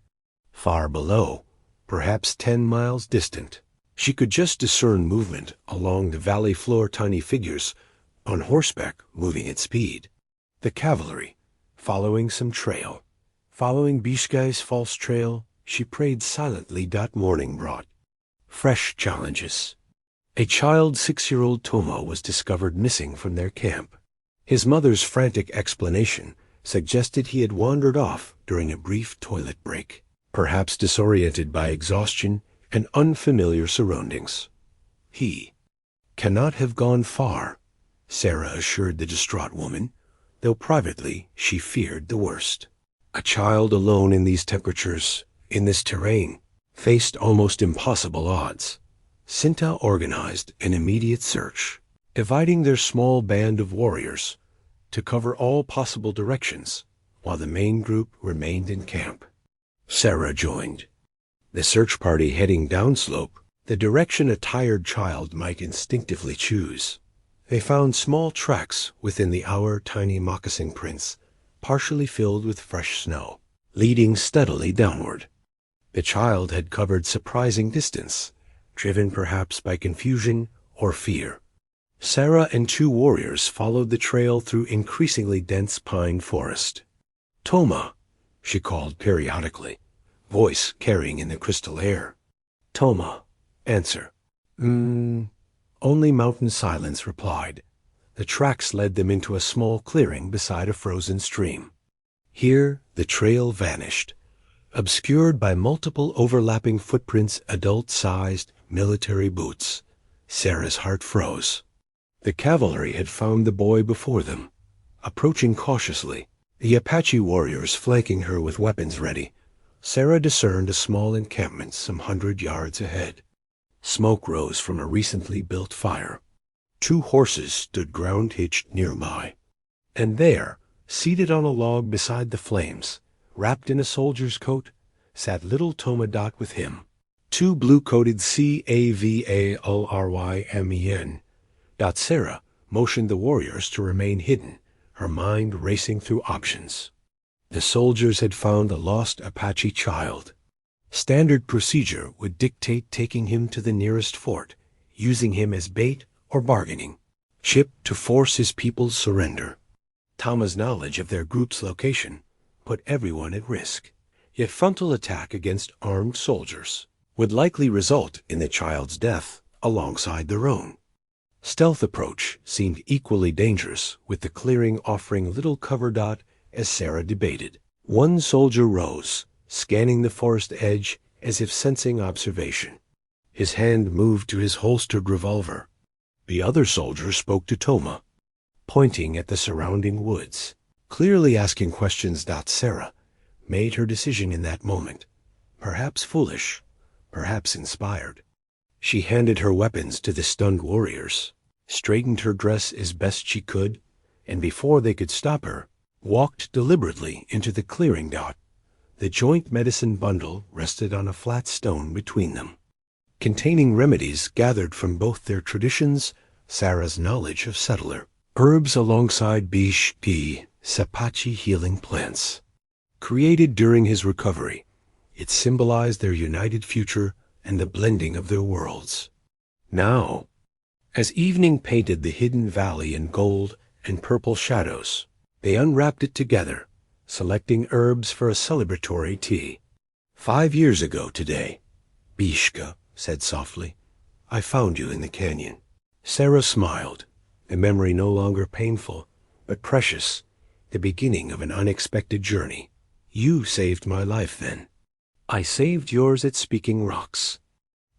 S1: Far below, perhaps 10 miles distant, she could just discern movement along the valley floor, tiny figures on horseback moving at speed. The cavalry, following some trail, Following Bééshį's false trail, she prayed silently. Morning brought fresh challenges. A child 6-year-old Toma was discovered missing from their camp. His mother's frantic explanation suggested he had wandered off during a brief toilet break, perhaps disoriented by exhaustion and unfamiliar surroundings. He cannot have gone far, Sarah assured the distraught woman, though privately she feared the worst. A child alone in these temperatures, in this terrain, faced almost impossible odds. Sinta organized an immediate search, dividing their small band of warriors to cover all possible directions, while the main group remained in camp. Sarah joined the search party heading downslope, the direction a tired child might instinctively choose. They found small tracks within the hour-tiny moccasin prints, partially filled with fresh snow, leading steadily downward. The child had covered surprising distance, driven perhaps by confusion or fear. Sarah and 2 warriors followed the trail through increasingly dense pine forest. "Toma," she called periodically, voice carrying in the crystal air. "Toma, answer." Only mountain silence replied. The tracks led them into a small clearing beside a frozen stream. Here the trail vanished, obscured by multiple overlapping footprints, adult-sized military boots. Sarah's heart froze. The cavalry had found the boy before them, approaching cautiously, the Apache warriors flanking her with weapons ready. Sarah discerned a small encampment some 100 yards ahead. Smoke rose from a recently built fire. 2 horses stood ground-hitched nearby. And there, seated on a log beside the flames, wrapped in a soldier's coat, sat little Toma. With him 2 blue-coated cavalrymen. Sarah motioned the warriors to remain hidden, her mind racing through options. The soldiers had found a lost Apache child. Standard procedure would dictate taking him to the nearest fort, using him as bait or bargaining chip to force his people's surrender. Toma's knowledge of their group's location put everyone at risk. Yet frontal attack against armed soldiers would likely result in the child's death alongside their own. Stealth approach seemed equally dangerous, with the clearing offering little cover. As Sarah debated, one soldier rose, scanning the forest edge as if sensing observation. His hand moved to his holstered revolver. The other soldier spoke to Toma, pointing at the surrounding woods, clearly asking questions. Sarah made her decision in that moment, perhaps foolish, perhaps inspired. She handed her weapons to the stunned warriors, straightened her dress as best she could, and before they could stop her, walked deliberately into the clearing. The joint medicine bundle rested on a flat stone between them, containing remedies gathered from both their traditions, Sarah's knowledge of settler herbs alongside Bééshĩ, Apache healing plants. Created during his recovery, it symbolized their united future and the blending of their worlds. Now, as evening painted the hidden valley in gold and purple shadows, they unwrapped it together, selecting herbs for a celebratory tea. 5 years ago today, Bééshĩ said softly, "I found you in the canyon." Sarah smiled, the memory no longer painful, but precious, the beginning of an unexpected journey. "You saved my life then. I saved yours at Speaking Rocks."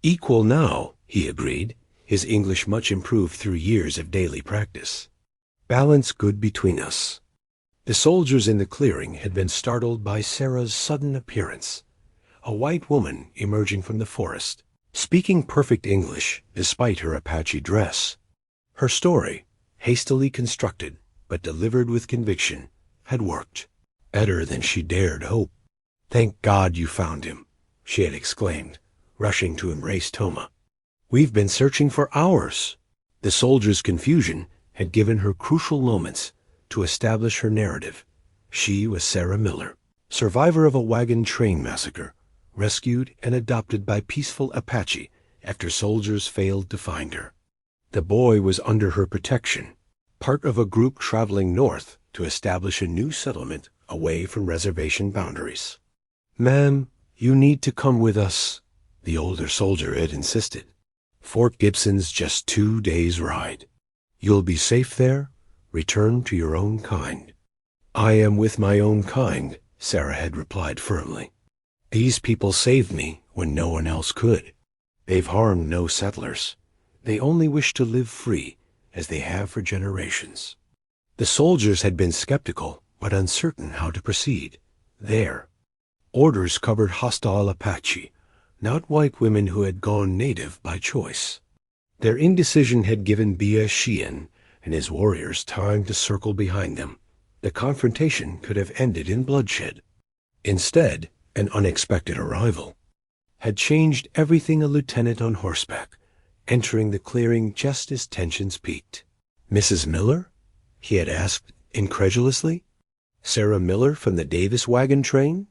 S1: "Equal now," he agreed, his English much improved through years of daily practice. "Balance good between us." The soldiers in the clearing had been startled by Sarah's sudden appearance, a white woman emerging from the forest, speaking perfect English despite her Apache dress. Her story, hastily constructed but delivered with conviction, had worked, better than she dared hope. "Thank God you found him," she had exclaimed, rushing to embrace Toma. "We've been searching for hours." The soldier's confusion had given her crucial moments to establish her narrative. She was Sarah Miller, survivor of a wagon train massacre, rescued and adopted by peaceful Apache after soldiers failed to find her. The boy was under her protection, part of a group traveling north to establish a new settlement away from reservation boundaries. "Ma'am, you need to come with us," the older soldier had insisted. "Fort Gibson's just 2 days' ride. You'll be safe there. Return to your own kind." "I am with my own kind," Sarah had replied firmly. "These people saved me when no one else could. They've harmed no settlers. They only wish to live free, as they have for generations." The soldiers had been skeptical, but uncertain how to proceed. Their orders covered hostile Apache, not white women who had gone native by choice. Their indecision had given Bééshĩ and his warriors time to circle behind them. The confrontation could have ended in bloodshed. Instead, an unexpected arrival had changed everything. A lieutenant on horseback, entering the clearing just as tensions peaked. "Mrs. Miller?" he had asked incredulously. "Sarah Miller from the Davis wagon train?"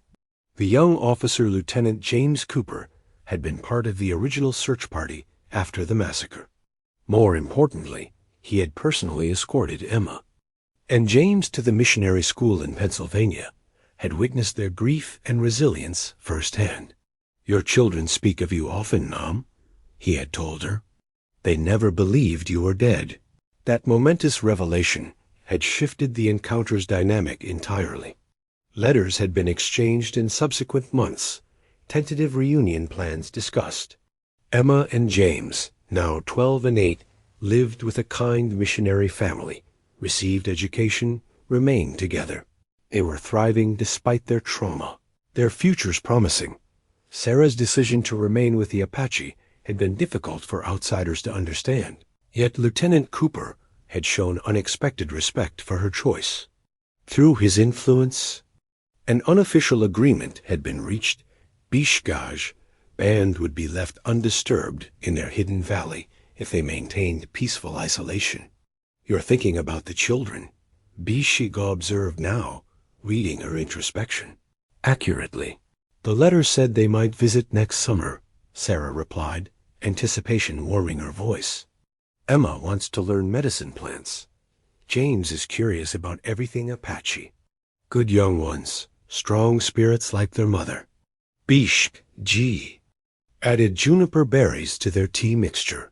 S1: The young officer, Lieutenant James Cooper, had been part of the original search party after the massacre. More importantly, he had personally escorted Emma and James to the missionary school in Pennsylvania, had witnessed their grief and resilience firsthand. "Your children speak of you often, Mom," he had told her. "They never believed you were dead." That momentous revelation had shifted the encounter's dynamic entirely. Letters had been exchanged in subsequent months, tentative reunion plans discussed. Emma and James, now 12 and 8, lived with a kind missionary family, received education, remained together. They were thriving despite their trauma, their futures promising. Sarah's decision to remain with the Apache had been difficult for outsiders to understand. Yet Lieutenant Cooper had shown unexpected respect for her choice. Through his influence, an unofficial agreement had been reached. Bééshĩ band would be left undisturbed in their hidden valley if they maintained peaceful isolation. "You're thinking about the children," Bééshĩ observed now, reading her introspection accurately. "The letter said they might visit next summer," Sarah replied, anticipation warming her voice. "Emma wants to learn medicine plants. James is curious about everything Apache. Good young ones, strong spirits like their mother." Bééshĩ added juniper berries to their tea mixture.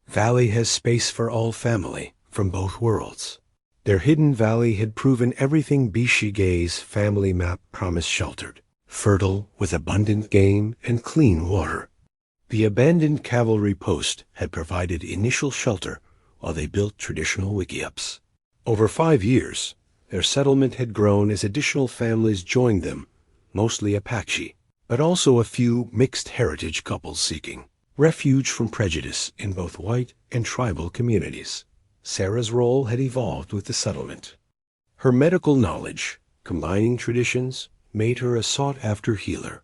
S1: "Valley has space for all family from both worlds." Their hidden valley had proven everything Bééshĩ's family map promised sheltered, fertile with abundant game and clean water. The abandoned cavalry post had provided initial shelter while they built traditional wickiups. Over 5 years, their settlement had grown as additional families joined them, mostly Apache, but also a few mixed heritage couples seeking refuge from prejudice in both white and tribal communities. Sarah's role had evolved with the settlement. Her medical knowledge, combining traditions, made her a sought-after healer.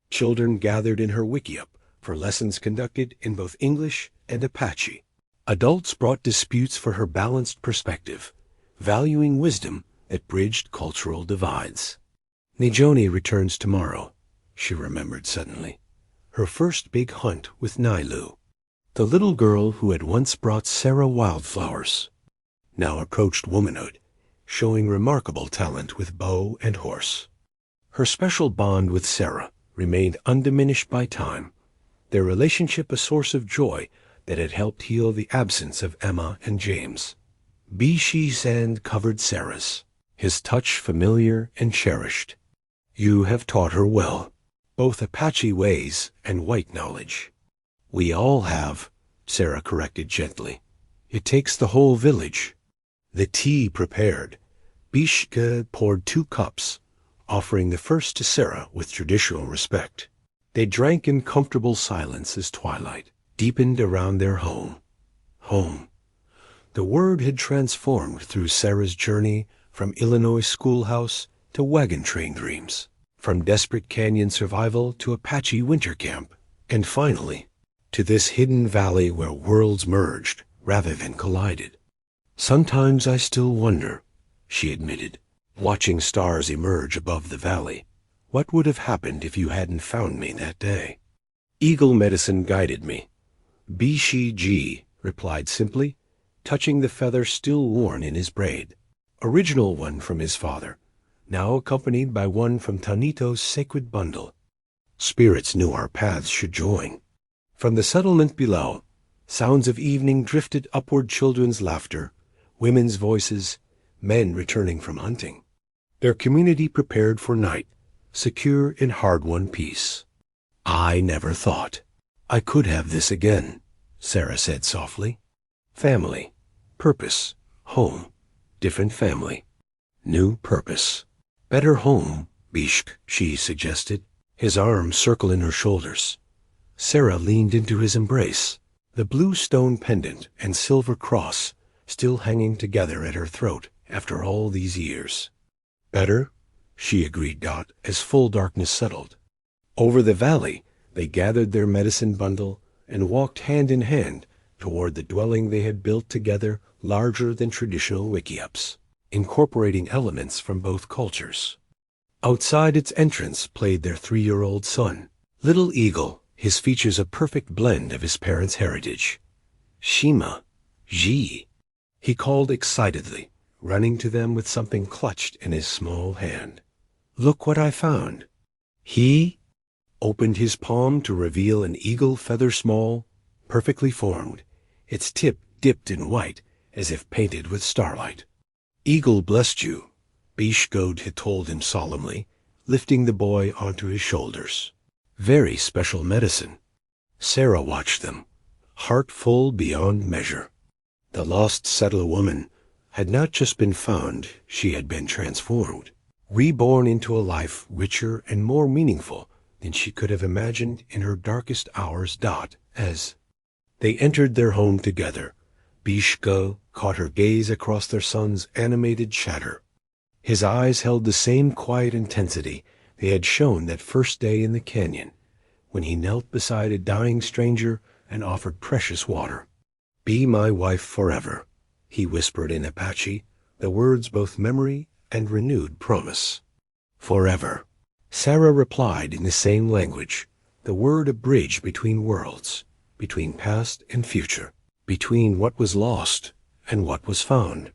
S1: Children gathered in her wickiup for lessons conducted in both English and Apache. Adults brought disputes for her balanced perspective, valuing wisdom that bridged cultural divides. "Nijoni returns tomorrow," she remembered suddenly. Her first big hunt with Nailu, the little girl who had once brought Sarah wildflowers, now approached womanhood, showing remarkable talent with bow and horse. Her special bond with Sarah remained undiminished by time, their relationship a source of joy that had helped heal the absence of Emma and James. Bééshĩ's hand covered Sarah's, his touch familiar and cherished. "You have taught her well, both Apache ways and white knowledge." "We all have," Sarah corrected gently. "It takes the whole village." The tea prepared, Bééshĩ poured 2 cups, offering the first to Sarah with traditional respect. They drank in comfortable silence as twilight deepened around their home. Home. The word had transformed through Sarah's journey from Illinois schoolhouse to wagon train dreams, from desperate canyon survival to Apache winter camp, and finally, to this hidden valley where worlds merged rather than collided. "Sometimes I still wonder," she admitted, watching stars emerge above the valley. "What would have happened if you hadn't found me that day?" "Eagle medicine guided me," Bééshĩ replied simply, touching the feather still worn in his braid. Original one from his father, now accompanied by one from Tanito's sacred bundle. Spirits knew our paths should join. From the settlement below, sounds of evening drifted upward, children's laughter, women's voices, men returning from hunting. Their community prepared for night, secure in hard-won peace. I never thought I could have this again, Sarah said softly. Family, purpose, home, different family, new purpose. Better home, Bééshį, she suggested, his arms circling her shoulders. Sarah leaned into his embrace, the blue stone pendant and silver cross still hanging together at her throat after all these years. Better, she agreed, as full darkness settled. Over the valley, they gathered their medicine bundle and walked hand in hand toward the dwelling they had built together, larger than traditional wickiups, incorporating elements from both cultures. Outside its entrance played their 3-year-old son, little Eagle, his features a perfect blend of his parents' heritage. Shima, Ji, he called excitedly, running to them with something clutched in his small hand. Look what I found. He opened his palm to reveal an eagle feather small, perfectly formed, its tip dipped in white as if painted with starlight. Eagle blessed you, Bééshĩ had told him solemnly, lifting the boy onto his shoulders. Very special medicine. Sarah watched them, heart full beyond measure. The lost settler woman had not just been found, she had been transformed, reborn into a life richer and more meaningful than she could have imagined in her darkest hours. As they entered their home together, Bééshĩ caught her gaze across their son's animated chatter. His eyes held the same quiet intensity they had shown that first day in the canyon, when he knelt beside a dying stranger and offered precious water. Be my wife forever, he whispered in Apache, the words both memory and renewed promise. Forever. Sarah replied in the same language, the word a bridge between worlds, between past and future, between what was lost and what was found.